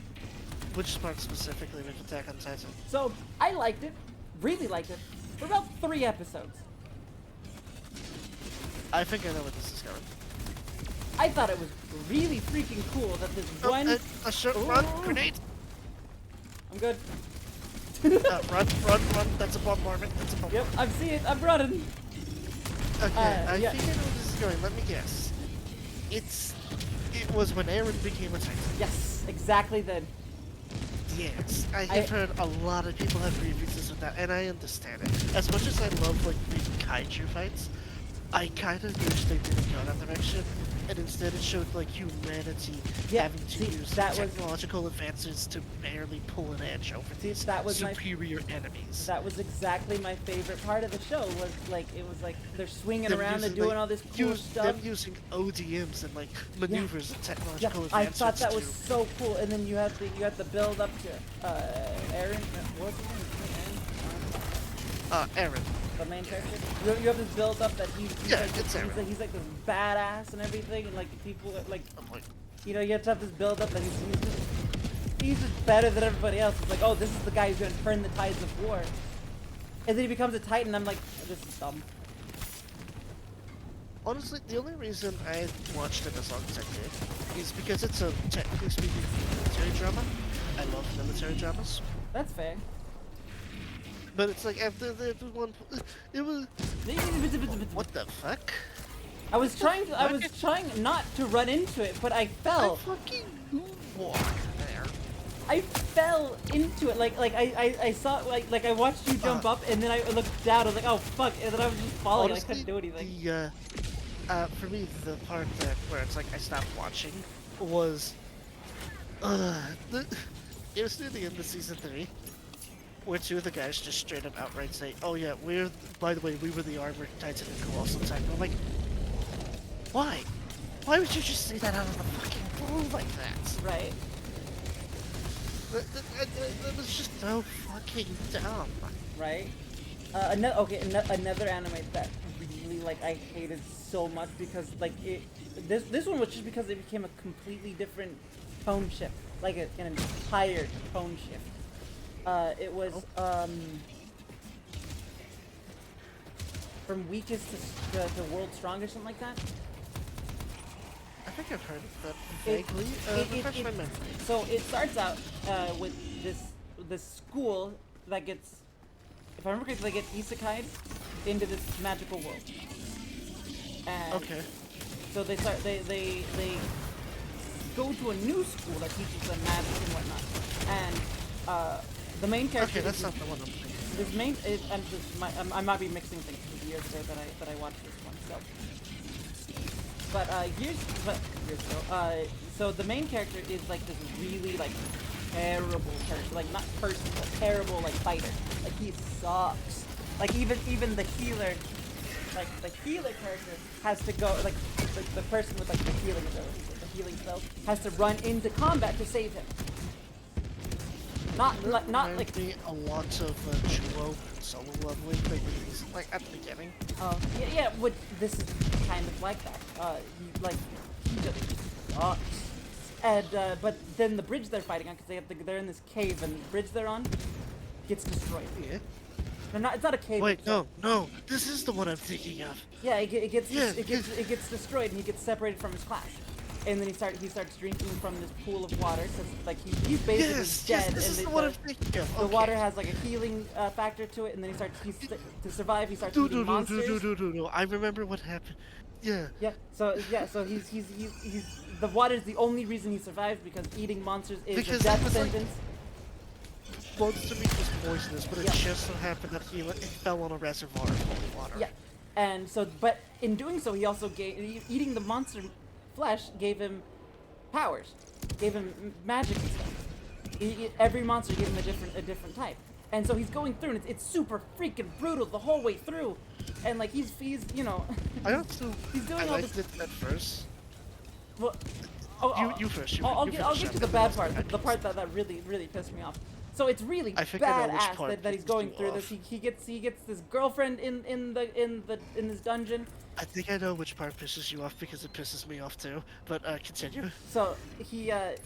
Which part specifically with Attack on Titan? So I liked it, really liked it, for about 3 episodes. I think I know where this is going. I thought it was really freaking cool that this one. A short Ooh. run, grenade. I'm good. Run. That's a bombardment. That's a Yep, bombardment. I'm seeing it. I'm running. Okay, I yeah. think I know where this is going. Let me guess. It was when Aaron became a Titan. Yes, exactly then. Yes, I have heard a lot of people have grievances with that, and I understand it. As much as I love like big kaiju fights, I kind of wish they didn't go that direction, and instead it showed like humanity Yeah, having to see, use that was- technological advances to barely pull an edge over these that was my- superior enemies. That was exactly my favorite part of the show. Was like it was like they're swinging Them around and using, doing like, all this cool stuff. Them using ODMs and like maneuvers and Yeah, technological I advances. thought that was to- so cool. And then you had the build up to Aaron. What's his name? Aaron. The main character. You have this build up that he's Yeah, like, it's Aaron. he's like this badass and everything, and like people like I'm like, you know you have to have this build up that he's just better than everybody else. It's like, oh, this is the guy who's gonna turn the tides of war. And then he becomes a Titan. I'm like, this is dumb. honestly, the only reason I watched it as long as I did is because it's a technically speaking military drama. I love military dramas. That's fair. But it's like after the one, it was. What the fuck? I was trying not to run into it, but I I fell. fucking moonwalk there. I fell into it. Like I saw like I watched you jump up, and then I looked down. I was like, oh fuck, and then I was just falling. Honestly, and I couldn't do anything. For me, the part where it's like I stopped watching was, it was near the end of season 3, where 2 of the guys just straight up outright say, "Oh yeah, by the way, we were the Armored Titan and Colossal Titan." I'm like, why? Why would you just say that out of the fucking blue like that? Right. That was just so fucking dumb. Right. Another anime that really like I hated so much because like this one was just because it became a completely different tone shift, like an entire tone shift. It was from weakest to world's strongest, something like that. I think I've heard of that vaguely. Refresh my memory. So it starts out with this school that gets, if I remember correctly, they get isekai'd into this magical world. And Okay. so they go to a new school that teaches them magic and whatnot. And the main character. Okay, that's not the one I'm thinking. This main, I might be mixing things with the years ago that I watched this one. So, but years ago. So the main character is like this really like terrible person, like not person, but terrible like fighter. Like he sucks. Like even the healer, like the healer character has to go like the person with like the healing ability, the healing spell, has to run into combat to save him. Not like me a lot of duo solo leveling things like at the beginning. oh yeah. This is kind of like that. He just sucks. And but then the bridge they're fighting on, because they're in this cave, and the bridge they're on gets destroyed. Yeah. It's not a cave. Wait, no, this is the one I'm thinking of. Yeah, it gets Yeah, it gets destroyed, and he gets separated from his class. And then he starts drinking from this pool of water, because like he's basically dead. This and is the one I'm thinking of. the water has like a healing factor to it, and then to survive he starts eating monsters. No. I remember what happened. Yeah. Yeah. So he's the water is the only reason he survives, because eating monsters is Because a death it was like- sentence. Monster meat was poisonous, but it Yeah. just so happened that it fell on a reservoir of holy water. Yeah. And so, but in doing so, he also eating the monster flesh gave him powers, gave him magic and stuff. Every monster gave him a different type. And so he's going through, and it's super freaking brutal the whole way through. And like he's you know. I also He's doing I all liked this. it at first. Well, You first. I'll you get finish to up, the and bad then part, I'll the part that really pissed me off. So it's really I think I know which badass part that he's pisses going you through this. off. He gets this girlfriend in this dungeon. I think I know which part pisses you off because it pisses me off too. But continue. So he and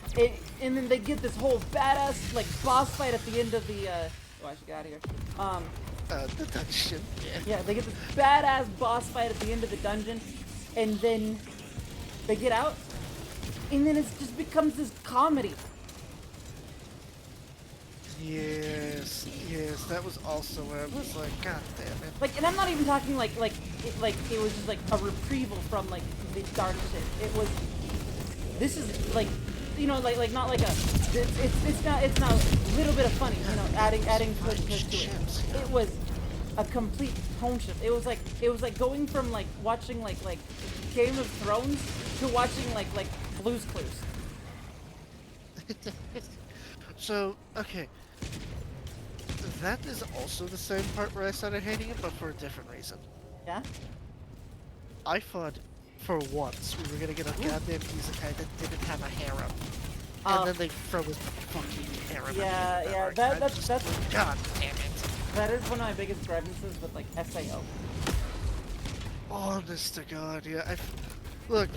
then they get this whole badass like boss fight at the end of the oh, I should get out of here. The dungeon. Yeah. Yeah, they get this badass boss fight at the end of the dungeon, and then they get out, and then it just becomes this comedy. Yes, yes, that was also where I was like, God damn it. Like, and I'm not even talking like it was just like a retrieval from like the dark shit. It was, this is like, you know, like not like a, it's not a little bit of funny, you know, adding twist to it. It was a complete tone shift. It was like going from like watching like Game of Thrones to watching like Blue's Clues. So, okay. That is also the same part where I started hating it, but for a different reason. Yeah. I thought, for once, we were gonna get a goddamn isekai that didn't have a harem. And then they throw this fucking harem. Yeah, that's God damn it. that is one of my biggest grievances with like SAO. Honest to God, yeah. Look,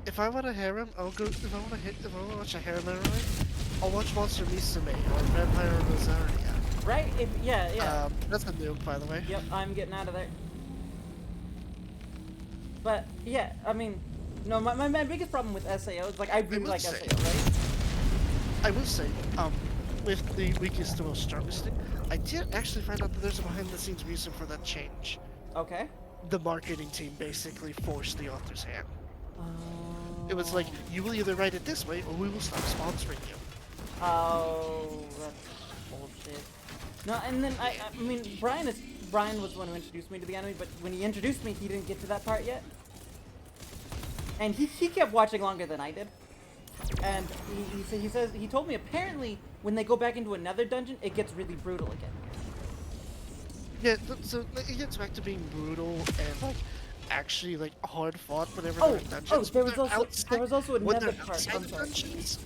if I want a harem, I'll go. If I want to watch a harem anime, I'll watch Monster Musume or Vampire Rosaria. Right? Yeah. That's a nuke, by the way. Yep, I'm getting out of there. But yeah, I mean, no, my biggest problem with SAO is like I really like SAO, right? I will say, with the weakest to most strongest thing, I did actually find out that there's a behind-the-scenes reason for that change. Okay. The marketing team basically forced the author's hand. It was like, you will either write it this way, or we will stop sponsoring you. Oh, that's bullshit. No, and then I mean, Brian was the one who introduced me to the anime, but when he introduced me, he didn't get to that part yet. And he kept watching longer than I did. And he told me apparently when they go back into another dungeon, it gets really brutal again. Yeah, so it gets back to being brutal and like actually like hard fought whenever they're in dungeons. Oh, there was also another part. I'm sorry. Dungeons,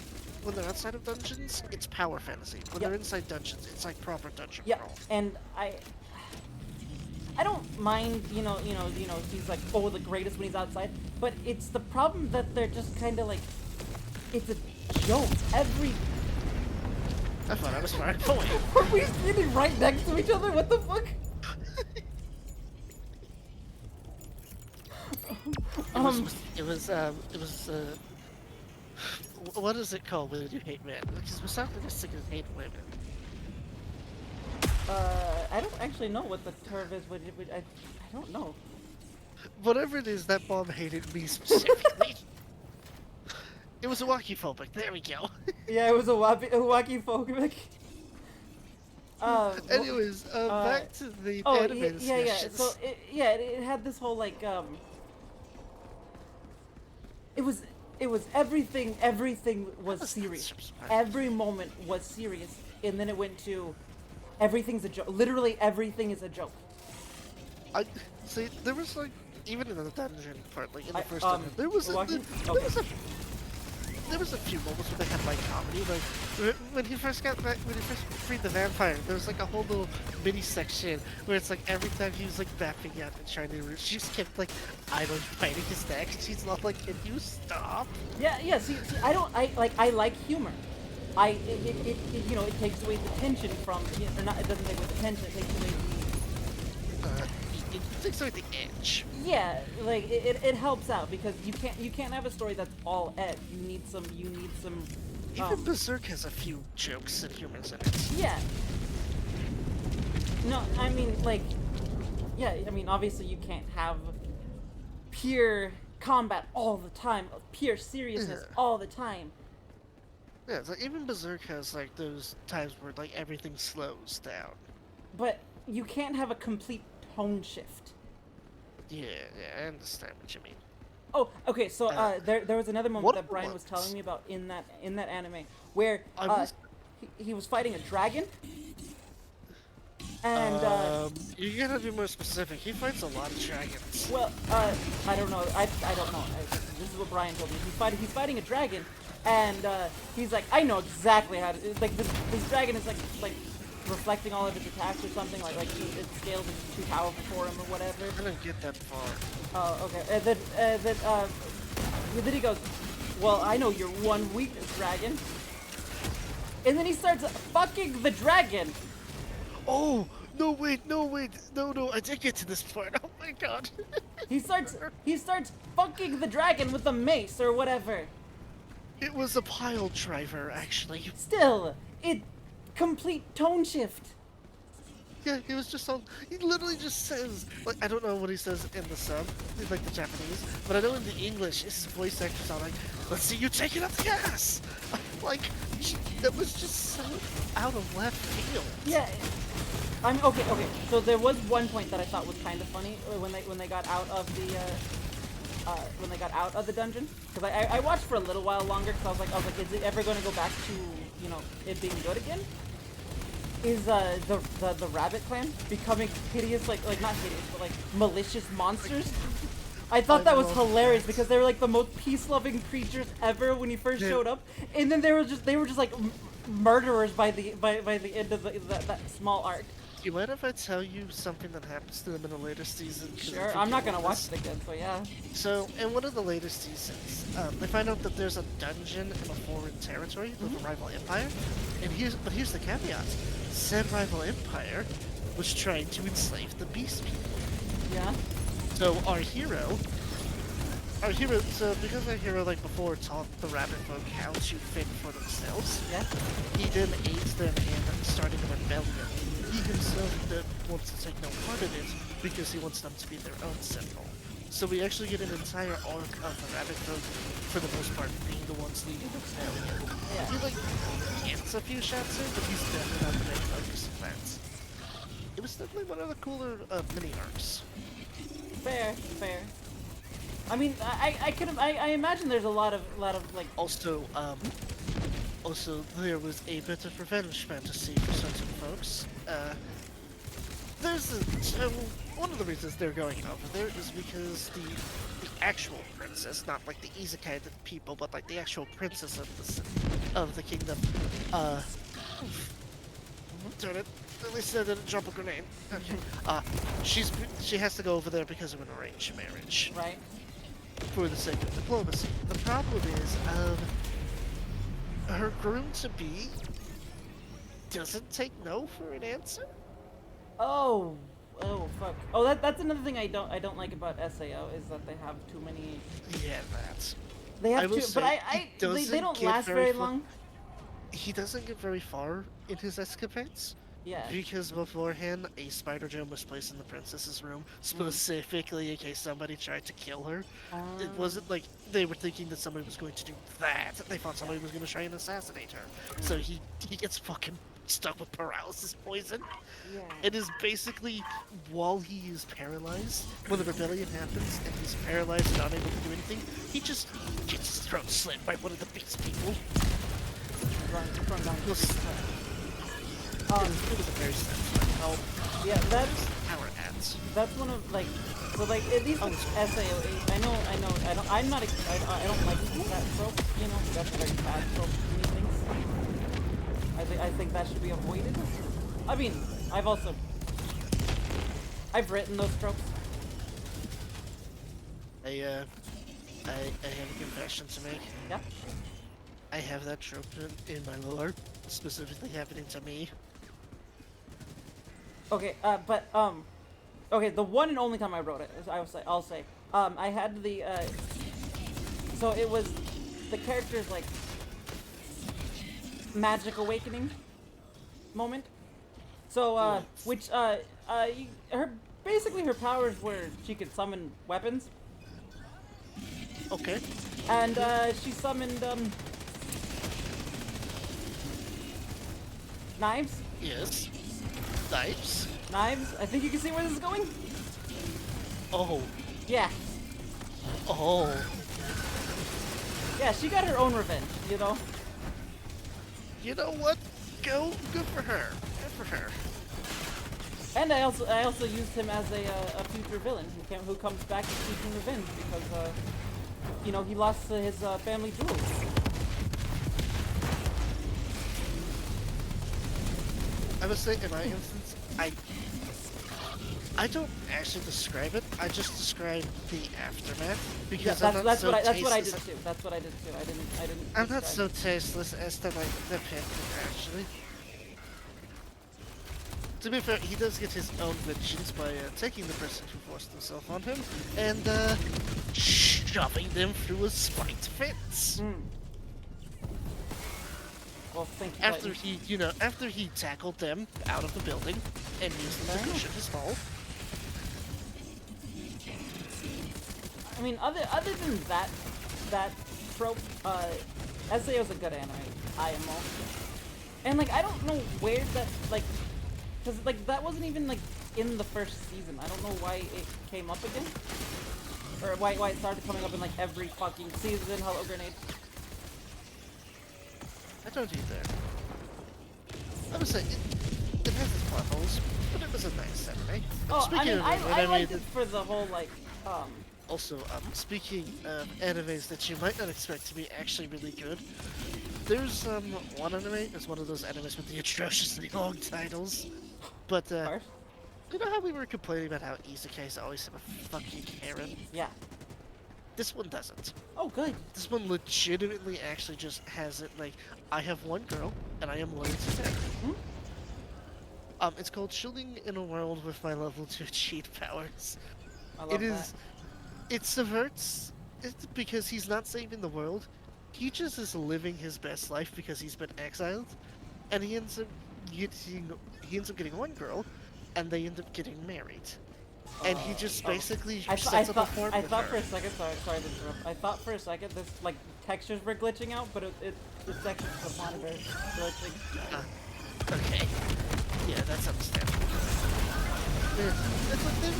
when they're outside of dungeons, it's power fantasy. When they're inside dungeons, it's like proper dungeon crawl. And I don't mind, you know, he's like, oh, the greatest when he's outside, but it's the problem that they're just kind of like, it's a joke. I thought I was far away. Were we sitting right next to each other? What the fuck? It was what is it called when you hate men? Because misogynistic is hate women. I don't actually know what the term is. I don't know. Whatever it is, that bomb hated me specifically. It was a walkie-phobic. There we go. Yeah, it was a walkie-phobic. Anyways, back to the anime discussions. So it had this whole like it was everything was serious. Every moment was serious, and then it went to everything's a joke. Literally everything is a joke. I see. There was like even in the dungeon part, like in the first dungeon, there was a few moments where they had like comedy, like when he first freed the vampire, there was like a whole little mini section where it's like every time he was like bapping out and trying to, she just kept like idly biting his neck. She's not like, can you stop? Yeah. See, I like humor. It you know, it takes away the tension from, you know, or not. It doesn't take away the tension. It takes away It takes away the edge. Yeah, like it helps out because you can't have a story that's all ed. You need some. Even Berserk has a few jokes and humors in it. Yeah. No, I mean like, yeah. I mean obviously you can't have pure combat all the time, pure seriousness all the time. Yeah, it's like even Berserk has like those times where like everything slows down. But you can't have a complete tone shift. Yeah, I understand what you mean. Oh, okay. So there was another moment that Brian was telling me about in that anime where he was fighting a dragon, and you gotta be more specific. He fights a lot of dragons. Well, I don't know. I don't know. This is what Brian told me. He's fighting a dragon, And he's like, I know exactly how to. Like this dragon is like reflecting all of its attacks or something. Like its scales are too powerful for him or whatever. I don't get that far. Oh, okay. Then he goes, well, I know your one weakness, dragon. And then he starts fucking the dragon. Oh, no, wait, no, I did get to this part. Oh my god. He starts fucking the dragon with a mace or whatever. It was a pile driver, actually. Still, it complete tone shift. Yeah, he was just on. He literally just says, like, I don't know what he says in the sub, like the Japanese, but I know in the English, his voice actors are like, let's see you take it up the gas! Like, that was just so out of left field. Yeah. I'm okay. So there was one point that I thought was kind of funny when they got out of the dungeon, because I watched for a little while longer because I was like, is it ever going to go back to it being good again? Is the rabbit clan becoming hideous, like not hideous, but like malicious monsters? I thought that was hilarious because they were like the most peace-loving creatures ever when he first showed up, and then they were just like murderers by the end of that small arc. Do you mind if I tell you something that happens to them in a later season? Sure, I'm not gonna watch it again, so yeah. So, in one of the later seasons, they find out that there's a dungeon in a foreign territory with a rival empire, and here's the caveat: said rival empire was trying to enslave the beast people. Yeah. So so because our hero, like before, taught the rabbit folk how to fend for themselves, Yeah. he then aids them in starting a rebellion. He himself wants to take no part in it because he wants them to be their own sentinel. So we actually get an entire arc of the rabbit folk, for the most part, being the ones leading the rebellion. Yeah. He gets a few shots in, but he's definitely not the main focus of that. It was definitely one of the cooler mini arcs. Fair. I mean, I imagine there's a lot of like. Also there was a bit of revenge fantasy for certain folks. One of the reasons they're going over there is because the actual princess, not like the isekai of the people, but like the actual princess of the kingdom, darn it, at least I didn't drop a grenade. Okay. She has to go over there because of an arranged marriage. Right. For the sake of diplomacy. The problem is, her groom-to-be doesn't take no for an answer. Oh fuck. Oh, that's another thing I don't like about SAO is that they have too many. Yeah, that. They have too, but they don't last very long. He doesn't get very far in his escapades. Yeah. Because beforehand, a spider gem was placed in the princess's room specifically in case somebody tried to kill her. It wasn't like they were thinking that somebody was going to do that. They thought somebody was going to try and assassinate her. So he gets fucking stuck with paralysis poison. Yeah. It is basically while he is paralyzed, when the rebellion happens and he's paralyzed and unable to do anything, he just gets his throat slit by one of the beast people. It was a very satisfying help. Yeah, that's power ads. That's one of like, so like at least with SAO8, I don't like that trope, that's a very bad trope in these things. I think that should be avoided. I mean, I've written those tropes. I have a confession to make. Yeah. I have that trope in my lore, specifically happening to me. Okay, okay, the one and only time I wrote it, I'll say, I had the, so it was the character's, like, magic awakening moment. So, basically her powers were she could summon weapons. Okay. And, she summoned, knives? Yes. Knives? Knives? I think you can see where this is going? Oh. Yeah. Oh. Yeah, she got her own revenge, You know what? Good for her. Good for her. And I also used him as a future villain who comes back seeking revenge because, he lost his family jewels. I would say in my instance, I don't actually describe it. I just describe the aftermath Yeah, because I'm not that's so that's what I did tasteless. too. That's what I did too. I didn't I'm not describe so it. tasteless as to like depict it actually. To be fair, he does get his own vengeance by taking the person who forced himself on him and shoving them through a spiked fence. Mm. Well, thank you, After Titan. he, after he tackled them out of the building and used them Very to nice. cushion his fall. I mean, other than that trope, SAO's a good anime, IMO. And like, I don't know where that like, cause like that wasn't even like in the first season. I don't know why it came up again, or why it started coming up in like every fucking season. Hello Grenade. I don't either. I would say it has its plot holes, but it was a nice anime. Oh, I Speaking mean, of I anime, liked it for the whole like, also, speaking of animes that you might not expect to be actually really good, there's one anime. It's one of those animes with the atrociously long titles. But part. you know how we were complaining about how isekais always have a fucking harem? Yeah. This one doesn't. Oh, good. This one legitimately actually just has it like, I have one girl and I am loyal to her. Hmm? It's called Chilling in a World with My Level 2 Cheat Powers. I It love that. is. It subverts it because he's not saving the world. He just is living his best life because he's been exiled, and he ends up getting one girl, and they end up getting married. And he just Oh. basically I sets up a thought farm I with thought for her. a second. Sorry to interrupt. I thought for a second this like textures were glitching out, but the textures of the monitor glitching. Okay. Yeah, that's understandable. Yeah, it's like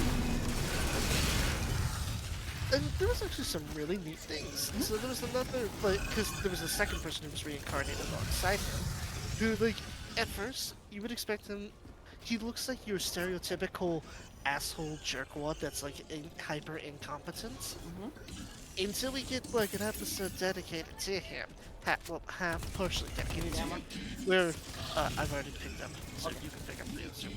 and there was actually some really neat things. So there was another, like, because there was a second person who was reincarnated alongside him, who, like, at first, you would expect him, he looks like your stereotypical asshole jerkwad that's, like, hyper incompetent, until we get, like, an episode dedicated to him. Half partially dedicated to him, where, I've already picked up, so you can pick up the answer.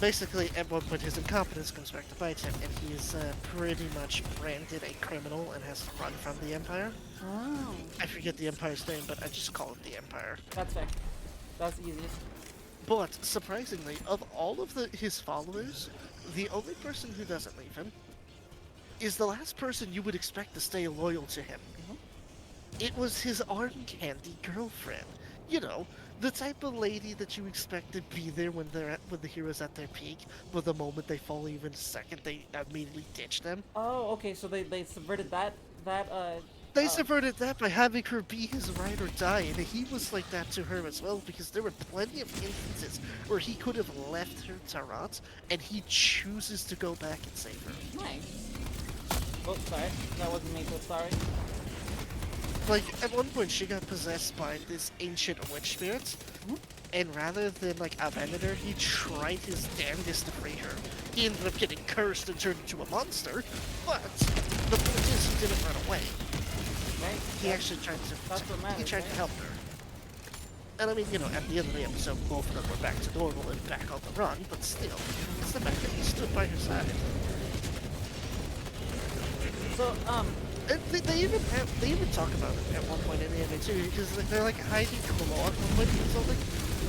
Basically, at one point, his incompetence comes back to bite him, and he is pretty much branded a criminal and has to run from the Empire. Oh, I forget the Empire's name, but I just call it the Empire. that's fair. That's easiest. But surprisingly, of all of his followers, the only person who doesn't leave him is the last person you would expect to stay loyal to him. It was his arm candy girlfriend. You know, the type of lady that you expect to be there when the hero's at their peak, but the moment they fall even a second, they immediately ditch them. Oh, okay. So they subverted that. They subverted that by having her be his ride or die, and he was like that to her as well, because there were plenty of instances where he could have left her to rot, and he chooses to go back and save her. Nice. Oh, sorry. That wasn't me. So sorry. Like, at one point she got possessed by this ancient witch spirit, and rather than, like, abandon her, he tried his damnedest to free her. He ended up getting cursed and turned into a monster, but the point is he didn't run away. Right. He actually tried to, That's what matters, he tried to right? help her. And I mean, you know, at the end of the episode, both of them were back to normal and back on the run, but still, it's the fact that he stood by her side. So And they even talk about it at one point in the anime too, because they're like hiding Claw at one point, and so like,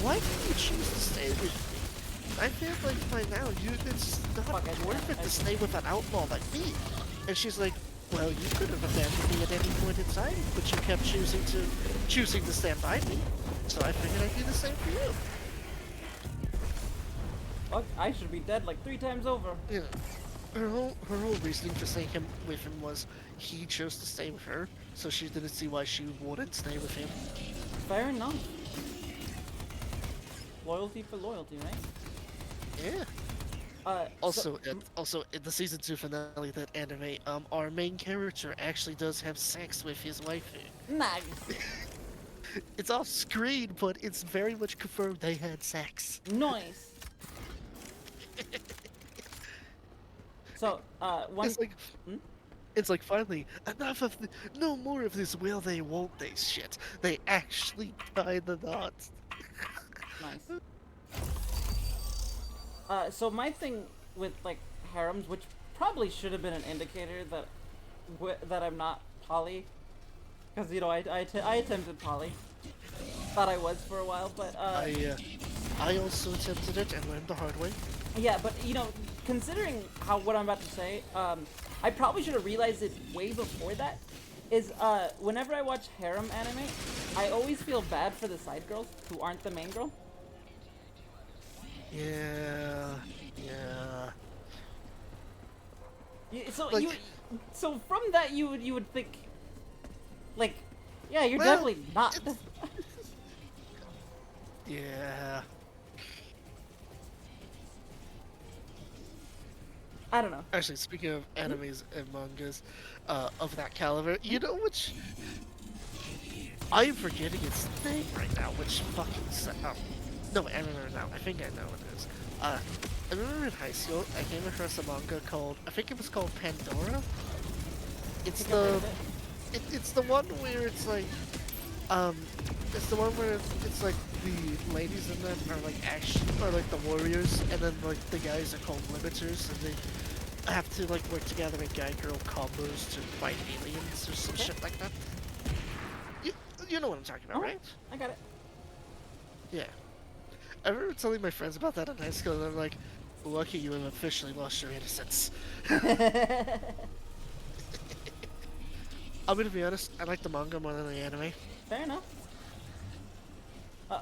why did you choose to stay with me? I feel like by now it's not worth it to stay with an outlaw like me. And she's like, well, you could have abandoned me at any point in time, but you kept choosing to stand by me. So I figured I'd do the same for you. fuck, I should be dead like 3 times over. Yeah. Her whole reasoning for staying with him was he chose to stay with her, so she didn't see why she wouldn't stay with him. Fair enough. Loyalty for loyalty, right? Yeah. Also, Also in the season 2 finale of that anime, our main character actually does have sex with his waifu. nice. It's off screen, but it's very much confirmed they had sex. Nice. So, one. It's like, it's like finally enough of no more of this will they won't they shit. They actually tie the knots. Nice. So my thing with like harems, which probably should have been an indicator that that I'm not poly, because you know I attempted poly, thought I was for a while, but I also attempted it and learned the hard way. yeah, but you know, considering what I'm about to say, I probably should have realized it way before that. Is whenever I watch harem anime, I always feel bad for the side girls who aren't the main girl. Yeah, yeah. So Like, so from that you would think, like, yeah, you're well, definitely not. it's, yeah. I don't know. Actually, speaking of animes and mangas of that caliber, you know which I'm forgetting its name right now. Which fucking no, I remember now. I think I know what it is. I remember in high school I came across a manga called I think it was called Pandora. It's Think I've heard the of it. it's the one where it's like um it's the one where it's like the ladies in them are like action are like the warriors and then like the guys are called limiters and they have to like work together in guy girl combos to fight aliens or some Okay. shit like that. You, you know what I'm talking about, Oh, right? I got it. Yeah. I remember telling my friends about that in high school and they're like, lucky you have officially lost your innocence. I'm gonna be honest, I like the manga more than the anime. Fair enough. Uh,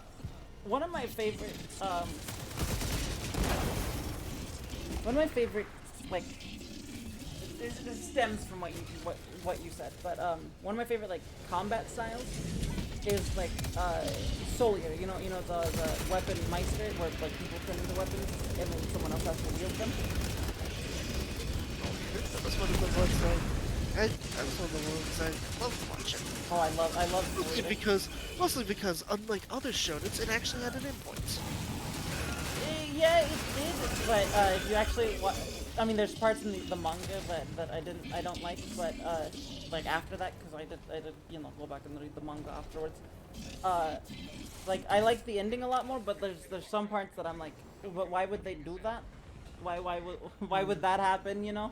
one of my favorite, like, it stems from what you said, but one of my favorite like combat styles is like Solier. You know the weapon Meister, where like people turn into weapons and then someone else has to wield them. That was one of the ones that was one of the ones I loved watching. Oh, I love Solier. Mostly because, unlike other shonens, it actually had an endpoint. Yeah, it did, but if you actually, I mean, there's parts in the manga that I don't like, but like after that, because I did, you know, go back and read the manga afterwards. Like I like the ending a lot more, but there's some parts that I'm like, but why would they do that? Why would that happen? You know,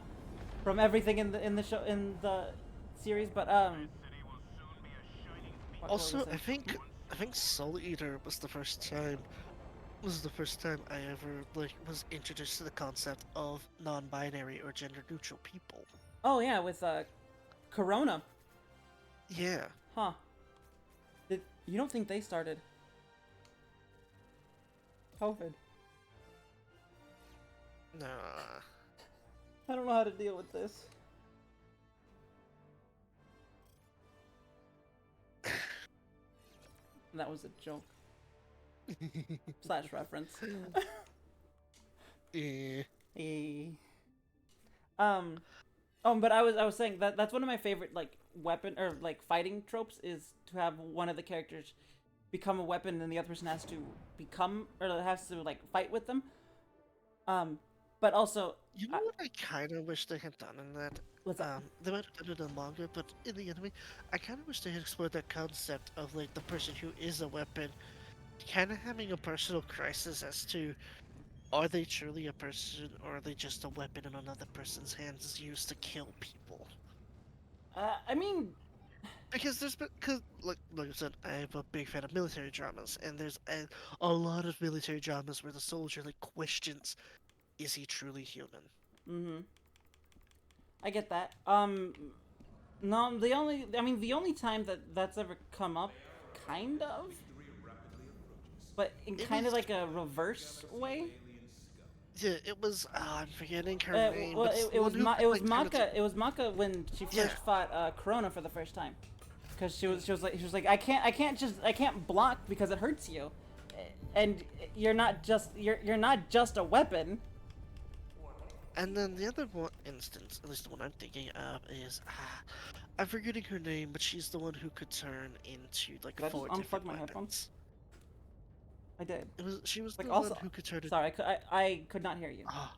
from everything in the show in the series, but what was Also, it? I think Soul Eater was the first time I ever like was introduced to the concept of non-binary or gender-neutral people. Oh yeah, with Corona, Yeah. huh? You don't think they started COVID? Nah. I don't know how to deal with this. That was a joke. Slash reference. Yeah. Eh. But I was saying that that's one of my favorite like weapon or like fighting tropes is to have one of the characters become a weapon and the other person has to become or has to like fight with them. But also, You know what I kind of wish they had done in that? what's that? They might have done it in manga, but in the anime, I kind of wish they had explored that concept of like the person who is a weapon, kind of having a personal crisis as to are they truly a person or are they just a weapon in another person's hands used to kill people? I mean, Because because like I said, I'm a big fan of military dramas, and there's a lot of military dramas where the soldier like questions, is he truly human? mm-hmm. I get that. No, the only time that that's ever come up, kind of, but in It kind of was like a reverse way. yeah, it was I'm forgetting her name, Well, but it's the one who could, like, turn into- It was Maka when she first Yeah. fought Corona for the first time, because she was like I can't block because it hurts you, and you're not just a weapon. And then the other one instance, at least the one I'm thinking of, is I'm forgetting her name, but she's the one who could turn into like Did I just 4 unplug different my weapons. headphones? I did. She was Like the also, one who could turn it. sorry, I could not hear you. Ah,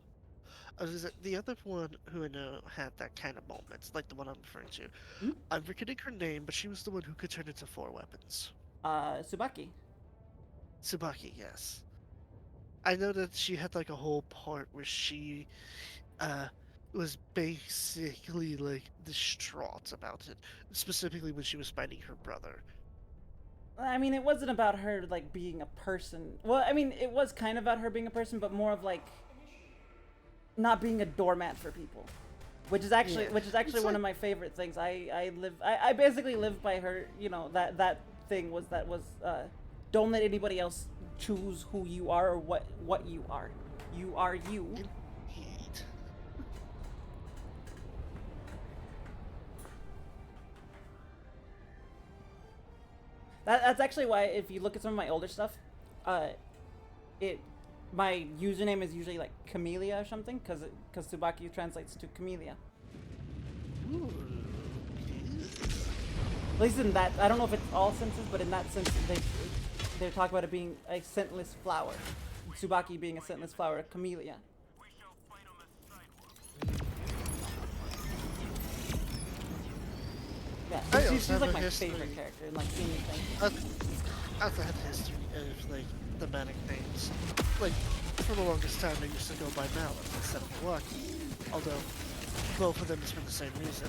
the other one who I know had that kind of moment, like the one I'm referring to. Hmm? I'm forgetting her name, but she was the one who could turn into 4 weapons. Subaki. Tsubaki, yes. I know that she had like a whole part where she uh was basically like distraught about it, specifically when she was fighting her brother. I mean, it wasn't about her like being a person. Well, I mean, it was kind of about her being a person, but more of like not being a doormat for people, Yeah. which is actually It's one like of my favorite things. I basically live by her. You know, that thing was don't let anybody else choose who you are or what you are. You are you. indeed. That's actually why if you look at some of my older stuff, uh, it my username is usually like Camellia or something because Tsubaki translates to Camellia. Ooh. At least in that, I don't know if it's all senses, but in that sense, they talk about it being a scentless flower. Tsubaki being a scentless flower, a camellia. Yeah, I she's also have like a my history. favorite character in like anything. I've had a history of like thematic names. Like for the longest time, I used to go by Malin instead of Lucky, although both of them is for the same reason.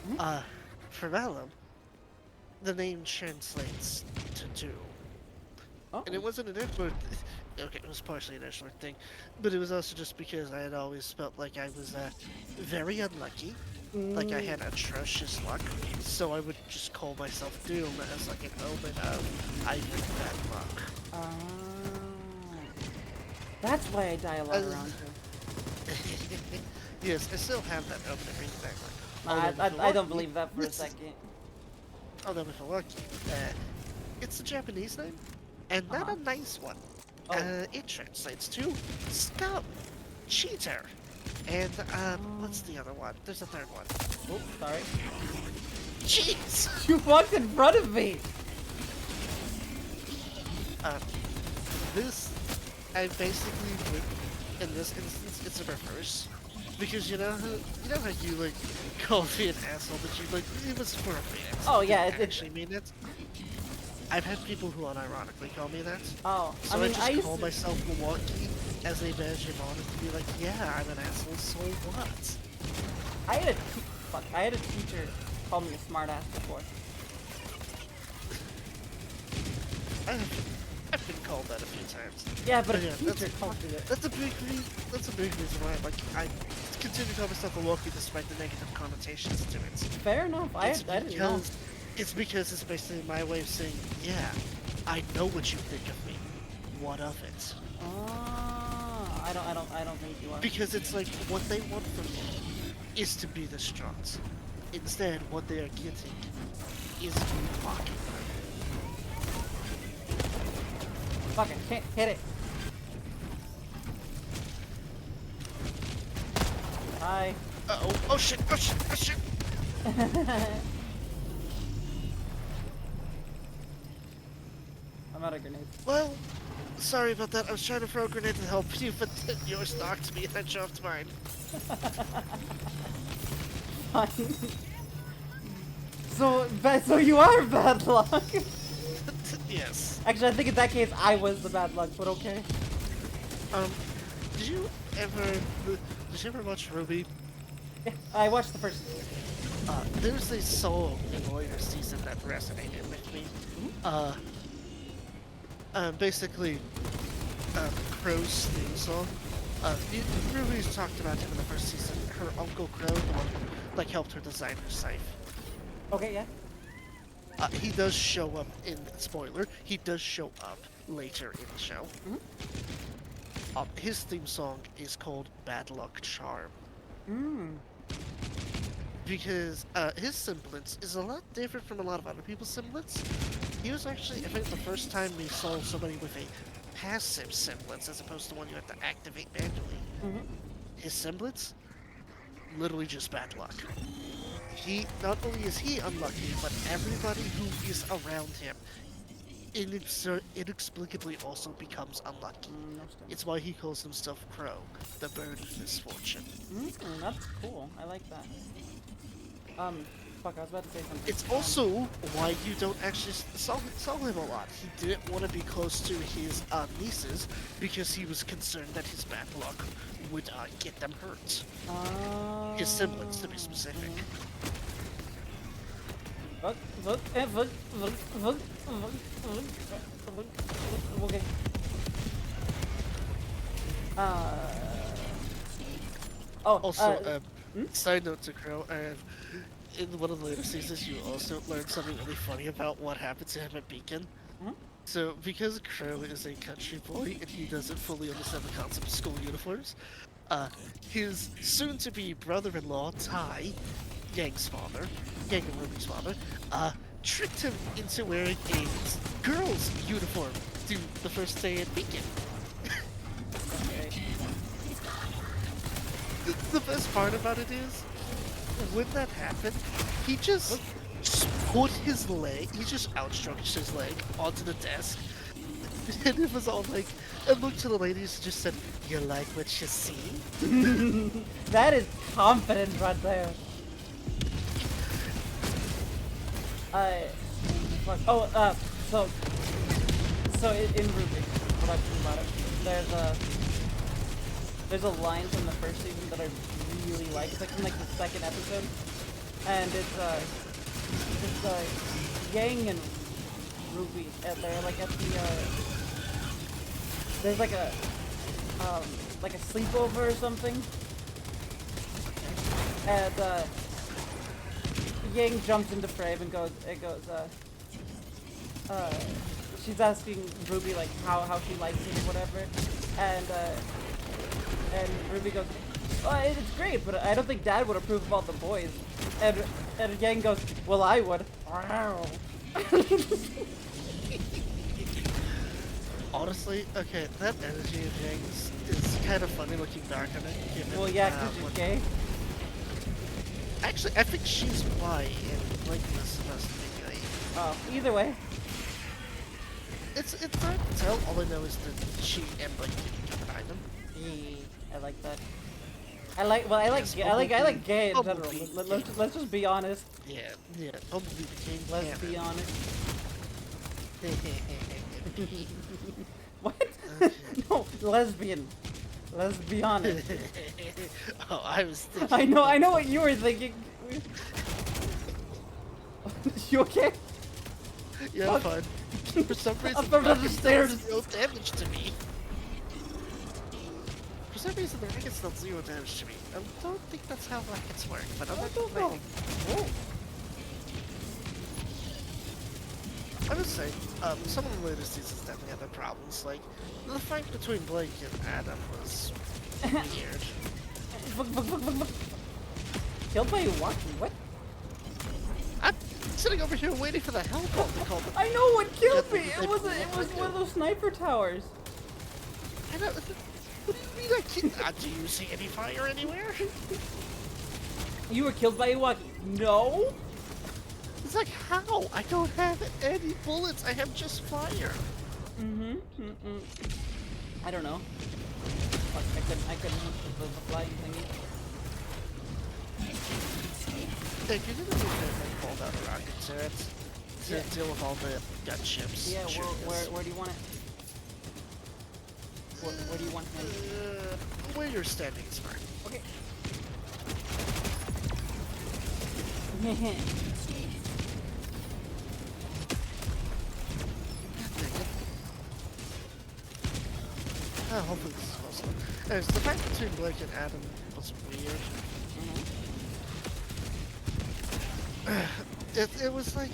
Mhm. For Malin, the name translates to doom. Oh. And it wasn't an inward. Okay, it was partially an inward thing, but it was also just because I had always felt like I was very unlucky, like I Mm. had atrocious luck. So I would just call myself Doom as like an omen of I bring bad luck. Ah. That's why I die a lot Uh, around her. yes, I still have that omen of bringing bad luck. Nah, Although with I don't lucky, believe that for a second. although with lucky, it's a Japanese name, and Uh not huh. a nice one. Oh. It translates to scum, cheater, and what's Oh. the other one? There's a third one. Oops, sorry. Jeez. You walked in front of me. Uh, this, I basically would, in this instance, it's a reverse. Because you know how you like call me an asshole, but you like it was for a minute. Oh You yeah, didn't actually mean it. I've had people who unironically call me that. Oh, So I I mean, I just used call to. myself Milwaukee as a badge of honor to be like, yeah, I'm an asshole, so what? I had a teacher call me a smartass before. I've been called that a few times. Yeah, but But a yeah, teacher called me it. that's a big reason why I continue to call myself Milwaukee despite the negative connotations to it. Fair enough. I didn't know. It's because it's basically my way of saying, yeah, I know what you think of me. What of it? Ah, I don't think you are. Because it's like what they want from me is to be distraught. Instead, what they are getting is me mocking them. Fuck it, can't hit it. Hi. Uh-oh, oh shit, oh shit, oh shit! I'm out of grenades. Well, sorry about that. I was trying to throw a grenade to help you, but yours knocked me and I dropped mine. Fine. So you are bad luck. Yes. Actually, I think in that case I was the bad luck, but okay. Um, did you ever, did you ever watch Ruby? Yeah, I watched the first. There's a song in the later season that resonated with me. Basically, Crow's theme song. Ruby's talked about him in the first season. Her uncle Crow, the one who, like, helped her design her scythe. Okay, yeah. He does show up in, spoiler, he does show up later in the show. His theme song is called Bad Luck Charm. Mm. Because his semblance is a lot different from a lot of other people's semblance. He was actually, I think, the first time we saw somebody with a passive semblance as opposed to one you have to activate manually. Mm-hmm. His semblance, literally just bad luck. He, not only is he unlucky, but everybody who is around him inexplicably also becomes unlucky. No stem. It's why he calls himself Crow, the bird of misfortune. That's cool. I like that. Fuck, I was about to say something. It's also why you don't actually saw him a lot. He didn't want to be close to his nieces because he was concerned that his bad luck would get them hurt. His siblings, to be specific. Okay. Also, side note to Crow, in one of the later seasons, you also learned something really funny about what happened to him at Beacon. So, because Crow is a country boy and he doesn't fully understand the concept of school uniforms, his soon-to-be brother-in-law, Ty, Yang's father, Yang and Ruby's father, tricked him into wearing a girl's uniform to the first day at Beacon. The best part about it is, when that happened, he just put his leg, he just outstretched his leg onto the desk, and it was all like, and looked to the ladies and just said, "You like what you see?" That is confidence right there. Fuck. Oh, so in Ruby, what I think about it, there's a line from the first season that I really like. It's like from like the second episode, and it's Yang and Ruby, and they're like at the there's like a sleepover or something, and Yang jumps into frame and goes, she's asking Ruby like how she likes it or whatever, and Ruby goes, "Oh, it's great, but I don't think Dad would approve of all the boys." And Yang goes, "Well, I would." Honestly, okay, that energy of Yang's is kind of funny looking back on it. Given, Well, yeah, because you're gay. Actually, I think she's bi, and Blake is supposed to be gay. Oh, either way. It's hard to tell. All I know is that she and Blake combined them. I like that. I like gay in general. Let's just be honest. Yeah. Bumblebee became Let's be honest. What? No, lesbian. Let's be honest. Oh, I was thinking. I know what you were thinking. You okay? Yeah, fine. For some reason, the stairs. Zero damage to me. For some reason, the racket's not zero damage to me. I don't think that's how rackets work, but I'm not complaining. I would say, some of the later seasons definitely had their problems. Like, the fight between Blake and Adam was weird. Killed by walking. What? I'm sitting over here waiting for the Hellbolt to call the... I know what killed me. It was one of those sniper towers. I know. What do you mean I can't? Do you see any fire anywhere? You were killed by a walkie. No. It's like, how? I don't have any bullets. I have just fire. I don't know. Fuck, I couldn't hit the flying thingy. Hey, you didn't need to pull out a rocket turret to deal with all the gunships. Yeah, where do you want it? Where do you want him? Where you're standing is fine. Okay. Hopefully this is also. Anyways, the fight between Blake and Adam was weird. It was like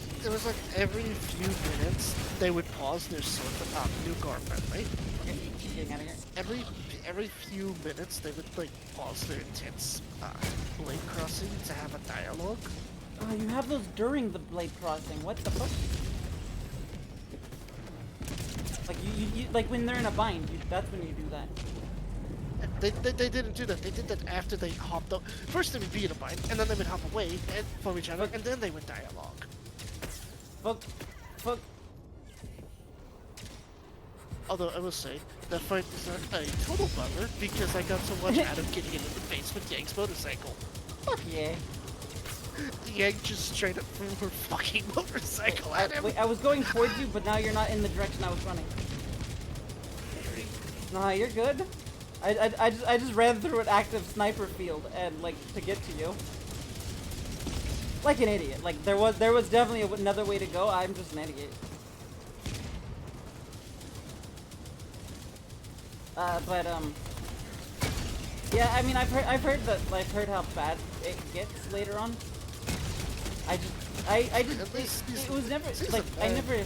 every few minutes they would pause their sort of new garment, right? Getting out of here. Every few minutes they would like pause their intense blade crossing to have a dialogue. Oh, you have those during the blade crossing. What the fuck? Like you like when they're in a bind, that's when you do that. They didn't do that. They did that after they hopped up. First they would be in a bind, and then they would hop away from each other, and then they would dialogue. Fuck. Although I will say, that fight is a total bummer because I got to watch Adam getting into the face with Yang's motorcycle. Fuck yeah. yanked just straight up from her fucking motorcycle at him. Wait, I was going towards you, but now you're not in the direction I was running. Nah, you're good. I just ran through an active sniper field and like to get to you. Like an idiot. Like there was definitely another way to go. I'm just an idiot. Yeah, I mean I've heard how bad it gets later on. It was never like I never.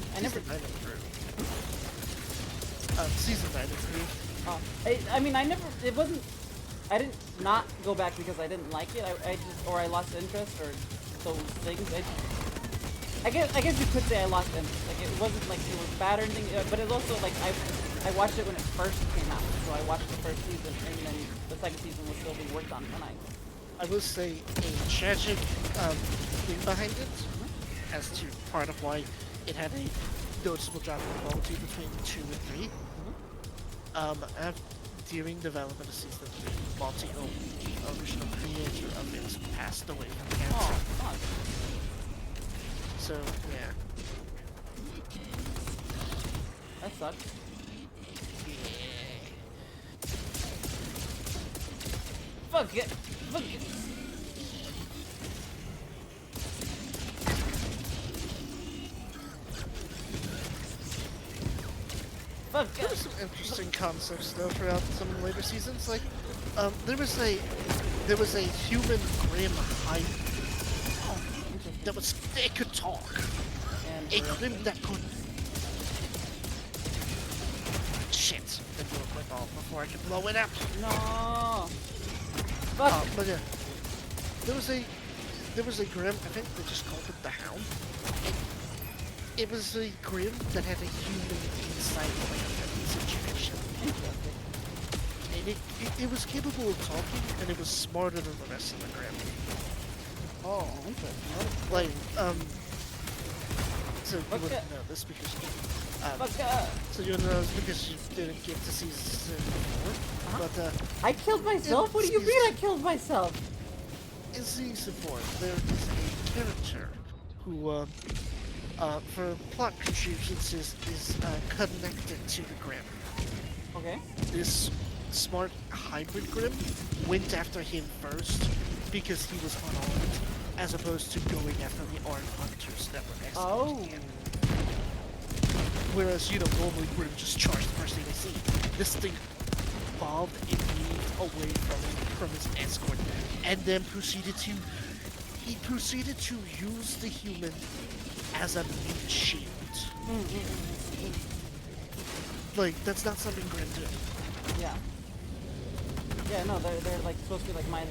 Season 9 improved. Oh, I mean I didn't not go back because I didn't like it. I lost interest or those things. I guess you could say I lost interest. Like it wasn't like it was bad or anything, but it's also like I watched it when it first came out, so I watched the first season, and then the second season was still being worked on when I will say a tragic thing behind it, as to part of why it had a noticeable drop in quality between 2 and 3. During development of season 3, Monty O, the original creator of it, passed away from cancer. Oh, fuck. So yeah. That sucks. Fuck it. Fuck it. Fuck There were some interesting concepts though throughout some of the later seasons. Like, there was a human grim hybrid that it could talk. And A grim that could. Shit! I blew up my ball before I could blow it up. no. Fuck. But yeah, there was a grim. I think they just called it the Hound. It was a grim that had a human inside like a situation. And it was capable of talking, and it was smarter than the rest of the grim. Oh, interesting. Like, so you Fuck wouldn't it. know this because Fuck. so you wouldn't know this because you didn't get to season 4. But I killed myself? What do you mean I killed myself? in season 4, there is a character who, for plot contributions, is connected to the Grim. Okay. This smart hybrid Grim went after him first because he was unarmed, as opposed to going after the armed hunters that were next to him. Whereas, normally Grim just charged the first thing they see. This thing bobbed and moved away from his escort, and then proceeded to use the human as a meat shield. Like, that's not something Grim did. Yeah. Yeah, no, they're like supposed to be like mine.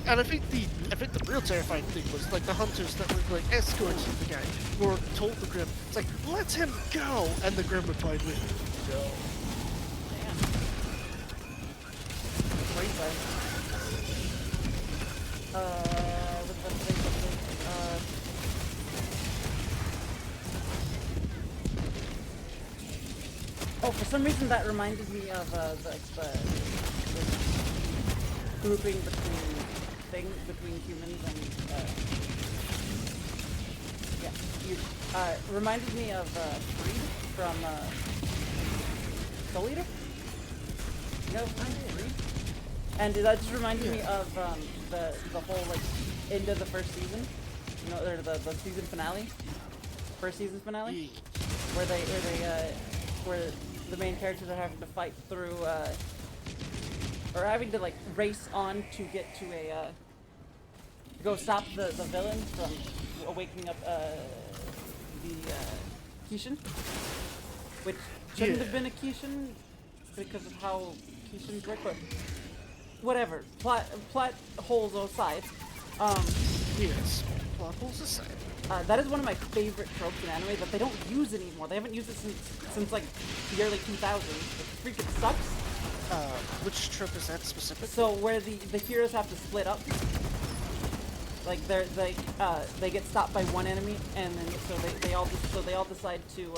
And I think the real terrifying thing was like the hunters that were like escorting the guy were told the Grim, it's like, let him go, and the Grim replied with, no. Damn. Wait, oh, for some reason that reminded me of the grouping between humans and reminded me of Freed from Soul Eater. You know Freed? And that just reminded me of the whole like end of the first season. Or the season finale, first season finale, where the main characters are having to fight through or having to like race on to get to a go stop the villain from waking up the Kishin, which shouldn't have been a Kishin because of how Kishins work, but whatever. Plot holes aside. Yes, plot holes aside. That is one of my favorite tropes in anime that they don't use anymore. They haven't used it since like the early 2000s. It freaking sucks. Which trope is that specific? So where the heroes have to split up. Like they get stopped by one enemy, and then they all decide to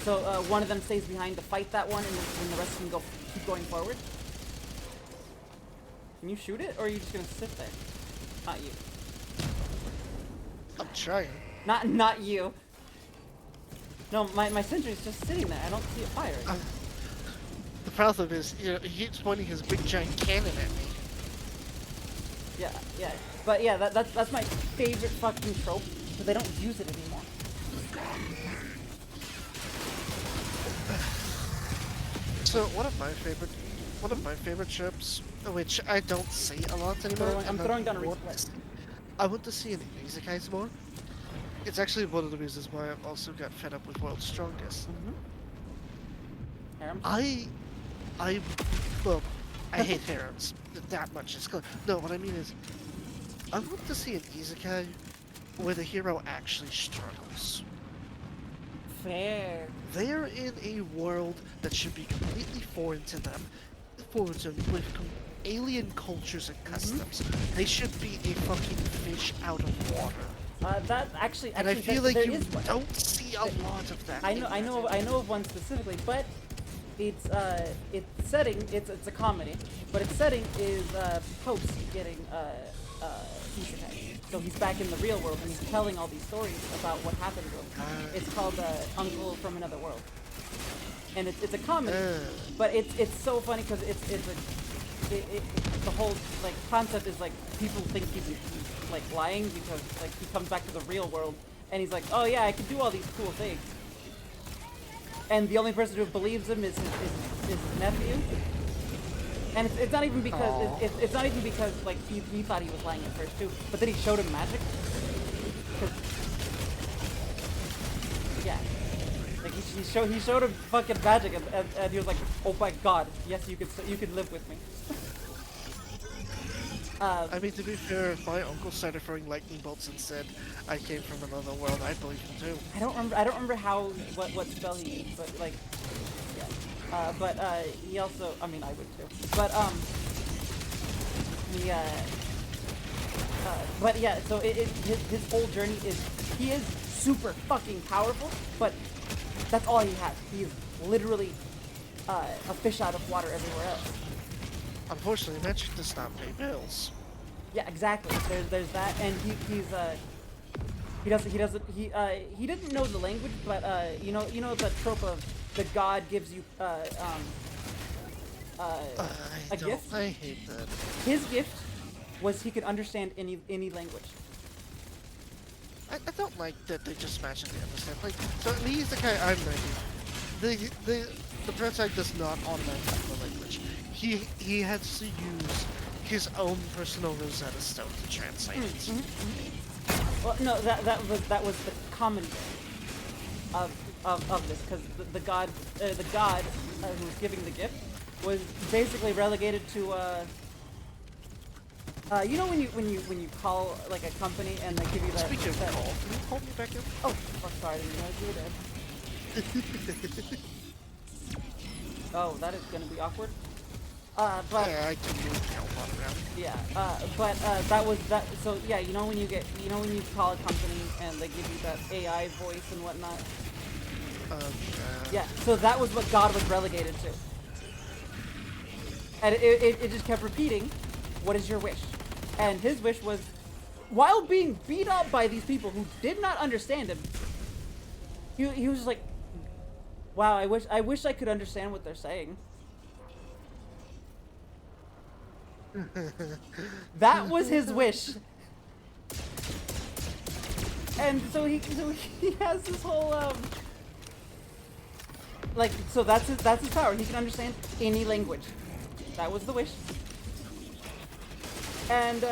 So one of them stays behind to fight that one, and then the rest can keep going forward. Can you shoot it, or are you just gonna sit there? Not you. I'm trying. Not you. No, my sentry's just sitting there. I don't see it firing. The problem is, you know, he keeps pointing his big giant cannon at me. Yeah. But yeah, that's my favorite fucking trope, but they don't use it anymore. So one of my favorite tropes, which I don't see a lot anymore. I'm throwing down a want resupply. to- I want to see in isekais more. It's actually one of the reasons why I've also got fed up with World's Strongest. Harems? Well, I hate harems that much. It's good. No, what I mean is, I want to see an isekai where the hero actually struggles. Fair. They're in a world that should be completely foreign to them, with alien cultures and customs. They should be a fucking fish out of water. That actually, And I feel there like you is one. don't see a lot of that. I know of one specifically, but its setting, it's a comedy, but its setting is post getting isekai. So he's back in the real world and he's telling all these stories about what happened to him. It's called Uncle from Another World, and it's a comedy, but it's so funny because the whole like concept is like people think he's like lying because like he comes back to the real world and he's like, oh yeah, I can do all these cool things. And the only person who believes him is his nephew. And it's not even because it's not even because like he thought he was lying at first too, but then he showed him magic. Yeah, like he showed him fucking magic, and he was like, oh my god, yes, you could live with me. I mean, to be fair, if my uncle started throwing lightning bolts and said I came from another world, I'd believe him too. I don't remember what spell he used, but like, yeah. He also, I mean, I would too. But yeah, so his whole journey is, he is super fucking powerful, but that's all he has. He is literally a fish out of water everywhere else. Unfortunately, magic does not pay bills. Yeah, exactly. There's that, and he didn't know the language, but you know the trope of the god gives you a gift. I hate that. His gift was he could understand any language. I don't like that they just magically understand. Like, so in the isekai I'm ready, the protagonist does not automatically know the language. He has to use his own personal Rosetta Stone to translate it. Well, no, that was the commentary of this, because the god who was giving the gift was basically relegated to you know when you call like a company and they give you that. Speaking of call, can you call me back in? Oh, sorry, I didn't realize you were dead. Oh, that is gonna be awkward. But yeah, I can move Calpot around. yeah, that was that. So yeah, you know when you call a company and they give you that AI voice and whatnot. Yeah, so that was what God was relegated to, and it just kept repeating, "What is your wish?" And his wish was, while being beat up by these people who did not understand him, he was just like, "Wow, I wish I could understand what they're saying." That was his wish. And so he has this whole like, so that's his power. He can understand any language. That was the wish. And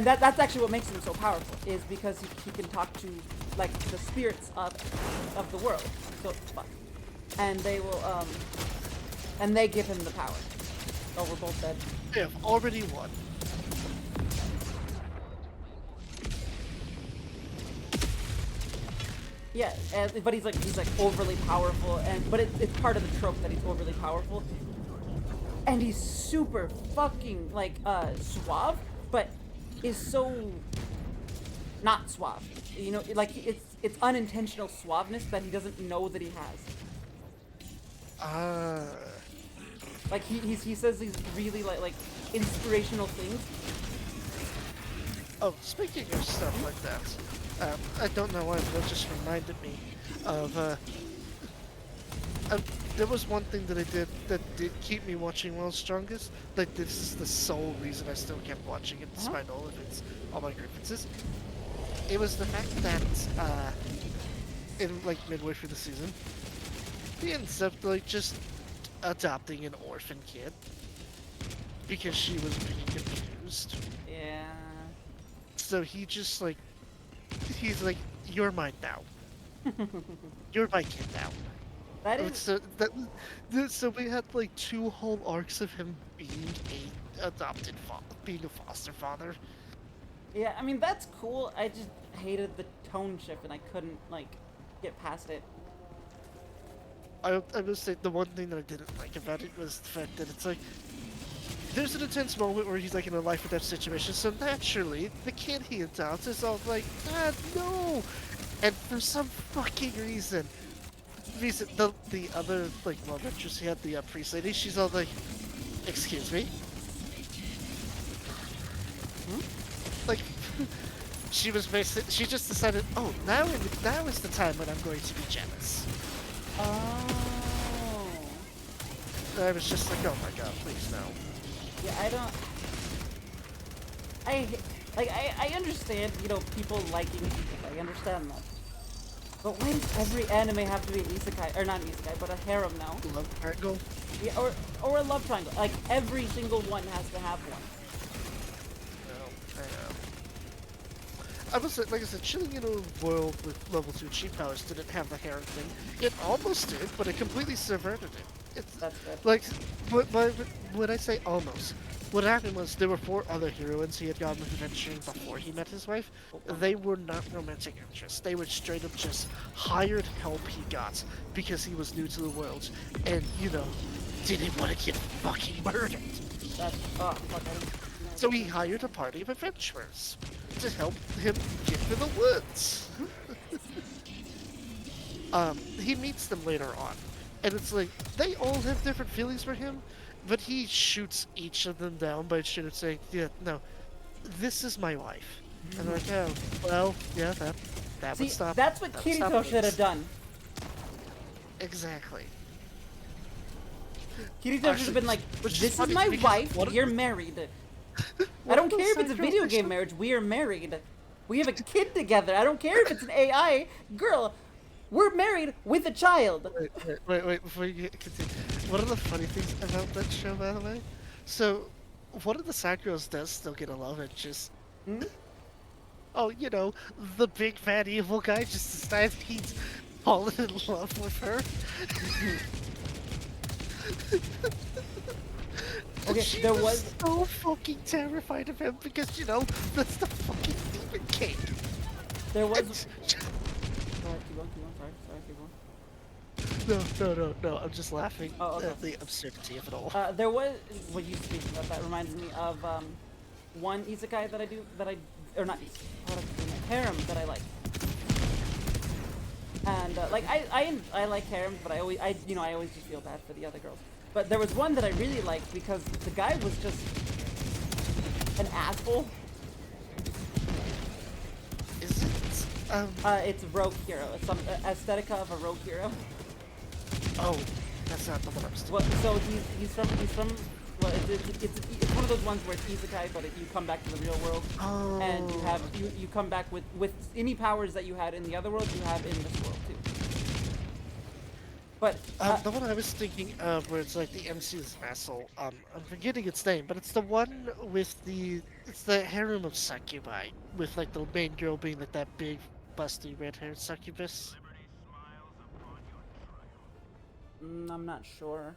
that's actually what makes him so powerful, is because he can talk to like the spirits of the world. So fuck. And they will and they give him the power. Oh, we're both dead. They have already won. Yeah, but he's like overly powerful, but it's part of the trope that he's overly powerful, and he's super fucking like suave, but is so not suave. You know, like it's unintentional suaveness that he doesn't know that he has. Uh, Like he says these really like inspirational things. oh, speaking of stuff like that, I don't know why, but it just reminded me of uh, there was one thing that I did that did keep me watching World's Strongest. Like this is the sole reason I still kept watching it, Uh-huh. despite all my grievances. It was the fact that in like midway through the season, he ends up like just adopting an orphan kid because she was being abused. Yeah. So he just like he's like, "You're mine now. You're my kid now." That is. So so we had like two whole arcs of him being a adopted being a foster father. Yeah, I mean that's cool. I just hated the tone shift and I couldn't like get past it. I must say the one thing that I didn't like about it was the fact that it's like there's an intense moment where he's like in a life or death situation, so naturally the kid he adopts is all like, "Dad, no!" And for some fucking reason the other like love interest he had, the priest lady, she's all like, "Excuse me," Hmm? like she was basically she just decided, "Oh, now is the time when I'm going to be jealous." Oh. And I was just like, "Oh my god, please no." Yeah, I don't. I like I understand, you know, people liking isekai. I understand that. But why does every anime have to be an isekai, or not an isekai, but a harem now? Love triangle. Yeah, or a love triangle. Like every single one has to have one. No, I know. I was like I said, chilling in a world with level 2 cheat powers didn't have the harem thing. It almost did, but it completely subverted it. It's That's good. like, but when I say almost, what happened was there were 4 other heroines he had gotten with adventuring before he met his wife. They were not romantic interests. They were straight up just hired help he got because he was new to the world, and you know, didn't want to get fucking murdered. That's oh fuck. I didn't- So he hired a party of adventurers to help him get to the woods. He meets them later on, and it's like they all have different feelings for him, but he shoots each of them down by straight up saying, "Yeah, no, this is my wife." And they're like, "Oh, well, yeah, that would See, stop. that's what That would stop Kirito should have things." done. Exactly. Kirito should have been like, which is "This is funny my because wife. one of You're the- married. I one don't of the care if it's a side video girls game actually- marriage. We are married. We have a kid together. I don't care if it's an AI. Girl, we're married with a child." Wait, before you continue. One of the funny things about that show, by the way, so one of the side girls does still get a love interest. Hmm? Oh, you know, the big bad evil guy just decides he's fallen in love with her. And Okay, she there was was. so fucking terrified of him because, you know, that's the fucking demon king. There was. And Sorry, keep going, keep going. Sorry, keep going. no, I'm just laughing Oh, okay. at the absurdity of it all. There was. What you speak about that reminds me of one isekai that I do or not isekai, what am I doing? Harem that I like. And like I like harems, but I always just feel bad for the other girls. But there was one that I really liked because the guy was just an asshole. Is it? It's Rogue Hero. It's some aesthetica of a Rogue Hero. Oh, that's not the one I'm still. Well, so he's from well, it's one of those ones where it's isekai, but you come back to the real world, Oh. and you come back with any powers that you had in the other world, you have in this world too. But The one I was thinking of, where it's like the MC's vassal. I'm forgetting its name, but it's the one with it's the harem of succubi, with like the main girl being like that big, busty, red-haired succubus. I'm not sure.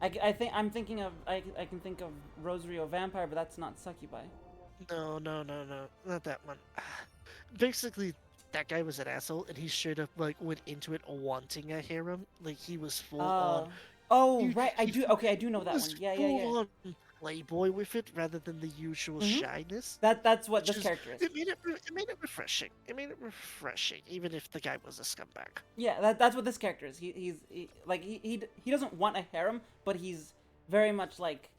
I think I'm thinking of I can think of Rosario Vampire, but that's not succubi. No, not that one. Basically, that guy was an asshole, and he straight up like went into it wanting a harem. Like he was full on. Oh He, right, I he do. fu- Okay, I do know he that was one. Yeah. full on playboy with it rather than the usual Hmm. shyness. That's what Which this is character is. it made it refreshing. It made it refreshing, even if the guy was a scumbag. Yeah, that's what this character is. Like he doesn't want a harem, but he's very much like,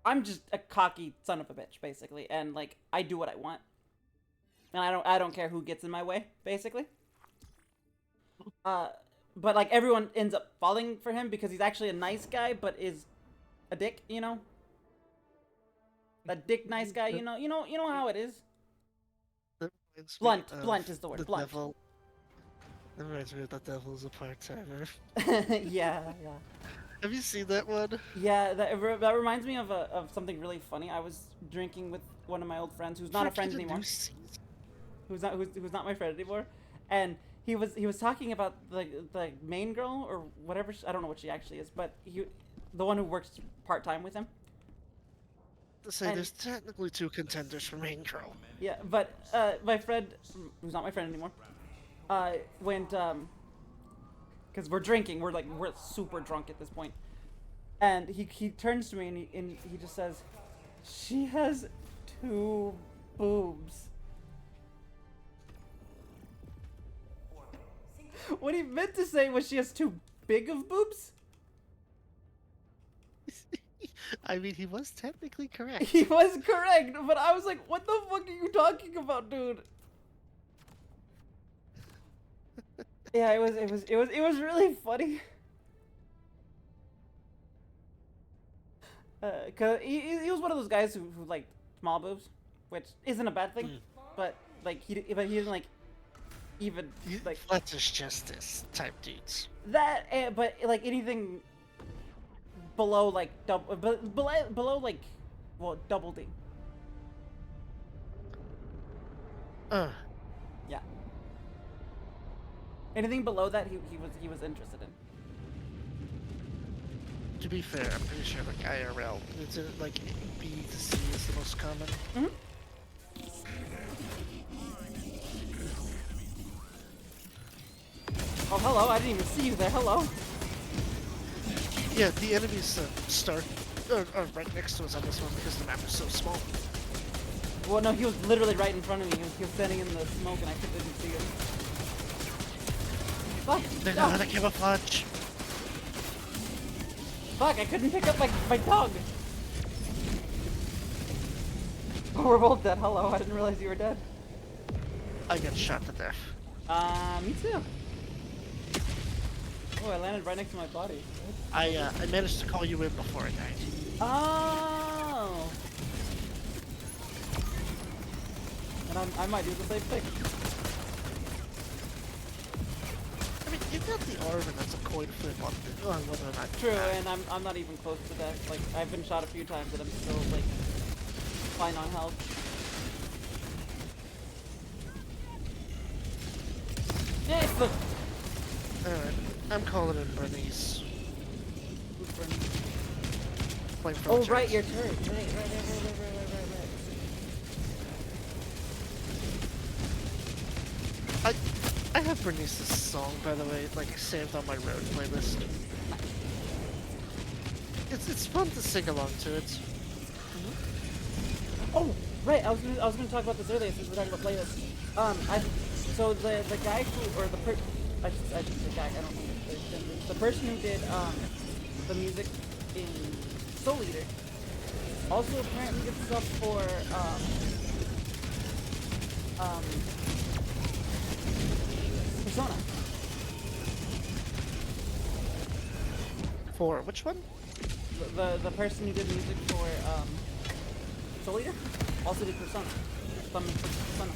I'm just a cocky son of a bitch, basically, and like I do what I want, and I don't care who gets in my way, basically. Uh, but like everyone ends up falling for him because he's actually a nice guy, but is a dick, you know? That dick nice guy, That, you know how it is. that reminds me Blunt, of blunt is the word, the blunt. devil. That reminds me of the devil's a part-timer. Yeah, yeah. Have you seen that one? Yeah, that reminds me of something really funny. I was drinking with one of my old friends who's not a friend Freaking anymore. new season. Who's not my friend anymore, and he was talking about the main girl or whatever. I don't know what she actually is, but the one who works part time with him. To say, And there's technically two contenders for main girl. yeah, but my friend, who's not my friend anymore, went because we're drinking. We're super drunk at this point, and he turns to me and he just says, "She has two boobs." What he meant to say was she has too big of boobs. I mean, he was technically correct. He was correct, but I was like, "What the fuck are you talking about, dude?" Yeah, it was really funny. Cause he was one of those guys who liked small boobs, which isn't a bad thing, but like he didn't like even like Fletcher's justice type dudes. that, but like anything below like below like, well, double D. Uh, Yeah. Anything below that, he was interested in. to be fair, I'm pretty sure like IRL, it's like B to C is the most common. Mm-hmm. Oh, hello! I didn't even see you there. Hello. Yeah, the enemies start are right next to us on this one because the map is so small. Well, no, he was literally right in front of me. He was standing in the smoke, and I didn't see him. Fuck! They're No. not a camouflage. Fuck! I couldn't pick up my dog. Oh, we're both dead. Hello. I didn't realize you were dead. I got shot to death. Me too. Oh, I landed right next to my body. I managed to call you in before I died. Oh. And I might do the same thing. I mean, you got the armor that's a coin flip on whether or not. True, and I'm not even close to that. Like, I've been shot a few times, and I'm still like fine on health. Yeah, it's the Alright, I'm calling in Bernice. who's burning? Flamethrower Oh, turrets. right, your turret. Right. I have Bernice's song, by the way, like saved on my road playlist. It's fun to sing along to it. Oh, right. I was gonna talk about this earlier since we're talking about playlists. So the guy who, or I should say guy. I don't know the person who did the music in Soul Eater also apparently did stuff for Persona. For which one? The person who did music for Soul Eater also did Persona. Some Persona.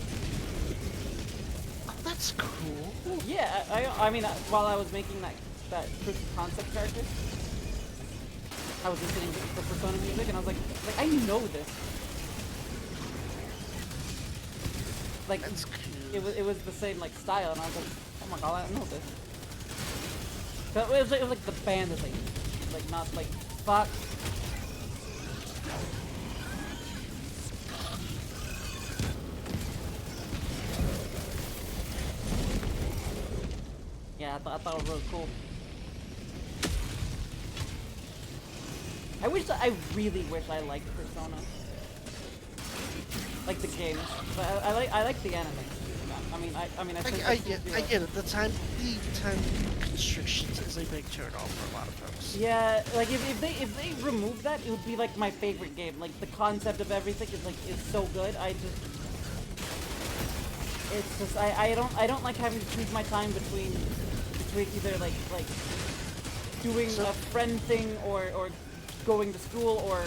Oh, that's cool. Yeah, I mean, while I was making that proof of concept character, I was listening to the Persona music, and I was like I know this. Like, That's cool. it was the same like style, and I was like, oh my god, I know this. But it was like the band is like not like fuck. Yeah, I thought it was really cool. I really wish I liked Persona. Like the games, but I like the anime. I mean, I think I get it. The time constrictions is a big turn off for a lot of folks. Yeah, like if they remove that, it would be like my favorite game. Like the concept of everything is so good. It's just I don't like having to choose my time between either like doing a friend thing or going to school or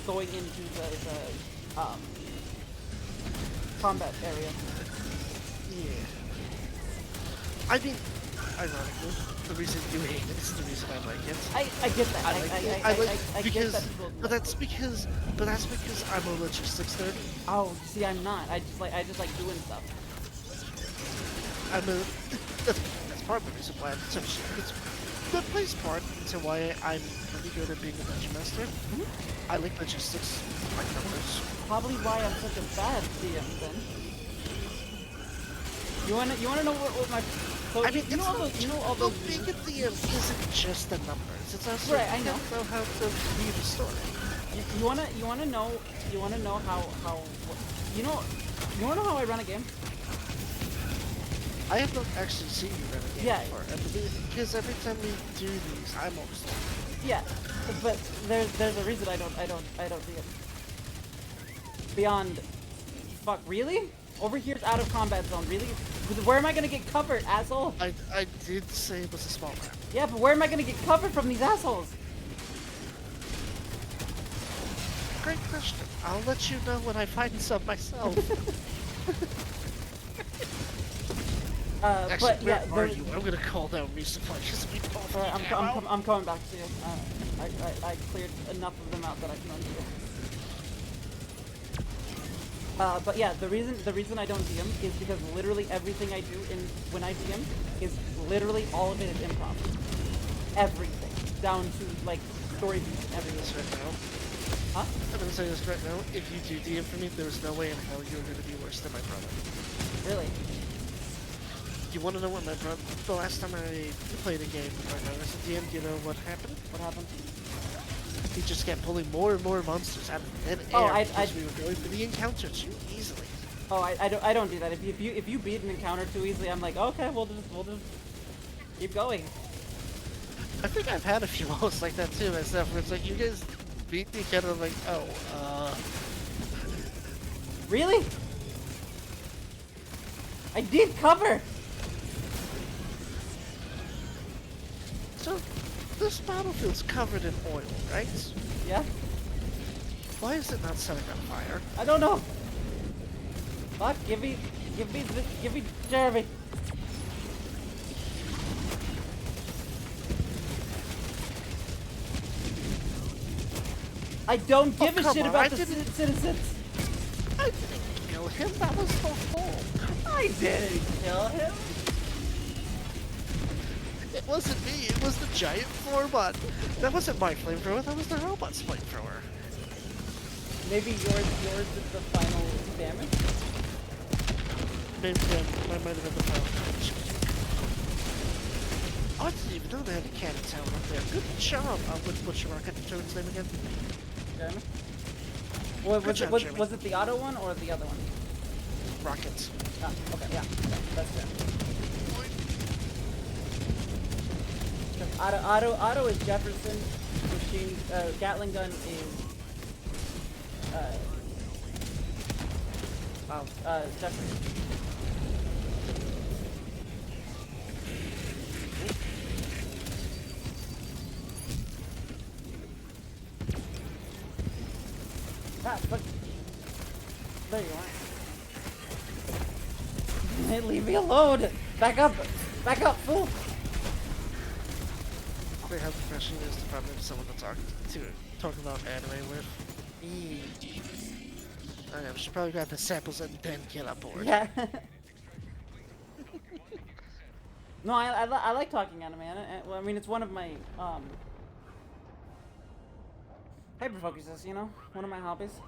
going into the combat area. Yeah. I mean, ironically, the reason you hate it is the reason I like it. I get that. I get that people. But that's because I'm a logistics nerd. Oh, see, I'm not. I just like doing stuff. That's part of the reason why I'm such. That plays part into why I'm really good at being a dungeon master. I like logistics, I like numbers. Probably why I'm such a bad DM then. You wanna know what my so I mean, you know all those being a DM isn't just the numbers. It's also right. I know how to read a story. You wanna know how you know how I run a game. I have not actually seen you run a game Yeah. before, because every time we do these, I'm almost done. Yeah, but there's a reason I don't DM. Beyond, fuck, really? Over here's out of combat zone, really? Where am I gonna get covered, asshole? I did say it was a small map. Yeah, but where am I gonna get covered from these assholes? Great question. I'll let you know when I find some myself. Actually, but yeah, where are you? I'm gonna call down resupply because we both need ammo. I'm coming back to you. I cleared enough of them out that I can undo it. But yeah, the reason I don't DM is because literally everything I do when I DM is literally all of it is improv. Everything, down to like story beats and everything. Right now. Huh? I'm gonna say this right now. If you do DM for me, there's no way in hell you're gonna be worse than my brother. Really? You want to know what my brother? The last time I played a game with my brother as a DM, do you know what happened? What happened? He just kept pulling more and more monsters out of thin air because we were going for the encounter too easily. Oh, I don't do that. If you beat an encounter too easily, I'm like, okay, we'll just keep going. I think I've had a few moments like that too myself, where it's like you guys beat the encounter, I'm like, oh, Really? I did cover. So this battlefield's covered in oil, right? Yeah. Why is it not setting on fire? I don't know. Fuck, give me Jeremy. I don't give a shit about the citizens. I didn't kill him, that was the whole. I didn't kill him. It wasn't me, it was the giant florbot. That wasn't my flamethrower, that was the robot's flamethrower. Maybe yours is the final damage? Maybe I might have been the final damage. Oh, I didn't even know they had a cannon tower up there. Good job. What's your rocket determinant's name again? Jeremy? Was it the auto one or the other one? Rockets. Ah, okay, yeah, that's fair. Auto is Jefferson. Machine Gatling gun is Jefferson. Ah, but there you are. Hey, leave me alone! Back up, fool! They have the question is to find someone to talk about anime with. I know, we should probably grab the samples and then get on board. Yeah. No, I like talking anime. Well, I mean, it's one of my hyper focuses. You know, one of my hobbies.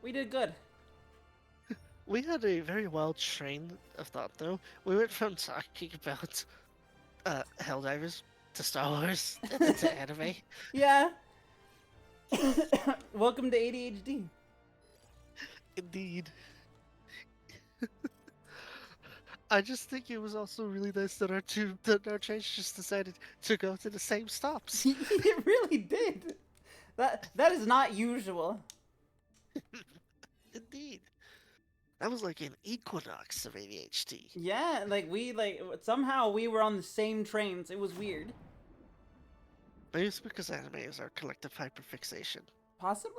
We did good. We had a very wild train of thought, though. We went from talking about Helldivers to Star Wars and then to anime. Yeah. Welcome to ADHD. Indeed. I just think it was also really nice that our trains just decided to go to the same stops. It really did. That is not usual. Indeed. That was like an equinox of ADHD. Yeah, like somehow we were on the same trains. It was weird. Maybe it's because anime is our collective hyperfixation. Possibly.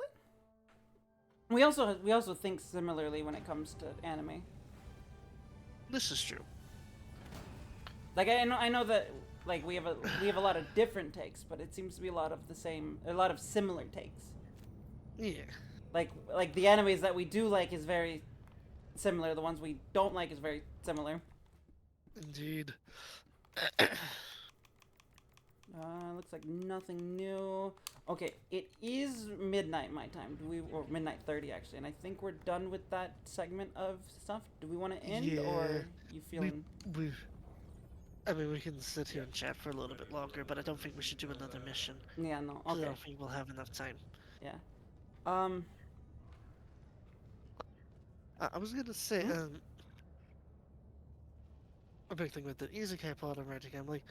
We also think similarly when it comes to anime. This is true. Like I know that like we have a lot of different takes, but it seems to be a lot of similar takes. Yeah. Like the animes that we do like is very similar. The ones we don't like is very similar. Indeed. Looks like nothing new. Okay, it is midnight my time. Or midnight 30 actually, and I think we're done with that segment of stuff. Do we want to end, Yeah. or you feeling? I mean, we can sit here and chat for a little bit longer, but I don't think we should do another mission. Yeah, no. 'Cause I Okay. don't think we'll have enough time. Yeah. Um. I was gonna say, Hmm? a big thing with the Isekai plot I'm writing, I'm like,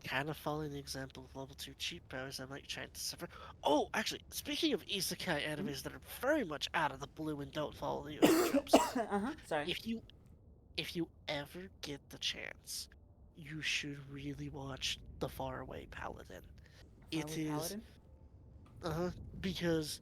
kind of following the example of level 2 cheat powers. I'm like trying to suffer. Oh, actually, speaking of Isekai Hmm? animes that are very much out of the blue and don't follow the usual tropes, Uh-huh. Sorry. if you ever get the chance, you should really watch The Faraway Paladin. It Faraway is, Paladin. because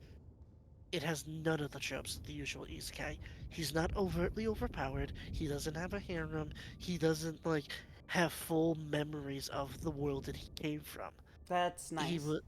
it has none of the tropes of the usual isekai. He's not overtly overpowered. He doesn't have a harem. He doesn't like have full memories of the world that he came from. That's He nice. would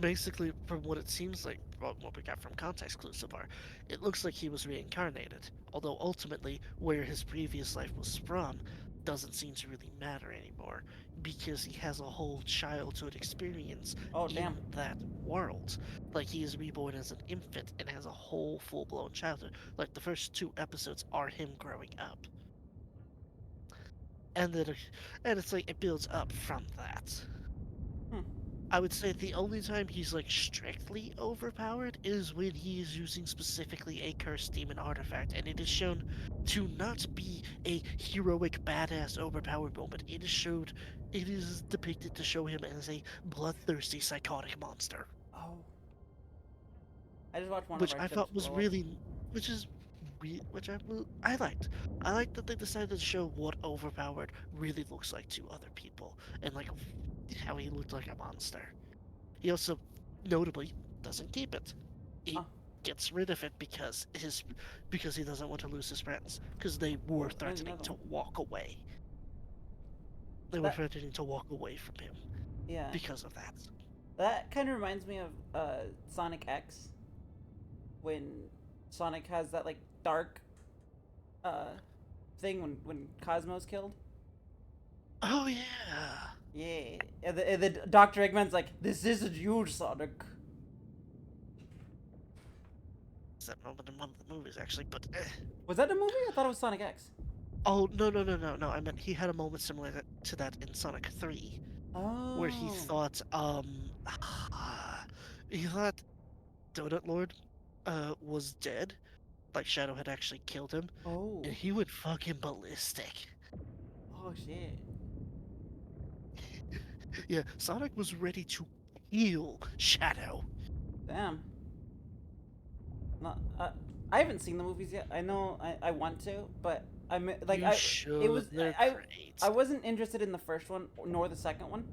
basically, from what it seems like, what we got from context clues so far, it looks like he was reincarnated. Although ultimately, where his previous life was from doesn't seem to really matter anymore because he has a whole childhood experience Oh in damn. that world. Like he is reborn as an infant and has a whole full-blown childhood. Like the first 2 episodes are him growing up, and then and it's like it builds up from that. Hmm. I would say the only time he's like strictly overpowered is when he is using specifically a cursed demon artifact, and it is shown to not be a heroic badass overpowered moment. It is depicted to show him as a bloodthirsty psychotic monster, Oh. I just watched one of which our I ships thought was blow up. really, which is, which I liked. I liked that they decided to show what overpowered really looks like to other people, and like how he looked like a monster. He also, notably, doesn't keep it. He Oh. gets rid of it because he doesn't want to lose his friends because they were Oh, there's threatening another to one. walk away. They were That threatening to walk away from him yeah. because of that. That kind of reminds me of Sonic X when Sonic has that like dark uh thing when Cosmo's killed. Oh yeah, Yeah. And the Dr. Eggman's like, "This isn't you, Sonic." it's that moment in one of the movies actually. But Was that a movie? I thought it was Sonic X. oh no! I meant he had a moment similar to that in Sonic 3, where Oh. he thought Donut Lord was dead, like Shadow had actually killed him, Oh. and he went fucking ballistic. Oh shit. Yeah, Sonic was ready to heal Shadow. Damn. Not. I haven't seen the movies yet. I know I want to, but I'm like You it should. was They're I great. I wasn't interested in the first one nor the second one.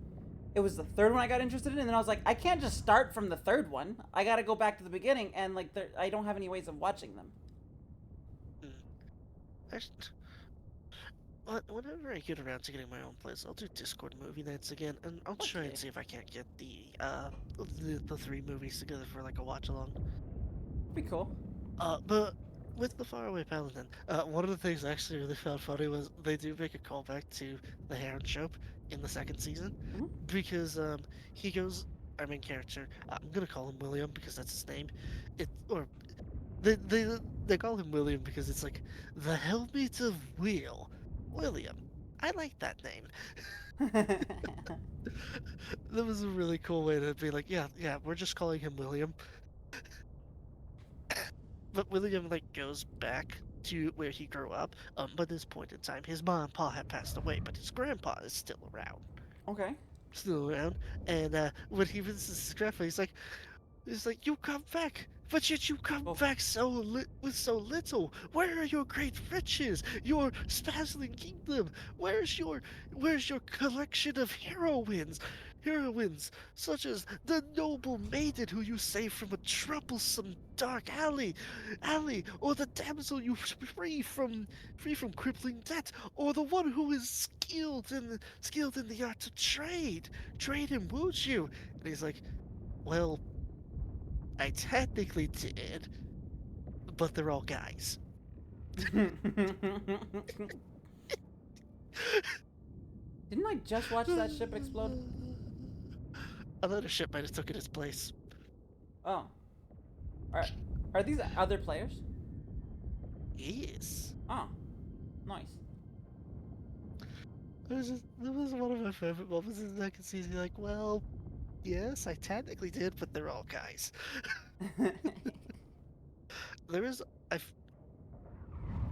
It was the third one I got interested in, and then I was like, I can't just start from the third one. I gotta go back to the beginning, and like I don't have any ways of watching them. Mm. Actually, whenever I get around to getting my own place, I'll do Discord movie nights again, and I'll try and Okay. see if I can't get the 3 movies together for like a watch along. Be cool. But with the Faraway Paladin, one of the things I actually really found funny was they do make a callback to the Heron Trope in the second season, Mhm. because he goes, our main character, I'm gonna call him William because that's his name. It or they they call him William because it's like the helmet of William. I like that name. That was a really cool way to be like, yeah, yeah, we're just calling him William. But William like goes back to where he grew up. By this point in time, his mom and pa had passed away, but his grandpa is still around. Okay. Still around. And when he visits his grandpa, he's like, it's like, you come back, but yet you come Oh. back with so little. Where are your great riches? Your spazzling kingdom? Where's your collection of heroines? Heroines such as the noble maiden who you saved from a troublesome dark alley, or the damsel you free from crippling debt, or the one who is skilled in the art to trade and woos you. And he's like, well, I technically did, but they're all guys. Didn't I just watch that ship explode? Another ship might have taken his place. Oh. Are are these other players? Yes. Oh. Nice. That was one of my favorite moments in the second season. Like, well, yes, I technically did, but they're all guys. There is, I've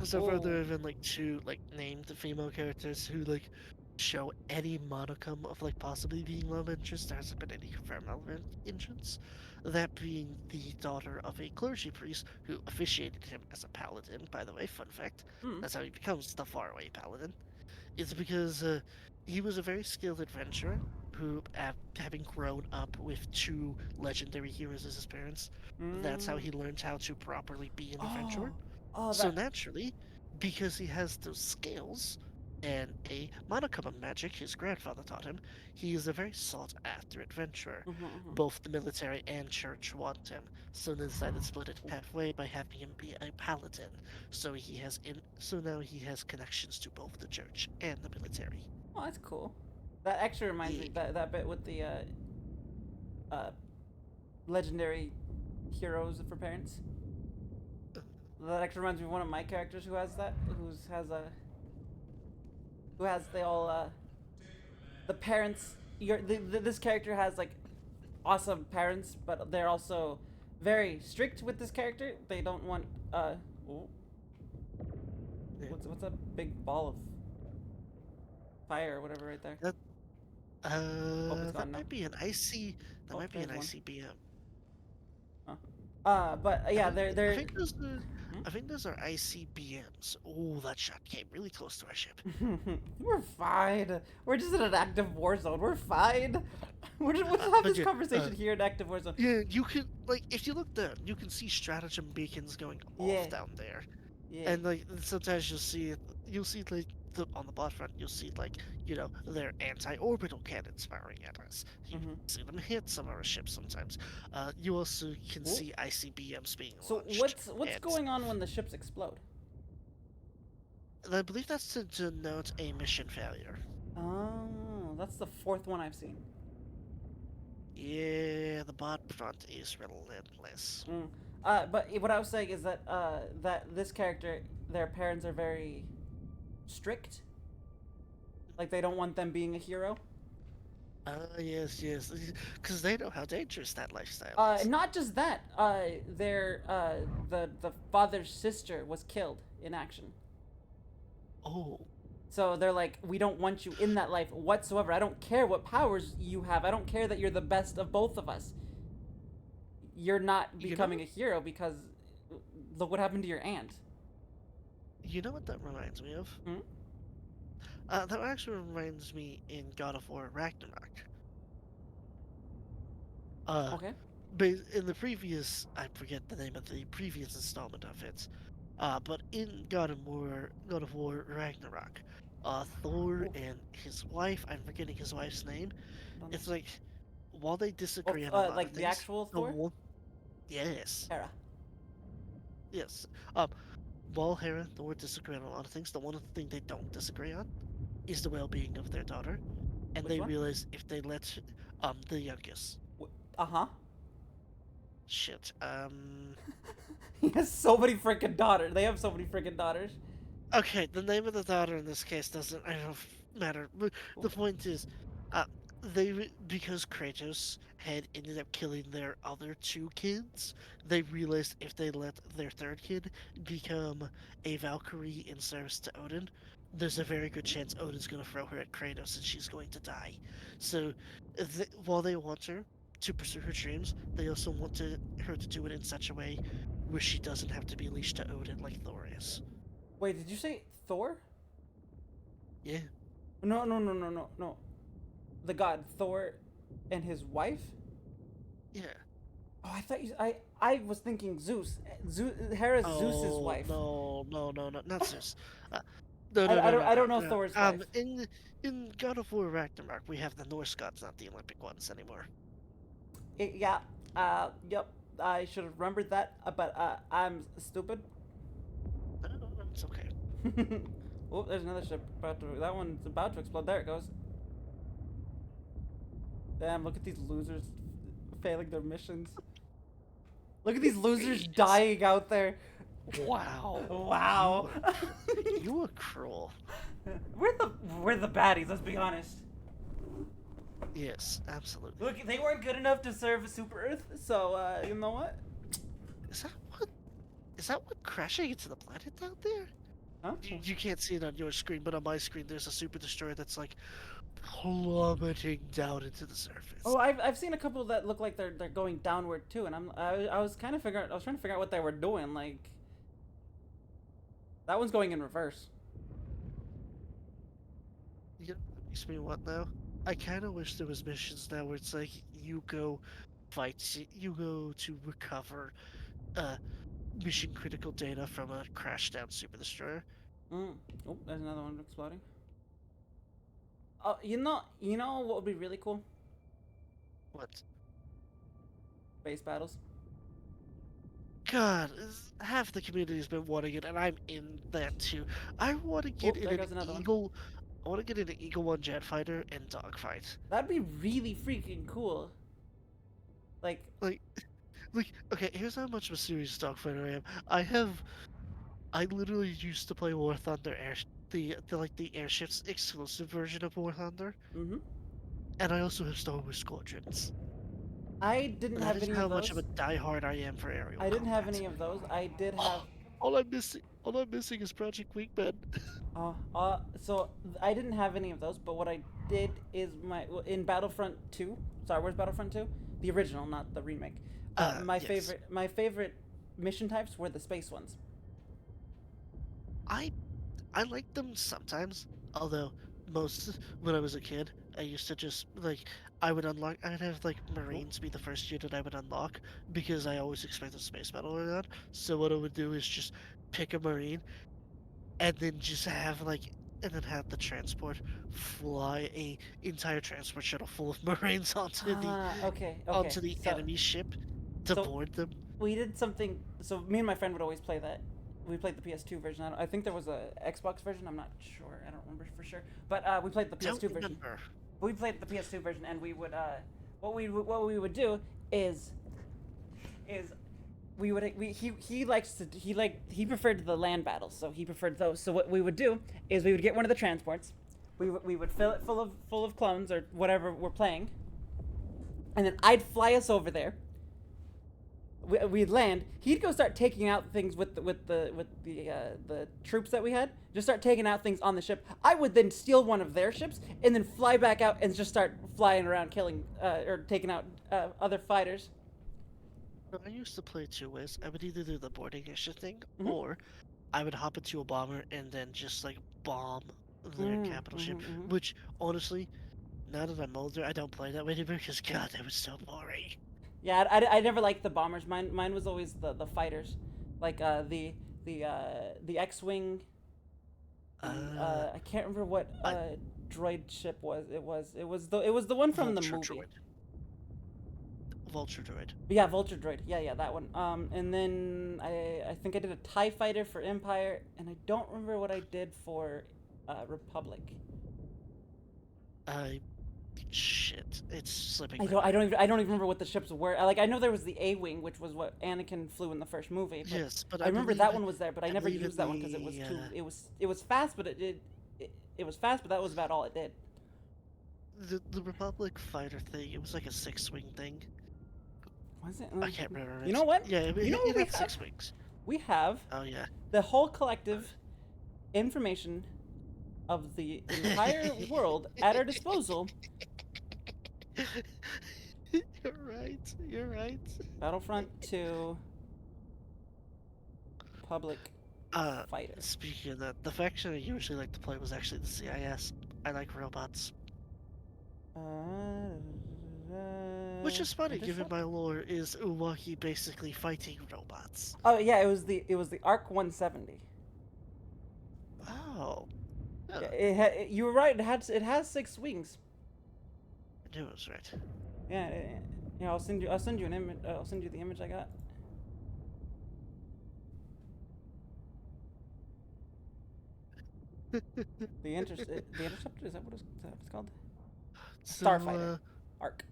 so far there Oh. have been like two like named female characters who like show any modicum of like possibly being love interest. There hasn't been any confirmed love interest. That being the daughter of a clergy priest who officiated him as a paladin. By the way, fun fact. Hmm. That's how he becomes the faraway paladin. It's because he was a very skilled adventurer who, having grown up with two legendary heroes as his parents, that's how Mm. he learned how to properly be an Oh. adventurer. Oh, So that. naturally, because he has those skills and a modicum of magic his grandfather taught him, he is a very sought after adventurer. Mhm, mhm. Both the military and church want him, so they decided to split it halfway by having him be a paladin. So now he has connections to both the church and the military. Oh, that's cool. That actually reminds Yeah. me that bit with the uh legendary heroes for parents. That actually reminds me of one of my characters who has that, who has they all the parents. This character has like awesome parents, but they're also very strict with this character. They don't want oh, Yeah. what's a big ball of fire or whatever right there? That Oh, it's that gone now. might be an icy. That Oh, might be an there's one. ICBM. Huh. But I yeah, think I they're think those are hmm? I think those are ICBMs. Oh, that shot came really close to our ship. We're fine. We're just in an active war zone. We're fine. We'll just have But this yeah, conversation here in active war zone. yeah, you can like if you look down, you can see stratagem beacons going Yeah, off down there, yeah. and like sometimes you'll see like on the bot front, you'll see like their anti-orbital cannons firing at us. You Mm-hmm. see them hit some of our ships sometimes. You also can Cool. see ICBMs being So launched, what's and going on when the ships explode? I believe that's to denote a mission failure. Oh, that's the fourth one I've seen. Yeah, the bot front is relentless. Mm. But what I was saying is that that this character, their parents are very strict. Like they don't want them being a hero. Yes, yes, because they know how dangerous that lifestyle is. Not just that. The father's sister was killed in action. Oh, So they're like, we don't want you in that life whatsoever. I don't care what powers you have. I don't care that you're the best of both of us. You're not you know, becoming a hero because look what happened to your aunt. you know what that reminds me of? Hmm? That actually reminds me in God of War Ragnarok. Uh, Okay. but in the previous, I forget the name of the previous installment of it. But in God of War Ragnarok, Thor Oh, and his wife, I'm forgetting his wife's name. don't know. It's like while they Oh, disagree on a lot of like the things, actual the Thor? one, yes, Hera. yes. Um, while Hera and Thor disagree on a lot of things, the one thing they don't disagree on is the well-being of their daughter, and Which they one? realize if they let the youngest, Uh huh. Shit. He has so many freaking daughters. They have so many freaking daughters. Okay, the name of the daughter in this case doesn't I don't matter. But the point is, uh, because Kratos had ended up killing their other two kids, they realized if they let their third kid become a Valkyrie in service to Odin, there's a very good chance Odin's gonna throw her at Kratos and she's going to die. So, while they want her to pursue her dreams, they also want her to do it in such a way where she doesn't have to be leashed to Odin like Thor is. Wait, did you say Thor? Yeah. No, no, no, no, no, no. The god Thor and his wife? Yeah. Oh, I thought I was thinking Zeus. Hera's Zeus's Oh wife. no, not Zeus. Uh, no, I don't know no. Thor's wife. In God of War Ragnarok, we have the Norse gods, not the Olympic ones anymore. Yeah. Yep. I should have remembered that, but I'm stupid. No, it's okay. Oh, there's another ship about to. That one's about to explode. There it goes. Damn! Look at these losers failing their missions. Look at these losers dying out there. Wow. Wow. You are cruel. We're the baddies. Let's be honest. Yes, absolutely. Look, they weren't good enough to serve Super Earth, so you know what? Is that what? Is that what crashing into the planet out there? Huh? You can't see it on your screen, but on my screen, there's a super destroyer that's like plummeting down into the surface. Oh, I've seen a couple that look like they're going downward too, and I was kind of figuring I was trying to figure out what they were doing. Like that one's going in reverse. You know what makes me want though? I kind of wish there was missions now where it's like you go you go to recover uh mission critical data from a crashed down super destroyer. Mm. Oh, there's another one exploding. Oh, you know what would be really cool? What? Space battles. God, half the community has been wanting it, and I'm in that too. I want to Oh, get in there an goes another one. Eagle. I want to get in an Eagle One jet fighter and dogfight. That'd be really freaking cool. Like, Like, okay, here's how much of a serious dogfighter I am. I literally used to play War Thunder the airships exclusive version of War Thunder, mm-hmm. and I also have Star Wars Squadrons. I didn't That have is any how of much of those. a diehard I am for aerial I didn't have combat. any of those. I did have. All I'm missing is Project Wingman. So I didn't have any of those, but what I did is in Battlefront 2, Star Wars Battlefront 2, the original, not the remake. Yes. My favorite mission types were the space ones. I I like them sometimes, although most when I was a kid, I used to just like I'd have like Oh, Marines be the first unit I would unlock because I always expected space battle early on. So what I would do is just pick a Marine and then just have like and then have the transport fly a entire transport shuttle full of Marines okay, okay. onto the So enemy ship to so board them. we did something. So me and my friend would always play that. We played the PS2 version. I think there was a Xbox version. I'm not sure. I don't remember for sure. But we played the Don't PS2 version. remember. We played the PS2 version, and we would what we would do is he preferred the land battles, so he preferred those. So what we would do is we would get one of the transports, we would fill it full of clones or whatever we're playing, and then I'd fly us over there. We'd land. He'd go start taking out things with the troops that we had. Just start taking out things on the ship. I would then steal one of their ships and then fly back out and just start flying around, killing or taking out other fighters. I used to play two ways. I would either do the boarding issue thing, Mm-hmm. or I would hop into a bomber and then just like bomb their capital ship. Mm-hmm. Which honestly, now that I'm older, I don't play that way anymore because God, that was so boring. Yeah, I never liked the bombers. Mine was always the fighters, like the X-wing. And, I can't remember what I droid ship was. It was the one from the Vulture movie. droid. Vulture droid. Yeah, Vulture droid. Yeah, that one. And then I think I did a Tie fighter for Empire, and I don't remember what I did for Republic. I shit. It's slipping. I don't even remember what the ships were. Like I know there was the A-wing, which was what Anakin flew in the first movie. But Yes, but I remember that one was there, but I I never believe used in that one because it was the too. It was fast, but it was fast, but that was about all it did. the Republic fighter thing. It was like a 6-wing thing. Was it? I can't remember. You know what? Yeah, You know what it we had have? 6 wings. We have Oh yeah. the whole collective information of the entire world at our disposal. You're right. You're right. Battlefront 2 Public Fighter. Speaking of that, the faction I usually like to play was actually the CIS. I like robots. Which is funny, given my lore is Uwaki basically fighting robots. Oh yeah, it was the Arc 170. Oh. Yeah, you were right. It has 6 wings. I knew it was right. Yeah, yeah. I'll send you an image. I'll send you the image I got. The Interceptor, is that what it's called? So, Starfighter. Arc.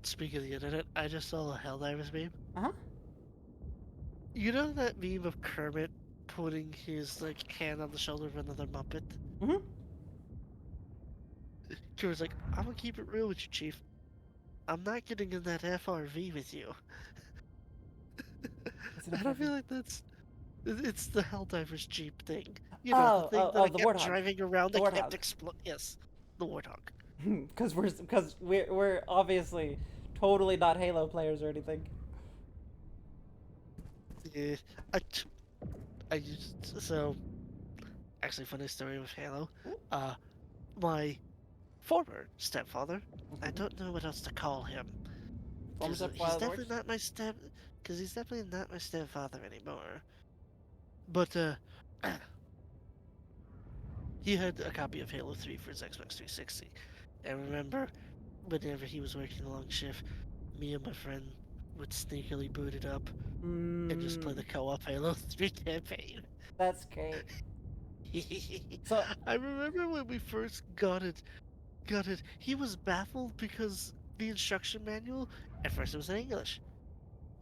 speaking of the internet, I just saw a Helldivers meme. Uh-huh. You know that meme of Kermit putting his, like, hand on the shoulder of another Muppet? Mm-hmm. Kermit's like, I'm gonna keep it real with you, Chief. I'm not getting in that FRV with you. And I feel like it's the Helldivers Jeep thing. You know, the thing that I the kept Warthog. driving around The that Warthog. kept exploding. Yes, the Warthog. Because we're obviously totally not Halo players or anything. Yeah, so actually funny story with Halo. My former stepfather, I don't know what else to call him. Former He's stepfather definitely works? not my because he's definitely not my stepfather anymore. But he had a copy of Halo 3 for his Xbox 360. And remember, whenever he was working the long shift, me and my friend would sneakily boot it up and just play the co-op Halo 3 campaign. That's great. So I remember when we first got it, he was baffled because the instruction manual, at first it was in English.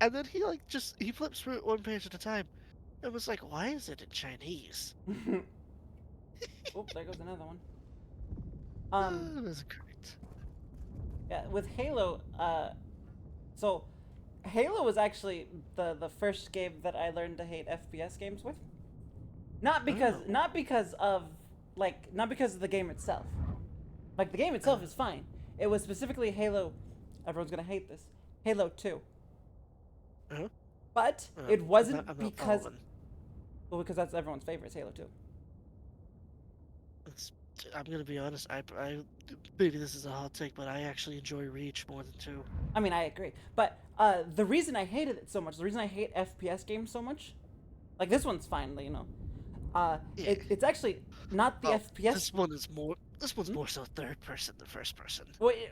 And then he flips through it one page at a time. And was like, why is it in Chinese? Oh, there goes another one. That was great. Yeah, with Halo, so Halo was actually the first game that I learned to hate FPS games with. Not because of the game itself. Like the game itself is fine. It was specifically Halo. Everyone's gonna hate this. Halo 2. But it wasn't because. Well, because that's everyone's favorite, is Halo 2. I'm gonna be honest. I maybe this is a hot take, but I actually enjoy Reach more than 2. I mean, I agree. But the reason I hated it so much, the reason I hate FPS games so much, like this one's fine, you know. It's actually not the FPS. This one's more so third person than first person.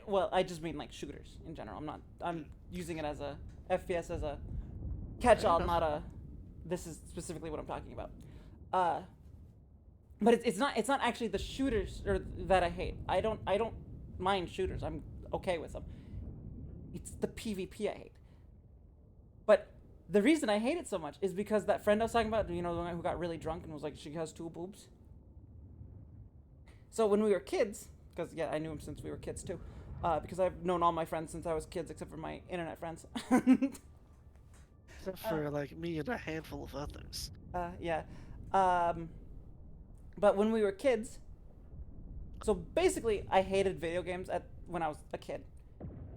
Well, I just mean like shooters in general. I'm using it as a FPS as a catch-all, not a. This is specifically what I'm talking about. But it's not actually the shooters that I hate. I don't mind shooters. I'm okay with them. It's the PvP I hate. But the reason I hate it so much is because that friend I was talking about, you know, the one who got really drunk and was like, she has 2 boobs. So when we were kids, because yeah, I knew him since we were kids too, because I've known all my friends since I was kids except for my internet friends. Except for like me and a handful of others. Yeah. But when we were kids, so basically I hated video games when I was a kid.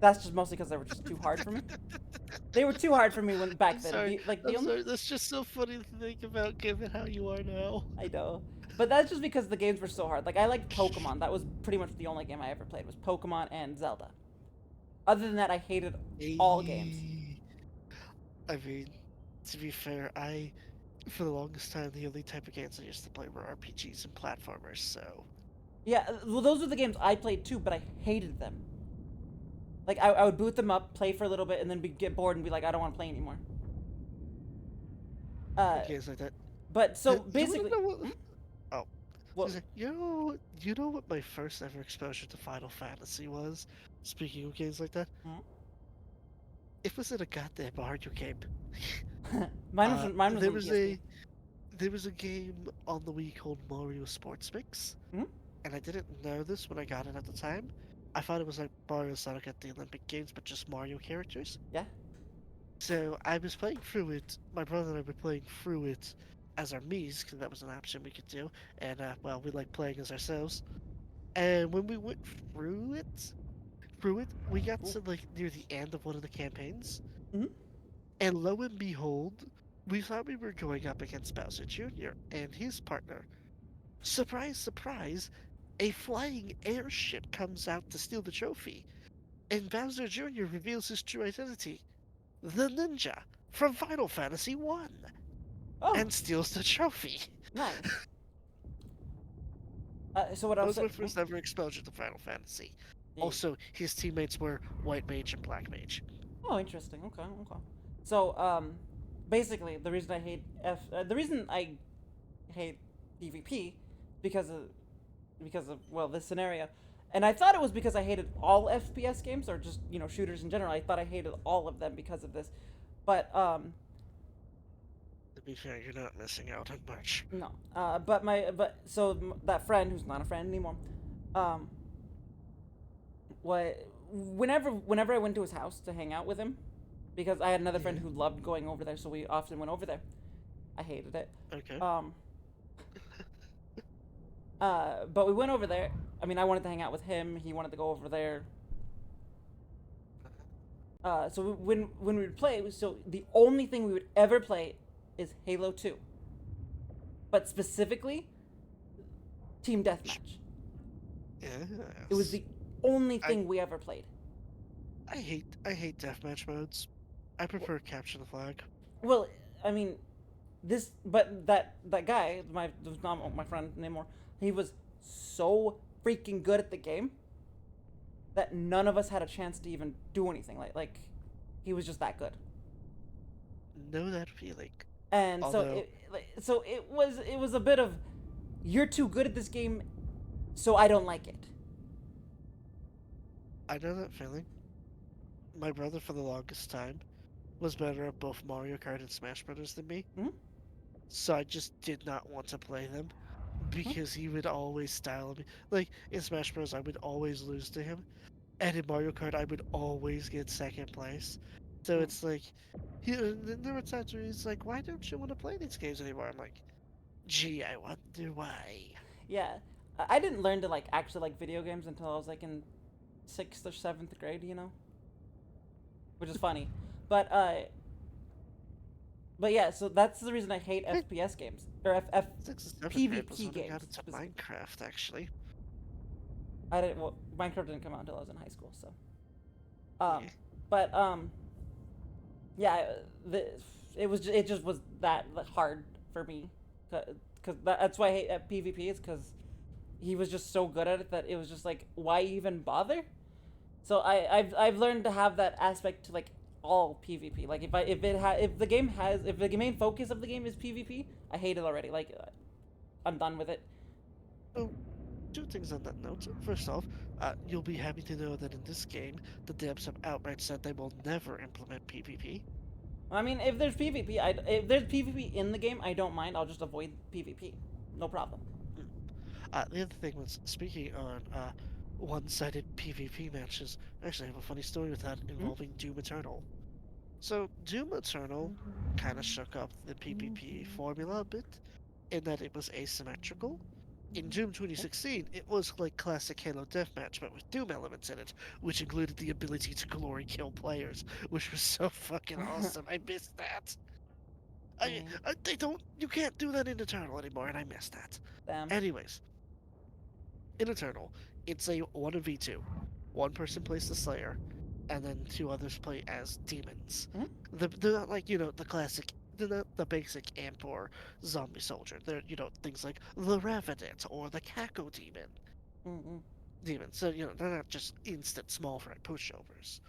That's just mostly because they were just too hard for me. They were too hard for me back then. Sorry, that's just so funny to think about given how you are now. I know. But that's just because the games were so hard. Like, I liked Pokemon. That was pretty much the only game I ever played, was Pokemon and Zelda. Other than that, I hated all games. I mean, to be fair, for the longest time, the only type of games I used to play were RPGs and platformers, so... Yeah, well, those were the games I played too, but I hated them. Like, I would boot them up, play for a little bit, and then get bored and be like, I don't want to play anymore. Games like that. But, so, basically... What? She's like, you know what my first ever exposure to Final Fantasy was? Speaking of games like that, Hmm? it was in a goddamn Mario game. Mine was There on the was PSP. a game on the Wii called Mario Sports Mix, Hmm? and I didn't know this when I got it at the time. I thought it was like Mario Sonic at the Olympic Games, but just Mario characters. Yeah. So I was playing through it. My brother and I were playing through it as our Mii's, because that was an option we could do. And well, we like playing as ourselves. And when we went through it, we got Ooh. to like near the end of one of the campaigns, Hmm? and lo and behold, we thought we were going up against Bowser Jr. and his partner. Surprise, surprise! A flying airship comes out to steal the trophy, and Bowser Jr. reveals his true identity, the ninja from Final Fantasy One, Oh, and steals the trophy. nice. So what That else? was my first ever exposure to Final Fantasy. Also, his teammates were White Mage and Black Mage. Oh, interesting. Okay, okay. So, basically, the reason I hate PvP because of well this scenario, and I thought it was because I hated all FPS games or just shooters in general. I thought I hated all of them because of this, but To be fair, you're not missing out on much. no. That friend who's not a friend anymore, um, what whenever I went to his house to hang out with him, because I had another friend Yeah. who loved going over there, so we often went over there. I hated it. Okay. Um, but we went over there. I mean, I wanted to hang out with him. He wanted to go over there. So when we would play, so the only thing we would ever play is Halo 2, but specifically team deathmatch. It was Yes. the only I thing we ever played. I hate deathmatch modes. I prefer capture the flag. Well, I mean, but that guy, was not my friend anymore. He was so freaking good at the game that none of us had a chance to even do anything. Like he was just that good. Know that feeling. And Although so it was a bit of you're too good at this game, so I don't like it. I know that feeling. My brother for the longest time was better at both Mario Kart and Smash Brothers than me, Hmm? so I just did not want to play them Hmm? because he would always style me. Like in Smash Bros, I would always lose to him, and in Mario Kart, I would always get second place. So Hmm. it's like, there were times where he's like, "Why don't you want to play these games anymore?" I'm like, "Gee, I wonder why." Yeah, I didn't learn to like actually like video games until I was like in sixth or seventh grade. Which is funny, but yeah. So that's the reason I hate Eh, FPS games or F Sixth and seventh grade was PvP when I games got into specifically. Minecraft, actually. I didn't. Well, Minecraft didn't come out until I was in high school. So, um, Yeah. but yeah, it just was that hard for me, because that's why I hate PvP is because he was just so good at it that it was just like why even bother. So I've learned to have that aspect to like all PvP. Like if the main focus of the game is PvP, I hate it already. Like I'm done with it. So, two things on that note. First off, you'll be happy to know that in this game, the devs have outright said they will never implement PvP. I mean, if there's PvP in the game, I don't mind. I'll just avoid PvP. No problem. Mm. The other thing was, speaking on one-sided PvP matches, I actually have a funny story with that Hmm? involving Doom Eternal. So, Doom Eternal kind of shook up the PvP formula a bit, in that it was asymmetrical. In Doom 2016, it was like classic Halo Deathmatch, but with Doom elements in it, which included the ability to glory kill players, which was so fucking awesome. I missed that. They don't, you can't do that in Eternal anymore, and I missed that. Damn. Anyways, in Eternal, it's a 1v2. One person plays the Slayer, and then two others play as demons. Hmm? They're not like, the classic, they're not the basic amp or zombie soldier. They're, things like the Revenant or the Caco Mm-mm. demon. So, they're not just instant small fry pushovers.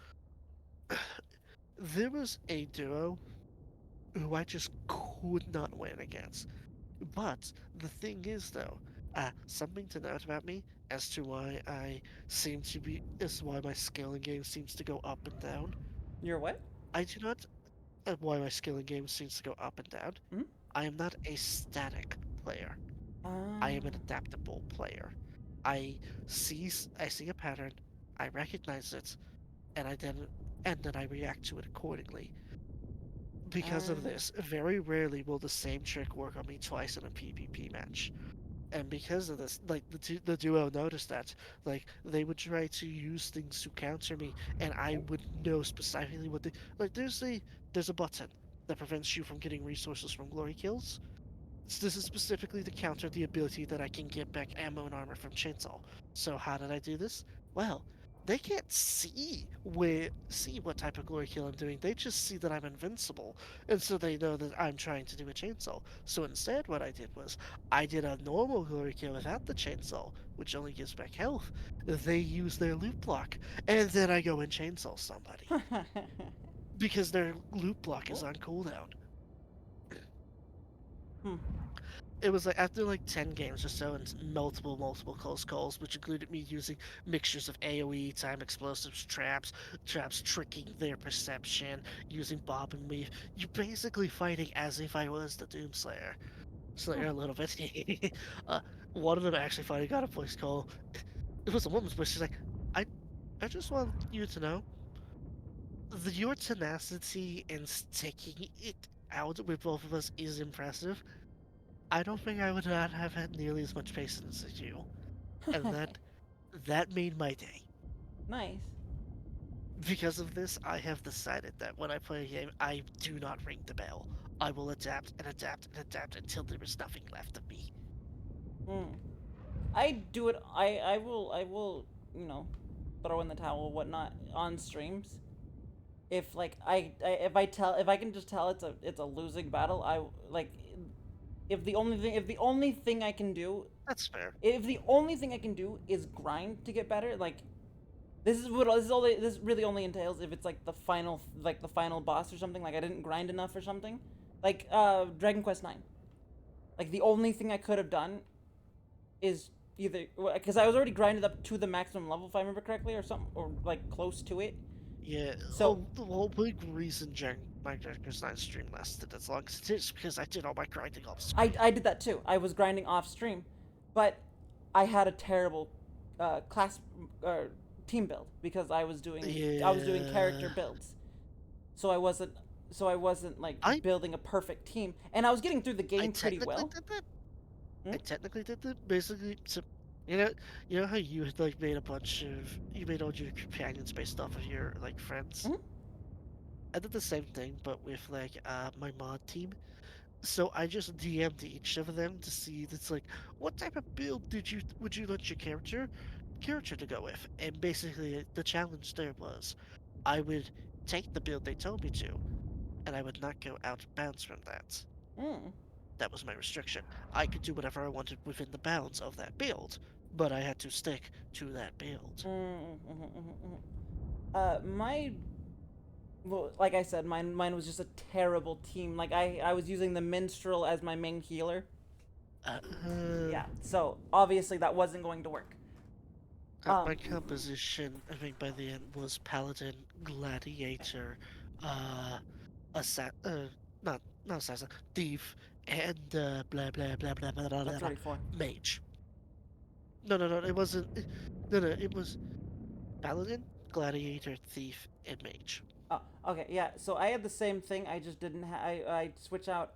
There was a duo who I just could not win against. But the thing is, though, Something to note about me as to why I seem to be is why my skill in games seems to go up and down. You're what? I do not why my skill in games seems to go up and down. Hmm? I am not a static player. Ah. I am an adaptable player. I see a pattern, I recognize it, and then I react to it accordingly. Because of Ah. this, very rarely will the same trick work on me twice in a PvP match. And because of this, like the duo noticed that, like they would try to use things to counter me, and I would know specifically what they like. There's a button that prevents you from getting resources from glory kills. This is specifically to counter the ability that I can get back ammo and armor from chainsaw. So how did I do this? Well, they can't see what type of glory kill I'm doing. They just see that I'm invincible, and so they know that I'm trying to do a chainsaw. So instead, what I did was I did a normal glory kill without the chainsaw, which only gives back health. They use their loot block, and then I go and chainsaw somebody because their loot block is Cool. on cooldown. Hmm. It was like after like 10 games or so and multiple close calls, which included me using mixtures of AoE, time explosives, traps tricking their perception, using bob and weave. You're basically fighting as if I was the Doomslayer. Hmm. Slayer a little bit. uh, One of them actually finally got a voice call. It was a woman's voice. She's like, I, I just want you to know your tenacity in sticking it out with both of us is impressive. I don't think I would not have had nearly as much patience as you, and that made my day. Nice. Because of this, I have decided that when I play a game, I do not ring the bell. I will adapt and adapt and adapt until there is nothing left of me. Hmm. I do it. I will you know throw in the towel or whatnot on streams. If like if I can just tell it's a losing battle, I like if the only thing I can do That's fair. if the only thing I can do is grind to get better, like this really only entails if it's like the final boss or something, like I didn't grind enough or something, like Dragon Quest 9. Like the only thing I could have done is either because I was already grinded up to the maximum level if I remember correctly or something or like close to it. Yeah, So the whole big reason my Jackers 9 stream lasted as long as it is because I did all my grinding off screen. I did that too. I was grinding off stream, but I had a terrible class team build because I was doing character Yeah. builds, so I wasn't like I building a perfect team, and I was getting through the I game pretty technically well. did that. Hmm? I technically did that basically to you know you know how you had like made a bunch of you made all your companions based off of your like friends? Hmm? I did the same thing but with like my mod team. So I just DM'd each of them to see that's like what type of build would you let your character to go with? And basically the challenge there was I would take the build they told me to and I would not go out of bounds from that. Mm. That was my restriction. I could do whatever I wanted within the bounds of that build, but I had to stick to that build. My well, like I said, mine was just a terrible team. Like I was using the minstrel as my main healer. Uh, Yeah, so obviously that wasn't going to work. my Um, composition, I think by the end was paladin, gladiator, uh, assa- uh, not assassin, thief, and blah blah blah blah blah blah blah, that's blah already four. mage. No, it wasn't. No, it was paladin, gladiator, thief, and mage. Oh, okay, yeah. So I had the same thing. I just didn't. I switch out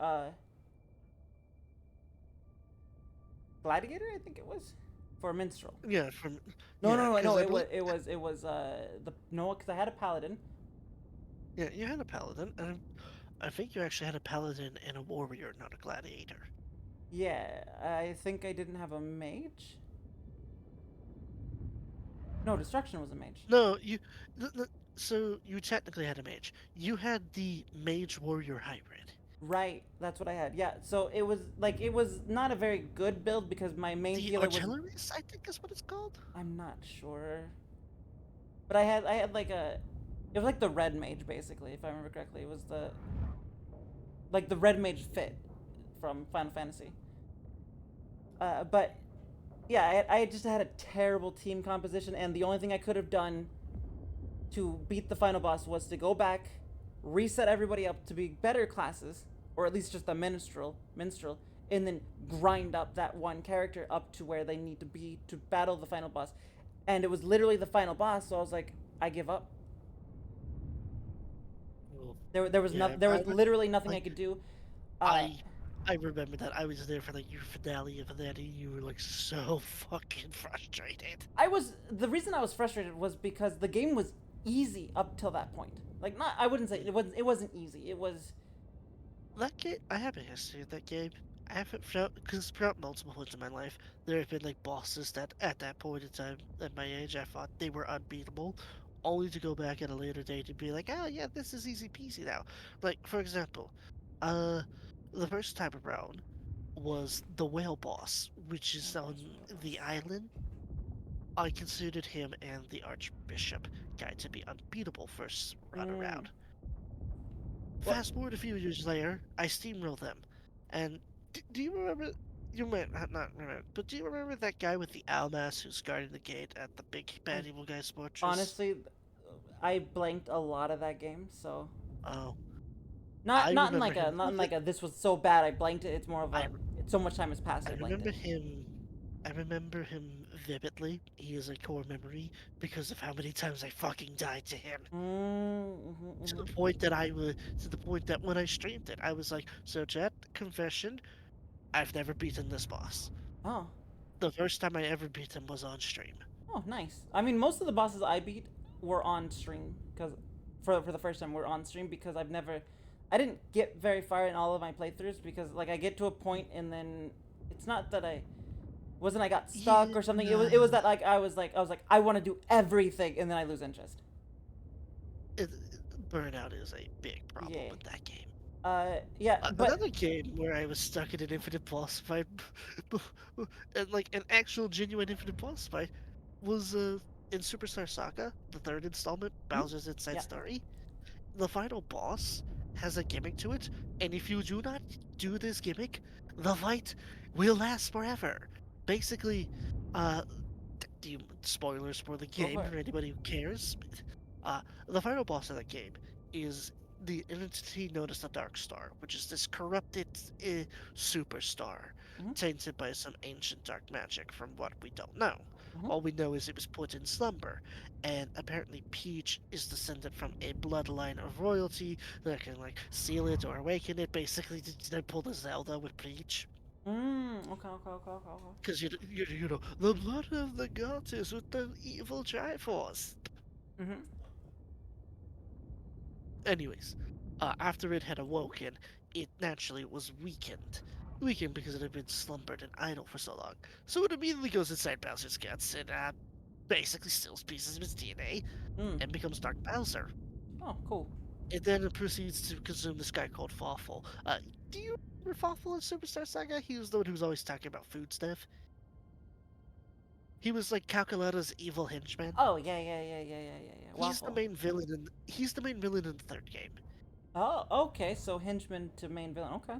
gladiator. I think it was for minstrel. Yeah, from No, yeah, no, no, because no. I believe It was the no, because I had a paladin. yeah, you had a paladin, and I think you actually had a paladin and a warrior, not a gladiator. Yeah, I think I didn't have a mage. No, destruction was a mage. No, so you technically had a mage. You had the mage warrior hybrid. Right, that's what I had. Yeah, so it was not a very good build because my main The healer was artillerist, I think is what it's called. I'm not sure. But I had like a it was like the red mage basically, if I remember correctly. It was the like the red mage fit from Final Fantasy. But yeah, I just had a terrible team composition, and the only thing I could have done to beat the final boss was to go back, reset everybody up to be better classes, or at least just a minstrel, and then grind up that one character up to where they need to be to battle the final boss. And it was literally the final boss, so I was like, I give up. Well, There I was would literally nothing I like could do. Uh, I I remember that I was there for like your finale of that, and you were like so fucking frustrated. I was the reason I was frustrated was because the game was easy up till that point. Like not, I wouldn't say it wasn't easy. It was. That game, I have a history of that game. I haven't felt because throughout multiple points in my life, there have been like bosses that at that point in time at my age I thought they were unbeatable, only to go back at a later date and be like, oh yeah, this is easy peasy now. Like for example, uh, the first time around was the whale boss, which is on the island. I considered him and the Archbishop guy to be unbeatable first run Mm, around. what? Fast forward a few years later, I steamroll them. And do you remember? You might not remember, but do you remember that guy with the owl mask who's guarding the gate at the big I bad evil guy's fortress? honestly, I blanked a lot of that game. So Oh, not I not in remember like a him. not in like a this was so bad I blanked it. It's more of I a so much time has passed I I blanked remember it. him. I remember him vividly. He is a core memory because of how many times I fucking died to him. To the Mm-hmm. point that to the point that when I streamed it, I was like, "So, Jet, confession, I've never beaten this boss. Oh. The first time I ever beat him was on stream." Oh, nice. I mean, most of the bosses I beat were on stream because for the first time were on stream because I didn't get very far in all of my playthroughs because like I get to a point and then it's not that I got stuck Yeah, or something. It was that like I was like I want to do everything and then I lose interest. it, burnout is a big problem Yeah. with that game. Yeah, but Another game where I was stuck in an infinite boss fight, and like an actual genuine infinite boss fight, was in Superstar Saga, the third installment, mhm, Bowser's Inside yeah. Story. The final boss has a gimmick to it, and if you do not do this gimmick, the fight will last forever. Basically, uh, spoilers for the Go game for it. for anybody who cares. Uh, the final boss of that game is the entity known as the Dark Star, which is this corrupted superstar Mhm. tainted by some ancient dark magic from what we don't know. Mhm. All we know is it was put in slumber, and apparently Peach is descended from a bloodline of royalty that can like seal it or awaken it. Basically, they pull the Zelda with Peach. Okay. Because you know the blood of the goddess with the evil Triforce. Mhm. Anyways, after it had awoken, it naturally was weakened. Weakened because it had been slumbered and idle for so long. So it immediately goes inside Bowser's guts and basically steals pieces of his DNA Mm. and becomes Dark Bowser. Oh, cool. It then proceeds to consume this guy called Fawful. Do you remember Fawful in Superstar Saga? He was the one who was always talking about food stuff. He was like Calculetta's evil henchman. Oh, yeah. Waffle. He's the main villain in the third game. Oh, okay. So henchman to main villain. Okay.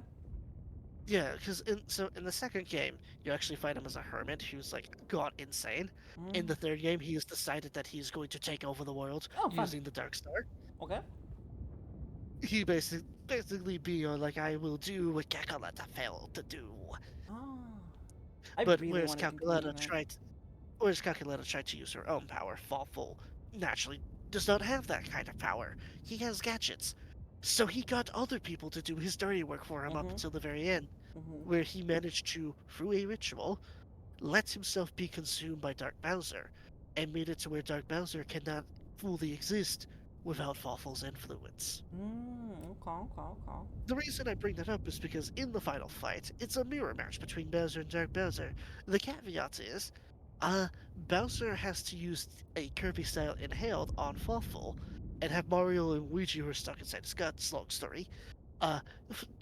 Yeah, because in the second game, you actually find him as a hermit who's like gone insane. In Mm. the third game, he has decided that he's going to take over the world Oh, fun. using the Dark Star. Okay. He basically be like, I will do what Kakalata failed to do. Oh. I But really want to continue that. Whereas Calculetta tried to use her own power, Fawful naturally does not have that kind of power. He has gadgets. So he got other people to do his dirty work for him up Mm-hmm. until the very end, Mm-hmm. where he managed to, through a ritual, let himself be consumed by Dark Bowser, and made it to where Dark Bowser cannot fully exist without Fawful's influence. Okay. The reason I bring that up is because in the final fight, it's a mirror match between Bowser and Dark Bowser. The caveat is, uh, Bowser has to use a Kirby-style inhaled on Fawful, and have Mario and Luigi, who are stuck inside his guts, long story,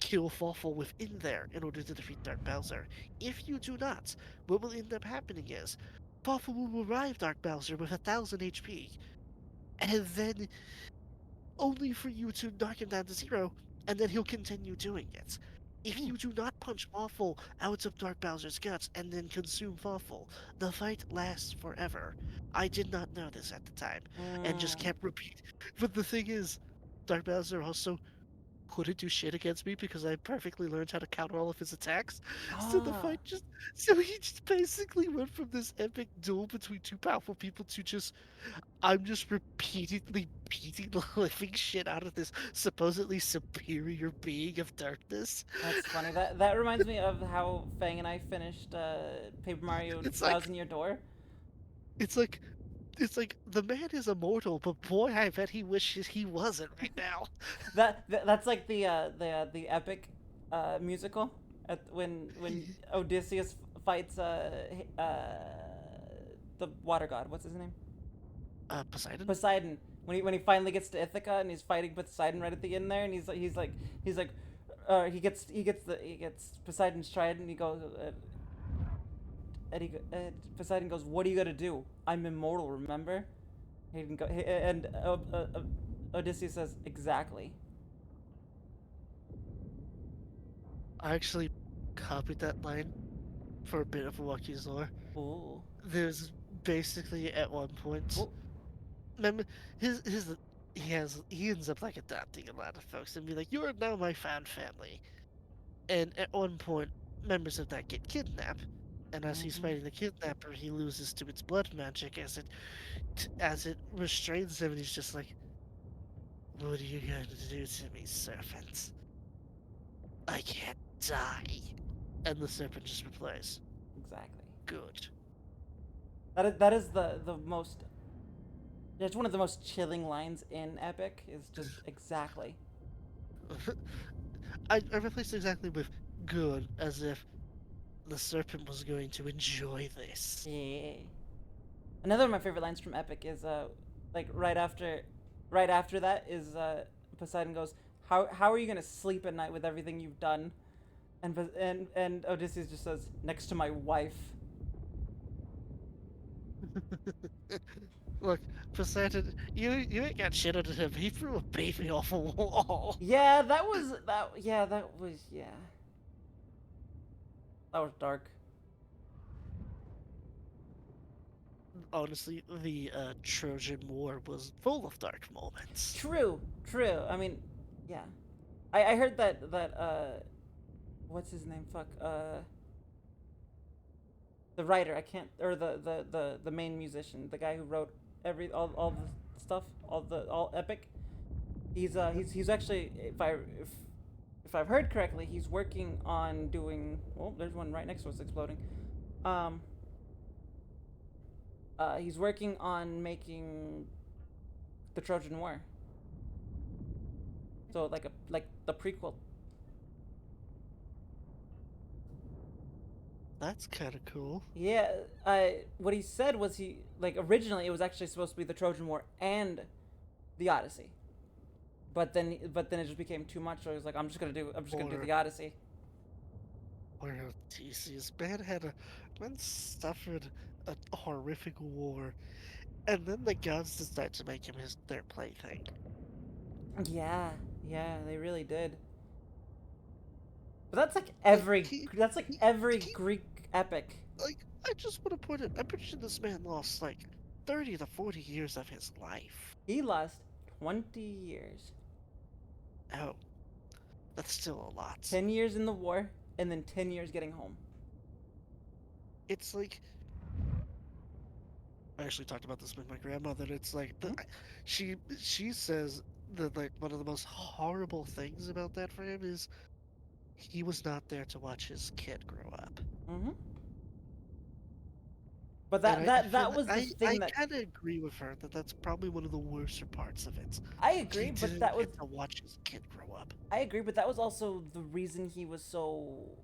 kill Fawful within there in order to defeat Dark Bowser. If you do not, what will end up happening is, Fawful will revive Dark Bowser with 1,000 HP, and then only for you to knock him down to zero, and then he'll continue doing it. If Hmm. you do not punch Waffle out of Dark Bowser's guts and then consume Waffle. The fight lasts forever. I did not know this at the time, and just Mm. kept repeating. But the thing is, Dark Bowser also couldn't do shit against me because I perfectly learned how to counter all of his attacks. So the Ah. fight just, so he just basically went from this epic duel between two powerful people to just, I'm just repeatedly beating the living shit out of this supposedly superior being of darkness. That's funny. That reminds me of how Fang and I finished Paper Mario It's like, Thousand Year Door. it's like, it's like the man is immortal, but boy, I bet he wishes he wasn't right now. That's like the epic musical at when Odysseus fights the water god. What's his name? Poseidon? Poseidon. When he finally gets to Ithaca and he's fighting Poseidon right at the end there, and he's like he gets Poseidon's trident and he goes Poseidon goes, "What are you gonna do? I'm immortal, remember?" He didn't go, and Odysseus says, "Exactly." I actually copied that line for a bit of Lucky's lore. Ooh. There's basically at one point, Ooh. remember his he ends up like adopting a lot of folks and be like, "You are now my found family." And at one point, members of that get kidnapped, and as he's Mm-hmm. fighting the kidnapper, he loses to its blood magic as it restrains him, and he's just like, "What are you going to do to me, serpent? I can't die." And the serpent just replies, Exactly. "Good." That is the most. It's one of the most chilling lines in Epic. Is just exactly. I replaced exactly with "good" as if the serpent was going to enjoy this. Yeah. Another of my favorite lines from Epic is like right after that is Poseidon goes, how are you gonna sleep at night with everything you've done? And Odysseus just says, next to my wife. Look, Poseidon, you ain't got shit under him. He threw a baby off a wall. Yeah, that was yeah. That was dark. Honestly, the Trojan War was full of dark moments. True, true. I mean, yeah. I heard that what's his name? Fuck. The writer, I can't, or the main musician, the guy who wrote all the stuff, all Epic. He's actually, if I've heard correctly, he's working on doing. Oh, there's one right next to us exploding. Um. He's working on making the Trojan War. So like the prequel. That's kind of cool. Yeah. What he said was he like originally it was actually supposed to be the Trojan War and the Odyssey. But then it just became too much. So he was like, I'm just gonna do Or the Odyssey. or Theseus, man suffered a horrific war, and then the gods decide to make him their plaything. Yeah, yeah, they really did. But Like that's like every he Greek epic. like I just want to point it. I'm pretty sure this man lost like 30 to 40 years of his life. He lost 20 years. Oh, that's still a lot. 10 years in the war, and then 10 years getting home. It's like I actually talked about this with my grandmother. It's like Hmm. she says that like one of the most horrible things about that for him is he was not there to watch his kid grow up. Mm-hmm. But And that I that feel that was the I thing that kind of agree with her that that's probably one of the worst parts of it. I He agree. But didn't that was get to watch his kid grow up. I agree. But that was also the reason he was so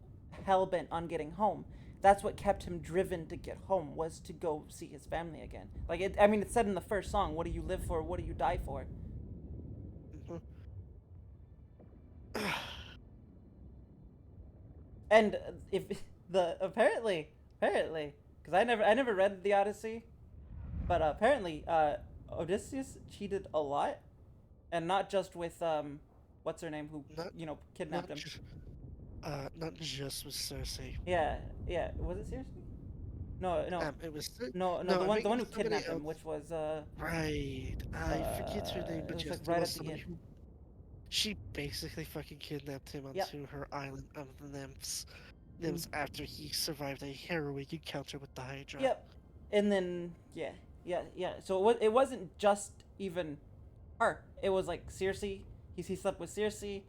hell bent on getting home. That's what kept him driven to get home was to go see his family again. Like it. I mean, it said in the first song, "What do you live for? What do you die for?" Mhm. And if the apparently, because I never read the Odyssey, but apparently Odysseus cheated a lot, and not just with what's her name who not kidnapped not him. just Not just with Cersei. Yeah, yeah. Was it seriously? No, no, It was no. no, I think The it one was who somebody kidnapped him, else. which was Right. I forget her name, it but was like yes, there right was at the somebody end. who she basically fucking kidnapped him Yep. onto her island of the nymphs. Mm, Nymphs after he survived a harrowing encounter with the Hydra. yep. And then yeah, yeah, yeah. So it wasn't just even her. It was like Cersei. He slept with Cersei.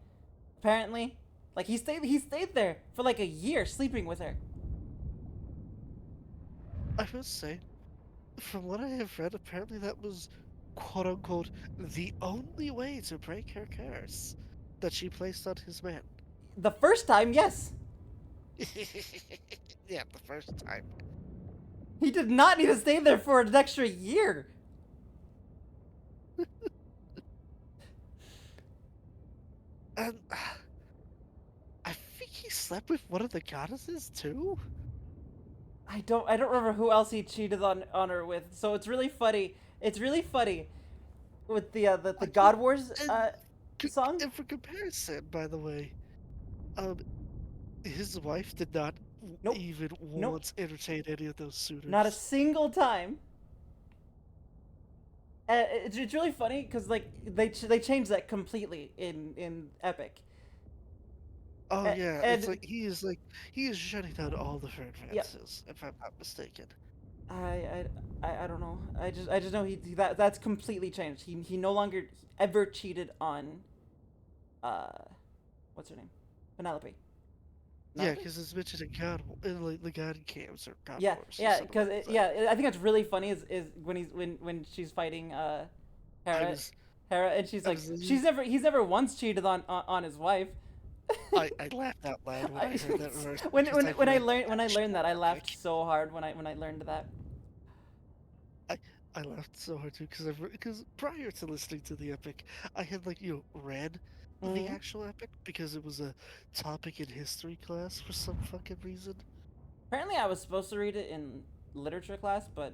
Apparently, like he stayed there for like a year sleeping with her. I must say, from what I have read, apparently that was quote unquote the only way to break her curse that she placed on his men. The first time, yes, Yeah, the first time. he did not need to stay there for an extra year. And I think he slept with one of the goddesses too. I don't remember who else he cheated on her with. So it's really funny. It's really funny with the Like, God Wars and, song. and for comparison, by the way, um, his wife did not Nope, even nope, once entertain any of those not a suitors. single time. It's really funny because like they changed that completely in Epic. Oh yeah, it's And like he is shutting down all the her yeah, advances, if I'm not mistaken. I, I don't know. I just know that's completely changed. He no longer ever cheated on uh what's her name? Penelope. Yeah, Penelope? because it's mentioned in God in like the God camps or God Yeah, Wars or yeah, something because like that. yeah, I think it's really funny is when when she's fighting I Hera, was and she's I like was he's never once cheated on his wife. I laughed out loud when I I, heard that verse because I've when read the when I learned actual that I laughed epic. so hard when I learned that. I I laughed so hard too because prior to listening to the epic, I had read the Hmm. actual epic because it was a topic in history class for some fucking reason. Apparently, I was supposed to read it in literature class, but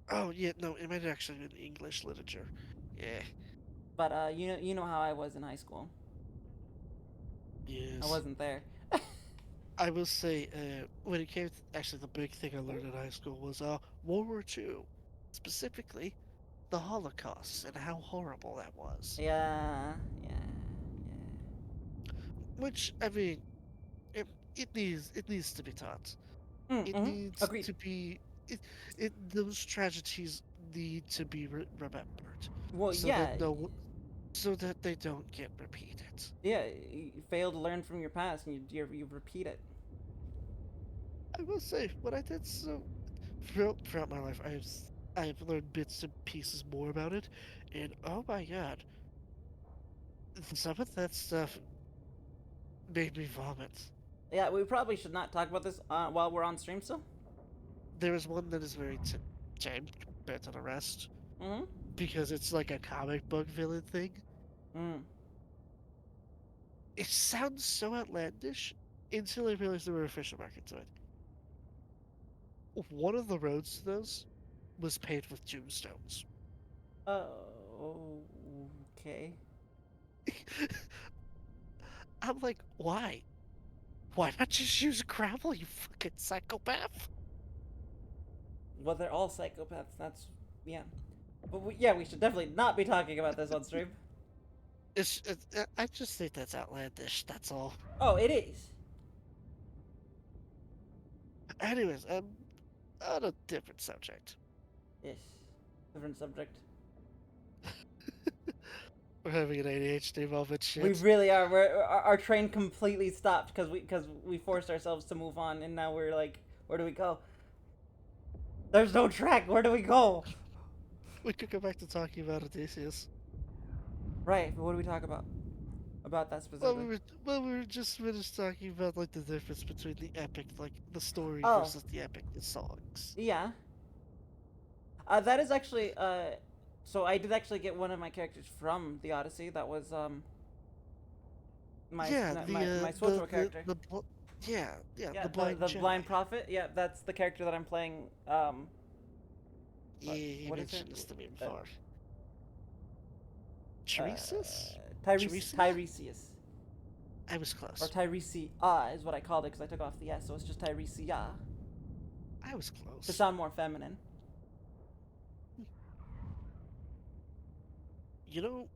Oh yeah, no, it might actually been English literature. Yeah, you know how I was in high school. I yes. wasn't there. I will say, when it came to actually the big thing I learned in high school was World War II, specifically the Holocaust and how horrible that was. Yeah, yeah, Which I mean, it, it needs to be taught. yeah. It Mm-hmm. needs Agreed. to be those tragedies need to be remembered Well, so that yeah, so that they don't get repeated. yeah. You fail to learn from your past, and you repeat it. I will say when I did so throughout my life, I have learned bits and pieces more about it, and oh my god, some of that stuff made me vomit. Yeah, we probably should not talk about this while we're on stream still. There is one that is very tame compared to the rest Mm-hmm. because it's like a comic book villain thing. Mm. It sounds so outlandish until I realized there were official markings of it. One of the roads to those was paved with tombstones. Oh, okay. I'm like, why? Why not just use gravel, you fucking psychopath? Well, they're all psychopaths. That's yeah. But yeah, we should definitely not be talking about this on stream. I just think that's outlandish. That's all. Oh, it is. Anyways, on a different subject. Yes. Different subject. We're having an ADHD moment. We Shit. really are. Our train completely stopped because we forced ourselves to move on, and now we're like, where do we go? There's no track. Where do we go? We could go back to talking about Odysseus. Right. But what do we talk about? About that specifically? We were just finished talking about like the difference between the epic, like the story Oh, versus the epic, the songs. yeah. That is actually so I did actually get one of my characters from the Odyssey. That was Yeah, my Swordthrower character. yeah, Yeah, the blind the blind Jedi. prophet. Yeah, that's the character that I'm playing. Yeah, he What is her? mentioned this to me Uh, before. uh, Teresa's? Teresa? Tiresias. I was Or close. Tyresia is what I called it because I took off the S, so it's just Tyresia I was to close. sound more feminine. You know,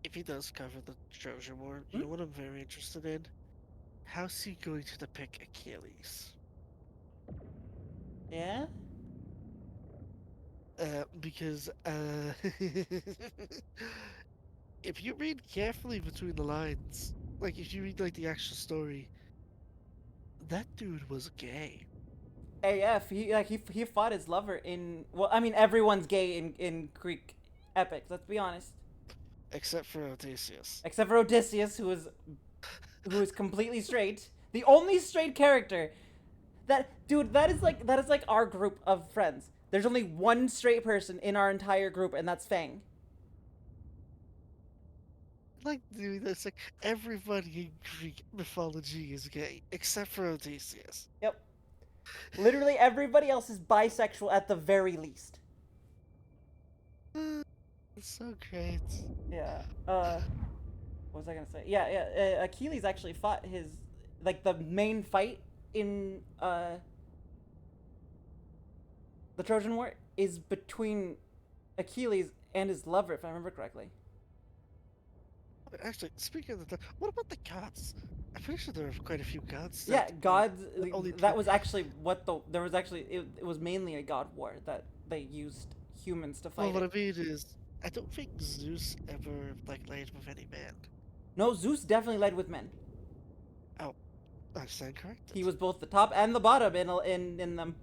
if he does cover the Trojan War, you Hmm? know what I'm very interested in? How's he going to depict Achilles? Yeah. Because if you read carefully between the lines, like if you read like the actual story, that dude was gay. AF. He fought his lover in. Well, I mean, everyone's gay in Greek epics. Let's be honest, Except for Odysseus. except for Odysseus, who is completely straight. The only straight character that dude that is like our group of friends. There's only one straight person in our entire group, and that's Fang. Like, dude, that's like everybody in Greek mythology is gay, except for Odysseus. Yep. Literally everybody else is bisexual at the very least. It's so great. Yeah. What was I gonna say? Yeah, yeah. Achilles actually fought his like the main fight in the Trojan War is between Achilles and his lover, if I remember correctly. Actually, speaking of the, what about the gods? I'm pretty sure there are quite a few gods that Yeah, gods. only That was actually what the there was actually it was mainly a god war that they used humans to Well, fight what it. I mean is, I don't think Zeus ever like laid with any man. No, Zeus definitely led with men. Oh, I stand corrected. He was both the top and the bottom in them,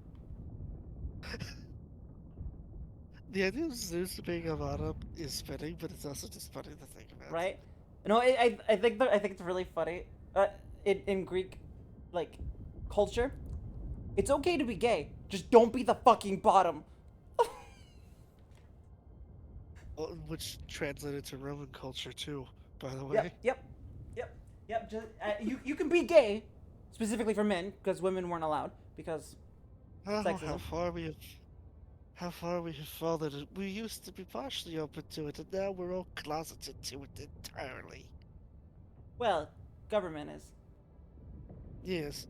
The idea of Zeus being a bottom is fitting, but it's also just funny to think about. right? No, I think it's really funny. In Greek, like culture, it's okay to be gay. Just don't be the fucking bottom. Which translated to Roman culture too, by the way. Yep, yep, yep, yep. Just you can be gay, specifically for men, because women weren't allowed because Oh, sexism. how far we have fallen. We used to be partially open to it, and now we're all closeted to it entirely. Well, government is Yes,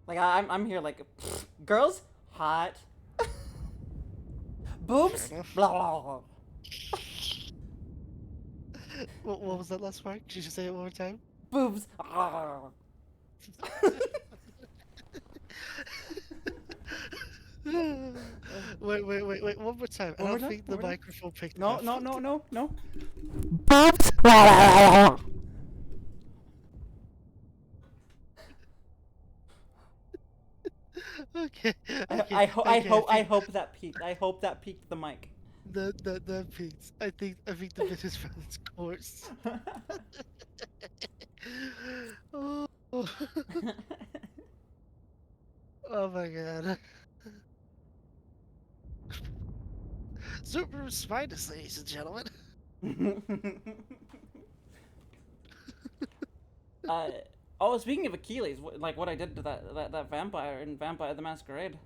like I'm here like pfft, girls hot, fair boobs enough. blah blah blah. What was that last part? Could you say it one more time? Boobs. Ah. Wait, one more time. I One more don't time. think One the more time. microphone picked it No, up. no, no, no, no. Okay, I, okay, I, ho- I okay. hope I hope that peaked. I hope that peaked the mic. That peaked. I think the bit has run its course. Oh, oh my god. Super Spiders, ladies and gentlemen. uh, oh, speaking of Achilles, like what I did to that vampire in Vampire the Masquerade,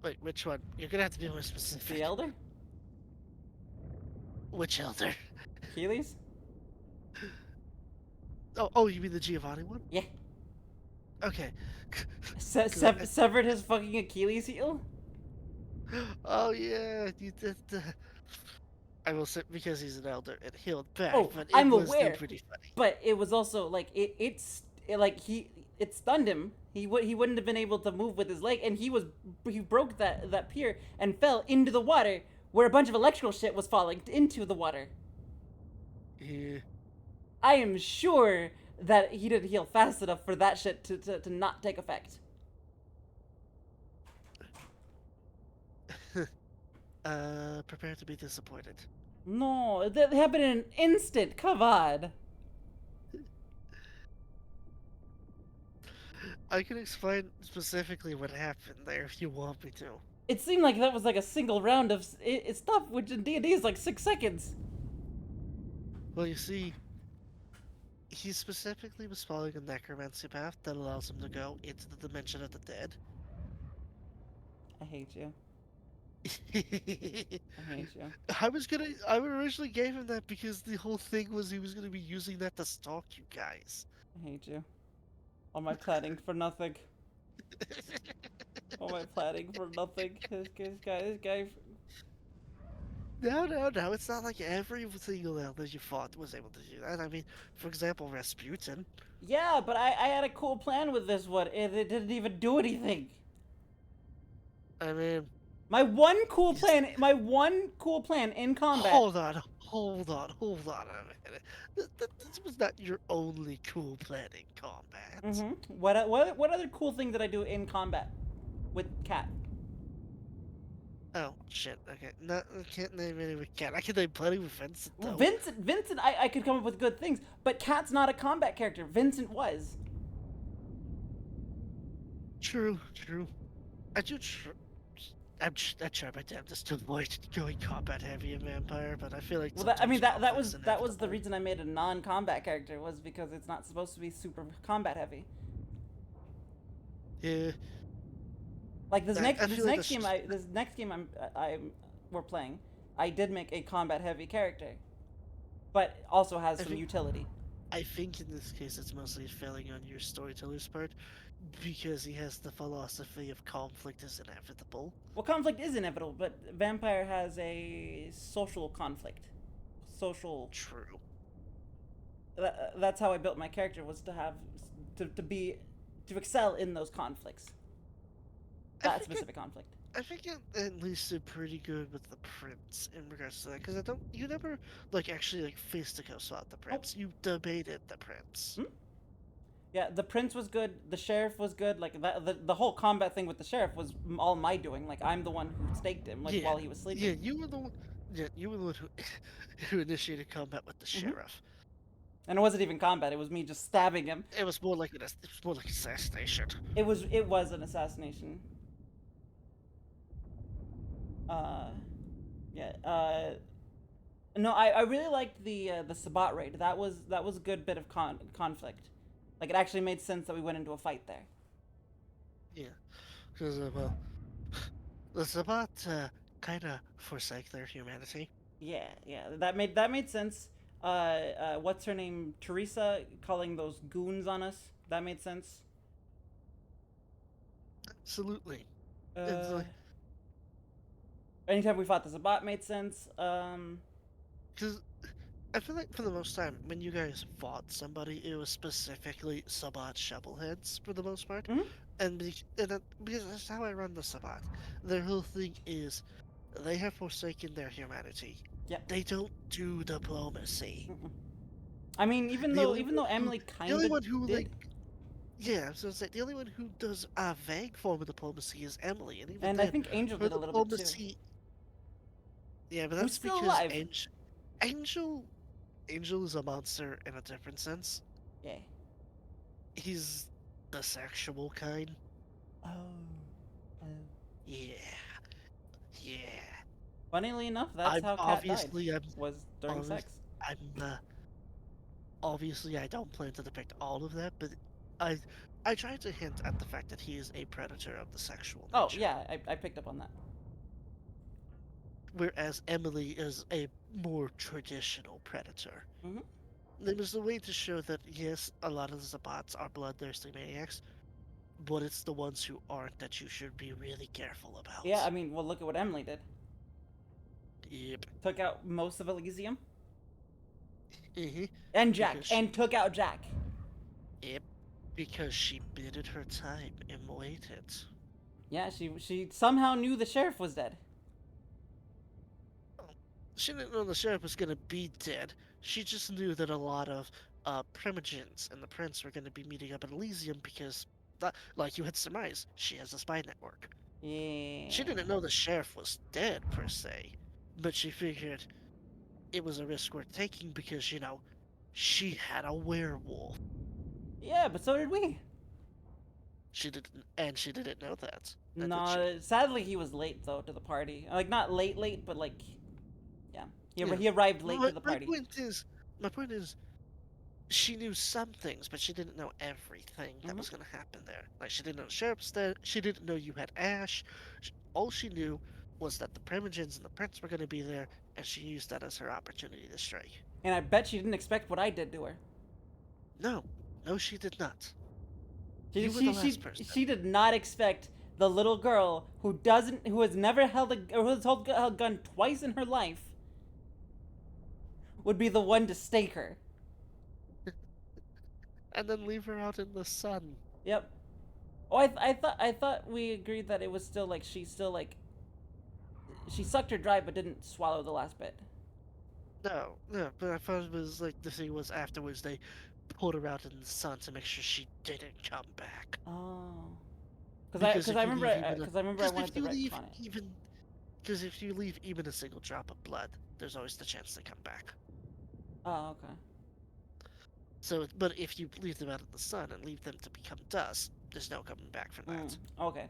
Wait, which one? You're gonna have to be more the specific. Elder Which elder? Achilles. Oh, you mean the Giovanni one? Yeah, Okay. severed his fucking Achilles heel. Oh yeah, you did. I will say because he's an elder, it healed back, Oh, but it I'm was still aware, pretty funny. but it was also like like it stunned him. He wouldn't have been able to move with his leg, and he broke that pier and fell into the water where a bunch of electrical shit was falling into the water. Yeah. I am sure that he didn't heal fast enough for that shit to not take effect. Prepare to be disappointed. No, that happened in an instant. Come on. I can explain specifically what happened there if you want me to. It seemed like that was like a single round of stuff, which in D&D is like 6 seconds. Well, you see, he specifically was following a necromancy path that allows him to go into the dimension of the dead. I hate you. I hate you. I originally gave him that because the whole thing was he was gonna be using that to stalk you guys. I hate you. All my planning for nothing. All my planning for nothing. This guy. No, no, no. It's not like every single elder you fought was able to do that. I mean, for example, Rasputin. Yeah, but I had a cool plan with this one, and it didn't even do anything. I mean, he's... My one cool plan in combat. hold on, hold on a minute. This was not your only cool plan in combat. What other cool thing did I do in combat with Cat? Oh shit. Okay, no, I can't name any with cat. I can name plenty with Vincent though. Vincent, I could come up with good things, but Cat's not a combat character. Vincent was. True, true. I do. I try my damnedest to avoid going combat heavy in Vampire, but I feel like Well, sometimes conflict's that was the inevitable. reason I made a non-combat character was because it's not supposed to be super combat heavy. Yeah, Like I feel like this next game I'm we're playing, I did make a combat heavy character, but also has I some think utility. I think in this case it's mostly failing on your storyteller's part because he has the philosophy of conflict is inevitable. Well, conflict is inevitable, but vampire has a social conflict. Social. True. That's how I built my character was to have to be to excel in those conflicts. I That think specific conflict. I think it at least did pretty good with the prince in regards to that because I don't you never like actually like fisticuffs fought the Oh, prince. You debated the prince. hmm? Yeah, the prince was good. The sheriff was good. Like the whole combat thing with the sheriff was all my doing. Like I'm the one who staked him, like Yeah, while he was yeah, sleeping. you were the one. Yeah, you were the one who who initiated combat with the Hmm. sheriff. And it wasn't even combat. It was me just stabbing him. It was more like it was more like assassination. It was an assassination. Uh, yeah. No, I really liked the Sabat raid. That was a good bit of conflict. Like it actually made sense that we went into a fight there. Yeah, because well, the Sabbat kind of forsake their humanity. Yeah, yeah. That made sense. What's her name? Teresa calling those goons on us. That made sense. Absolutely. It's Uh, like anytime we fought the Sabat made sense. because I feel like for the most time when you guys fought somebody, it was specifically Sabbat shovelheads for the most part, Mhm. because that's how I run the Sabbat. Their whole thing is they have forsaken their humanity. Yep. They don't do diplomacy. Mm-mm. I mean, even The though only even one though who, Emily the kind only of one who did, like, yeah, I was gonna say the only one who does a vague form of diplomacy is Emily, and even and I then, think Angel her did a little bit too. diplomacy, yeah, but Who's that's still because alive? Angel, Angel is a monster in a different sense. Yeah. He's the sexual kind. Oh. Oh. Yeah, yeah. Funnily enough, that's I'm how Kat died. obviously Was during obvious, sex. I'm obviously I don't plan to depict all of that, but I I try to hint at the fact that he is a predator of the sexual Oh nature. yeah, I picked up on that. Whereas Emily is a more traditional predator. Hmm. There was a way to show that, yes, a lot of the Zabots are bloodthirsty maniacs, but it's the ones who aren't that you should be really careful Yeah, I about. mean, well, look at what Emily did. Yep. Took out most of Elysium hmm and Jack, Because and she, took out Jack. yep, because she bided her time and waited. Yeah, she somehow knew the sheriff was dead. She didn't know the sheriff was gonna be dead. She just knew that a lot of Primogens and the prince were gonna be meeting up at Elysium because, like you had surmised, she has a spy network. She Yeah. didn't know the sheriff was dead per se, but she figured it was a risk worth taking because, she had a werewolf. Yeah, but so did we. She didn't know that. Did she? No, sadly he was late though to the party. Like not late, but like, yeah, Yeah. he arrived late My, to the my party. point is, my point is, she knew some things, but she didn't know everything that Hmm. was gonna happen there. Like she didn't know the sheriff was there. She didn't know you had Ash. All she knew was that the Primogens and the Prince were going to be there, and she used that as her opportunity to strike. And I bet she didn't expect what I did to her. No, no, she did not. She You were she the last she, person. she did not expect the little girl who has never held or who has held a gun twice in her life would be the one to stake her. And then leave her out in the sun. Yep. Oh, I thought we agreed that it was still like she still like she sucked her dry but didn't swallow the last bit. No, no, but I thought it was like the thing was afterwards they pulled her out in the sun to make sure she didn't come back. Oh. Because if you leave Because I remember I wanted to retcon it. because if you leave even a single drop of blood, there's always the chance they come back. Oh, okay. So, but if you leave them out in the sun and leave them to become dust, there's no coming back from that. Okay.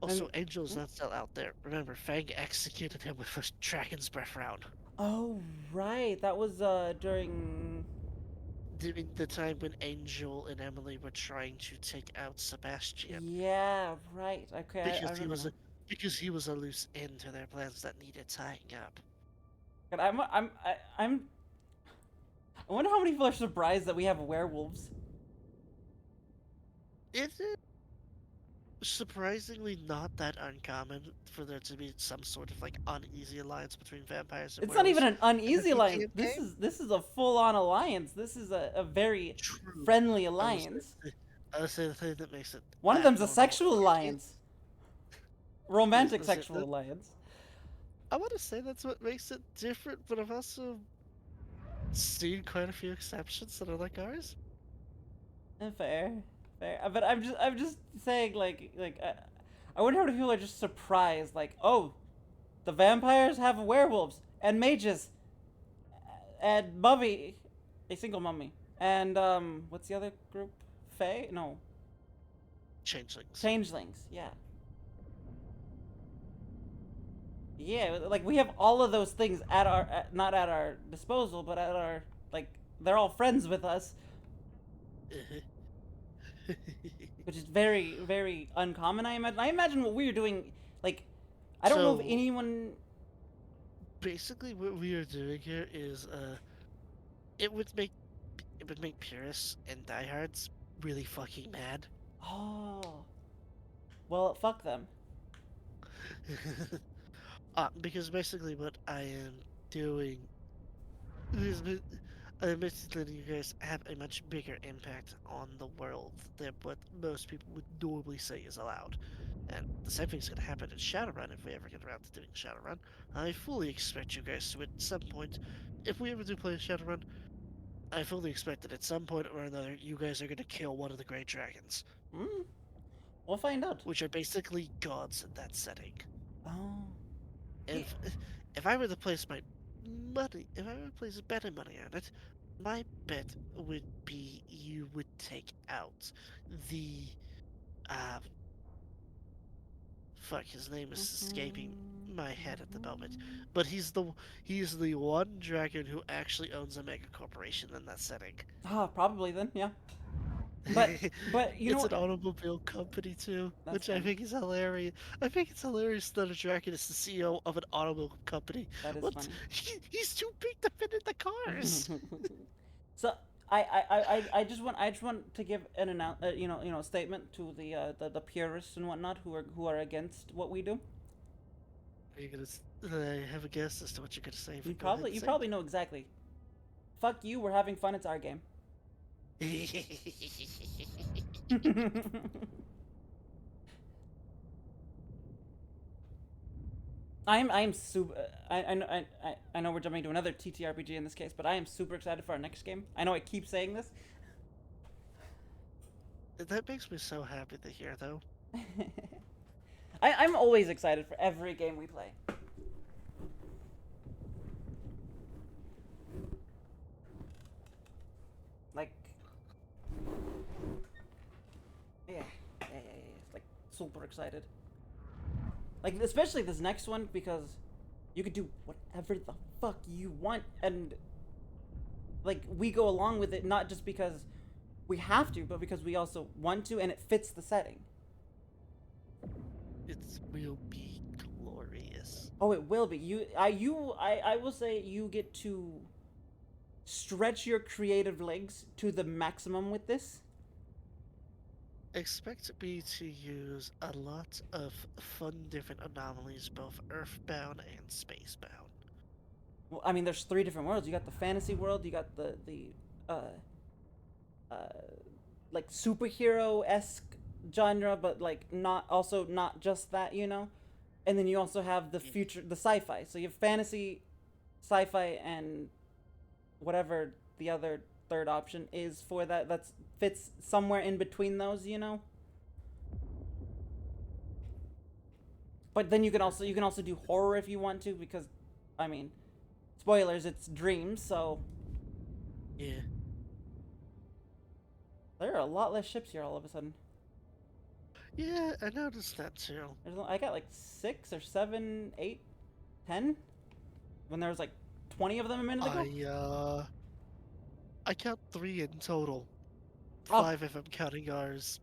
Also, Angel's not still out there. Remember, Fang executed him with a dragon's breath round. Oh, right. That was during During the time when Angel and Emily were trying to take out Sebastian. Yeah, right. Okay, I Because he remember. because he was a loose end to their plans that needed tying up. And I wonder how many people are surprised that we have werewolves. Is it surprisingly not that uncommon for there to be some sort of like uneasy alliance between vampires and It's not werewolves even an uneasy in a alliance. video game? This is a full-on alliance. This is a very True. friendly alliance. I would say the thing that makes it One of them's a abnormal sexual is- alliance. Romantic is it sexual that- alliance. I want to say that's what makes it different, but I've also seen quite a few exceptions that are like ours. Fair, fair. But I'm just saying, I wonder how many people are just surprised, like, oh, the vampires have werewolves and mages, and mummy, a single mummy, and what's the other group? Fae? No, Changelings. changelings. Yeah. Yeah, like we have all of those things at our not at our disposal, but at our like they're all friends with us, which is very very uncommon. I imagine what we are doing. Like, I don't know if So- anyone. Basically, what we are doing here is it would make purists and diehards really fucking mad. Oh, well, fuck them. Because basically what I am doing is I'm basically letting you guys have a much bigger impact on the world than what most people would normally say is allowed. And the same thing's gonna happen in Shadowrun if we ever get around to doing Shadowrun. I fully expect you guys to, at some point, if we ever do play Shadowrun, I fully expect that at some point or another, you guys are gonna kill one of the Great Dragons, We'll find out. which are basically gods in that setting. Oh. And if I were to place my money, if I were to place better money on it, my bet would be you would take out the, fuck, his name is escaping my head at the moment. But he's the one dragon who actually owns a mega corporation in that setting. Ah, probably then, yeah. But you know it's what? an automobile company too, That's which I funny. think is hilarious. I think it's hilarious that a dragon is the CEO of an automobile company. That is What? funny. He's too big to fit in the cars. So I just want to give an statement to the purists and whatnot who are against what we do. Are you gonna? I have a guess as to what you're gonna say. You probably know exactly. Fuck you. We're having fun. It's our game. I'm super. I know we're jumping to another TTRPG in this case, but I am super excited for our next game. I know I keep saying this. That makes me so happy to hear, though. I'm always excited for every game we play. Like, yeah. Like, super excited. Like, especially this next one, because you could do whatever the fuck you want, and, like, we go along with it not just because We have to, but because we also want to, and it fits the setting. It will be glorious. Oh, it will be. I will say you get to stretch your creative legs to the maximum with this. Expect me to use a lot of fun different anomalies, both earthbound and spacebound. Well, I mean, there's 3 different worlds. You got the fantasy world. You got the uh, uh, like superhero esque genre, but like not just that, you know. And then you also have the future, the sci-fi. So you have fantasy, sci-fi, and whatever the other third option is for that. That's fits somewhere in between those, you know. But then you can also do horror if you want to, because, I mean, spoilers, it's dreams, so Yeah. there are a lot less ships here all of a sudden. Yeah, I noticed that too. I got like 6 or 7, 8, 10, when there was like 20 of them a minute ago. I count 3 in total. Oh, 5 if I'm counting ours.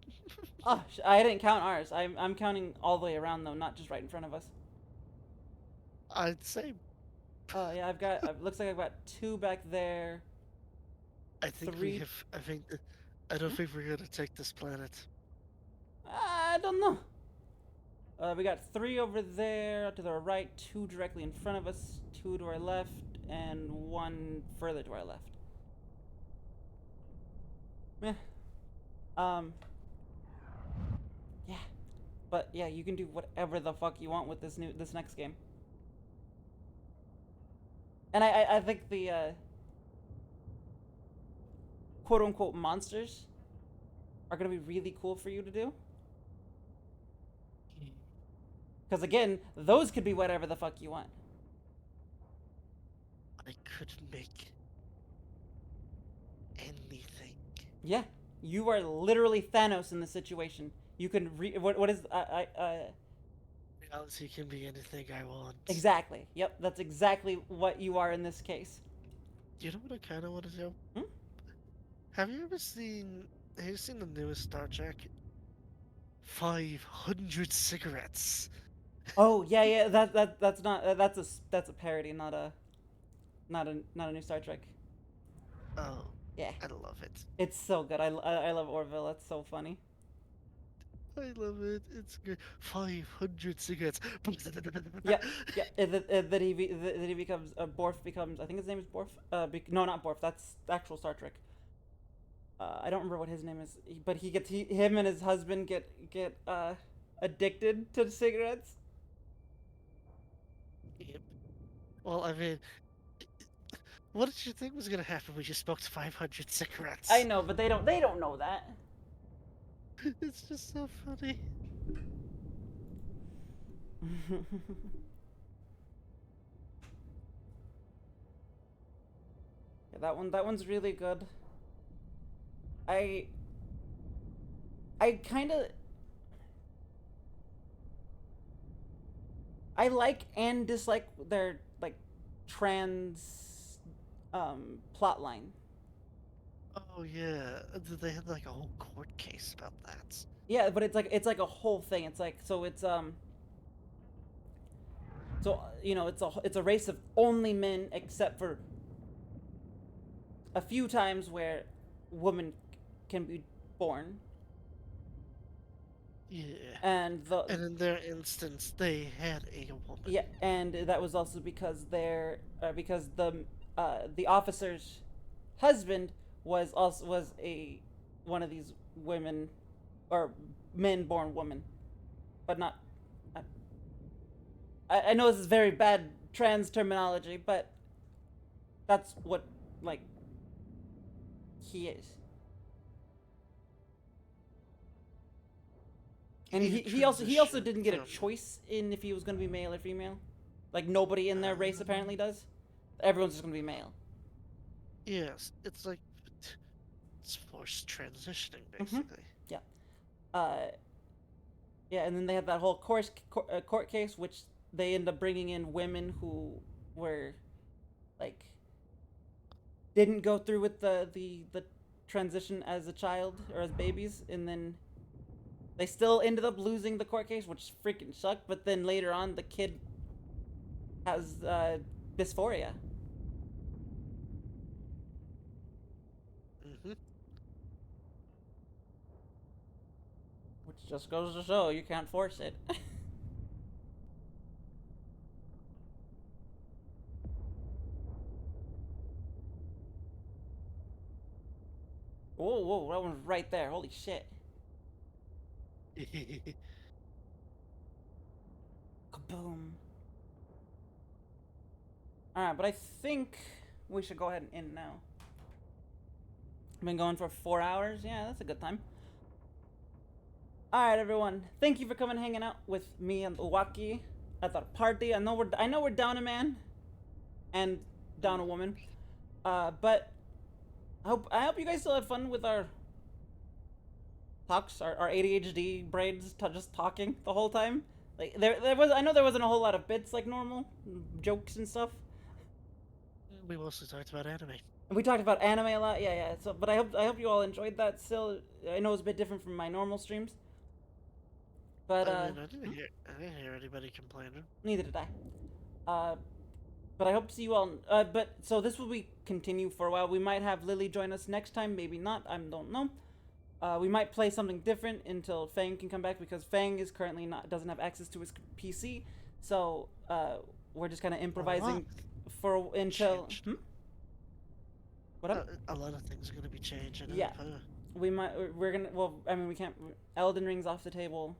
oh, I didn't count ours. I'm counting all the way around though, not just right in front of us. I'd say Oh yeah, I've got. Looks like I've got 2 back there. I think we 3. have. I don't Hmm? think we're gonna take this planet. I don't know. We got 3 over there to the right, 2 directly in front of us, 2 to our left, and 1 further to our left. Yeah. Um. Yeah. But yeah, you can do whatever the fuck you want with this next game. And I think the quote unquote monsters are gonna be really cool for you to do. Because again, those could be whatever the fuck you want. I could make anything. Yeah, you are literally Thanos in this situation. You can what is Reality can be anything I want. exactly. Yep, that's exactly what you are in this case. You know what I kind of want to do? Hmm? Have you ever seen? Have you seen the newest Star Trek? 500 cigarettes. Oh yeah, yeah. That's not that's a parody, not a new Star Trek. Oh, Yeah, I love it. it's so good. I love Orville. That's so funny. I love it. It's good. 500 cigarettes. Yeah, yeah. That he becomes Borf becomes. I think his name is Borf. No, not Borf. That's actual Star Trek. I don't remember what his name is, but him and his husband get addicted to cigarettes. Yep. Well, I mean, what did you think was gonna happen when you smoked 500 cigarettes? I know, but they don't know that. It's just so funny. Yeah, that one's really good. I I kind of I like and dislike their like trans plot line. Oh yeah, they had like a whole court case about that. Yeah, but it's like a whole thing. It's like so you know it's a race of only men except for a few times where women can be born. Yeah. And And in their instance, they had a woman. yeah, and that was also because because the officer's husband was a one of these women or men born woman, but not. I know this is very bad trans terminology, but that's what like he is. And he also didn't get a choice in if he was going to be male or female. Like nobody in their race apparently does. Everyone's just going to be male. Yes, it's like it's forced transitioning basically. Yeah. Uh, yeah, and then they had that whole court case, which they end up bringing in women who were like didn't go through with the transition as a child or as babies, and then they still ended up losing the court case, which freaking sucked. But then later on, the kid has dysphoria. Mm-hmm. Which just goes to show you can't force it. Whoa, whoa, that one's right there. Holy shit. Kaboom. Alright, but I think we should go ahead and end now. I've been going for 4 hours. Yeah, that's a good time. Alright, everyone. Thank you for coming and hanging out with me and Uwaki at the party. I know we're down a man and down a woman. But I hope you guys still had fun with our talks, our ADHD brains just talking the whole time. Like I know there wasn't a whole lot of bits like normal, jokes and stuff. We mostly talked about anime. And we talked about anime a lot, yeah. So, but I hope you all enjoyed that. Still, I know it's a bit different from my normal streams. But I didn't hear anybody complaining. neither did I. But I hope to see you all. But so this will be continue for a while. We might have Lily join us next time, maybe not. I don't know. We might play something different until Fang can come back, because Fang is currently doesn't have access to his PC. So we're just kind of improvising until. What up? A lot of things are gonna be changing. Yeah. We're gonna. Well, I mean, we can't. Elden Ring's off the table.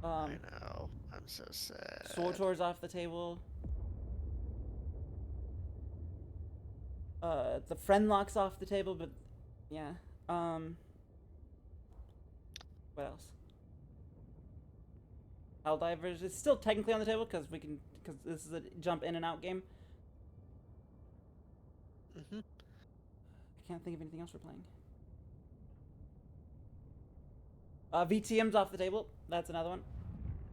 I know. I'm so sad. SWTOR's off the table. The Friendlock's off the table, but yeah. What else? Helldivers is still technically on the table because this is a jump in and out game. Mm-hmm. I can't think of anything else we're playing. VTM's off the table. That's another one.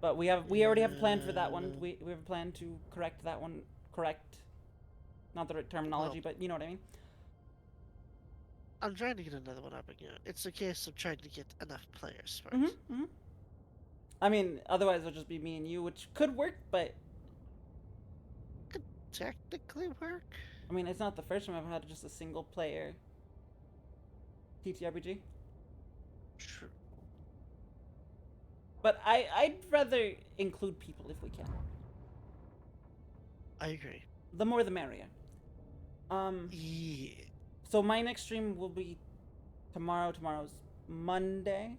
But we already have a plan for that one. We have a plan to correct that one. Correct. Not the right terminology, but you know what I mean. I'm trying to get another one up again. It's a case of trying to get enough players first. Mm-hmm. I mean, otherwise it'll just be me and you, which could work, but Could technically work. I mean, it's not the first time I've had just a single player TTRPG. True. But I'd rather include people if we can. I agree. The more the merrier. Yeah. So my next stream will be tomorrow. Tomorrow's Monday.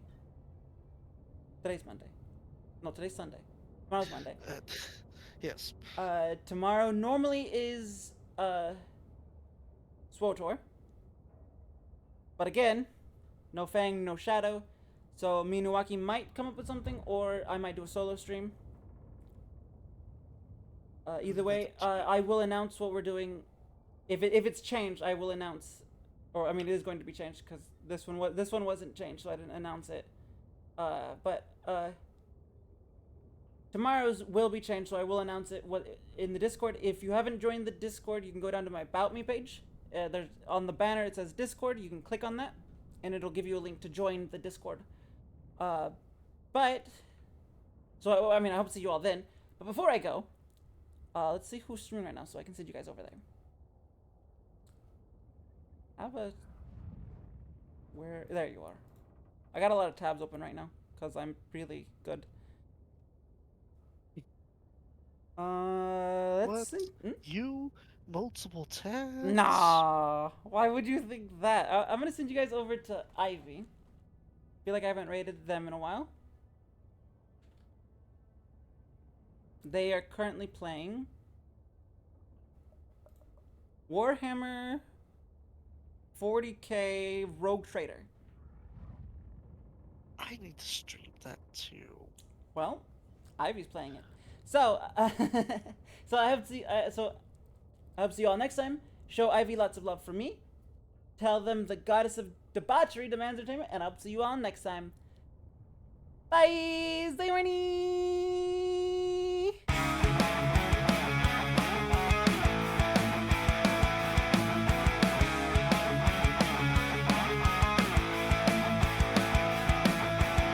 Today's Monday. No, today's Sunday. Tomorrow's Monday. Yes. Tomorrow normally is SWTOR. But again, no Fang, no Shadow. So me and Uwaki might come up with something, or I might do a solo stream. Either way, I will announce what we're doing. If it's changed, I will announce. Or I mean, it is going to be changed because this one wasn't changed, so I didn't announce it. But tomorrow's will be changed, so I will announce it in the Discord. If you haven't joined the Discord, you can go down to my About Me page. There's on the banner it says Discord. You can click on that, and it'll give you a link to join the Discord. But so I mean, I hope to see you all then. But before I go, let's see who's streaming right now, so I can send you guys over there. There you are. I got a lot of tabs open right now because I'm really good. Let's see. You multiple tabs? Nah. Why would you think that? I'm gonna send you guys over to Ivy. Feel like I haven't rated them in a while. They are currently playing Warhammer 40K Rogue Trader. I need to stream that too. Well, Ivy's playing it. So, so I hope to see. So I hope to see you all next time. Show Ivy lots of love from me. Tell them the goddess of debauchery demands entertainment, and I hope to see you all next time. Bye. Stay horny.